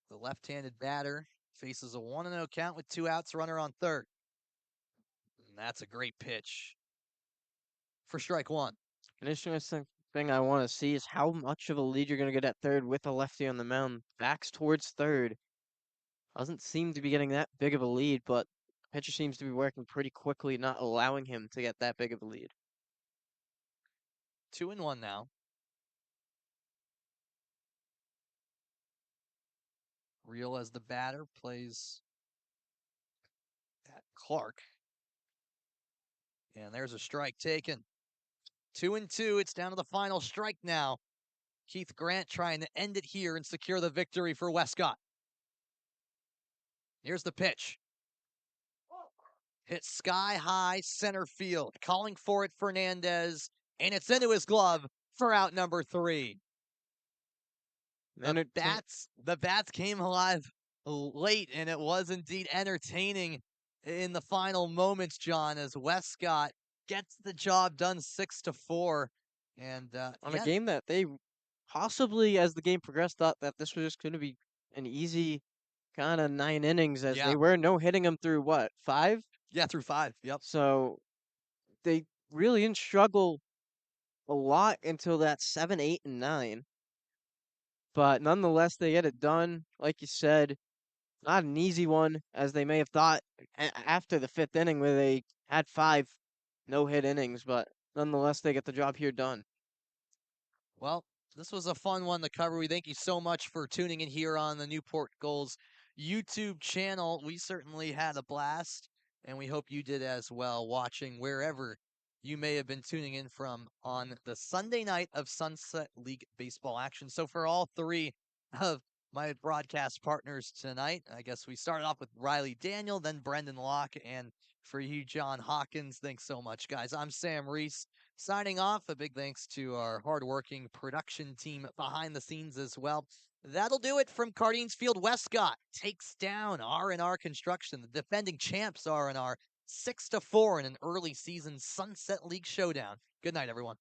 The left-handed batter faces a 1-0 count with 2 outs, runner on third. And that's a great pitch for strike one. An interesting thing I want to see is how much of a lead you're going to get at third with a lefty on the mound. Backs towards third. Doesn't seem to be getting that big of a lead, but pitcher seems to be working pretty quickly, not allowing him to get that big of a lead. 2-1 now. Real as the batter plays at Clark. And there's a strike taken. 2-2. It's down to the final strike now. Keith Grant trying to end it here and secure the victory for Westcott. Here's the pitch. Hit sky high center field. Calling for it, Fernandez. And it's into his glove for out number 3. The bats came alive late, and it was indeed entertaining in the final moments, John, as Westcott gets the job done 6-4. And on a game that they possibly, as the game progressed, thought that this was just going to be an easy kind of 9 innings, as they were no hitting them through what, 5? Yeah, through 5. Yep. So they really didn't struggle a lot until that 7, 8, and 9. But nonetheless, they get it done. Like you said, not an easy one, as they may have thought after the 5th inning where they had 5 no-hit innings. But nonetheless, they get the job here done. Well, this was a fun one to cover. We thank you so much for tuning in here on the Newport Gulls YouTube channel. We certainly had a blast, and we hope you did as well, watching wherever you may have been tuning in from on the Sunday night of Sunset League baseball action. So for all 3 of my broadcast partners tonight, I guess we started off with Riley Daniel, then Brendan Locke, and for you, John Hawkins, thanks so much, guys. I'm Sam Reese, signing off. A big thanks to our hardworking production team behind the scenes as well. That'll do it from Cardines Field. Westcott takes down R&R Construction, the defending champs R&R, 6-4 in an early season Sunset League showdown. Good night, everyone.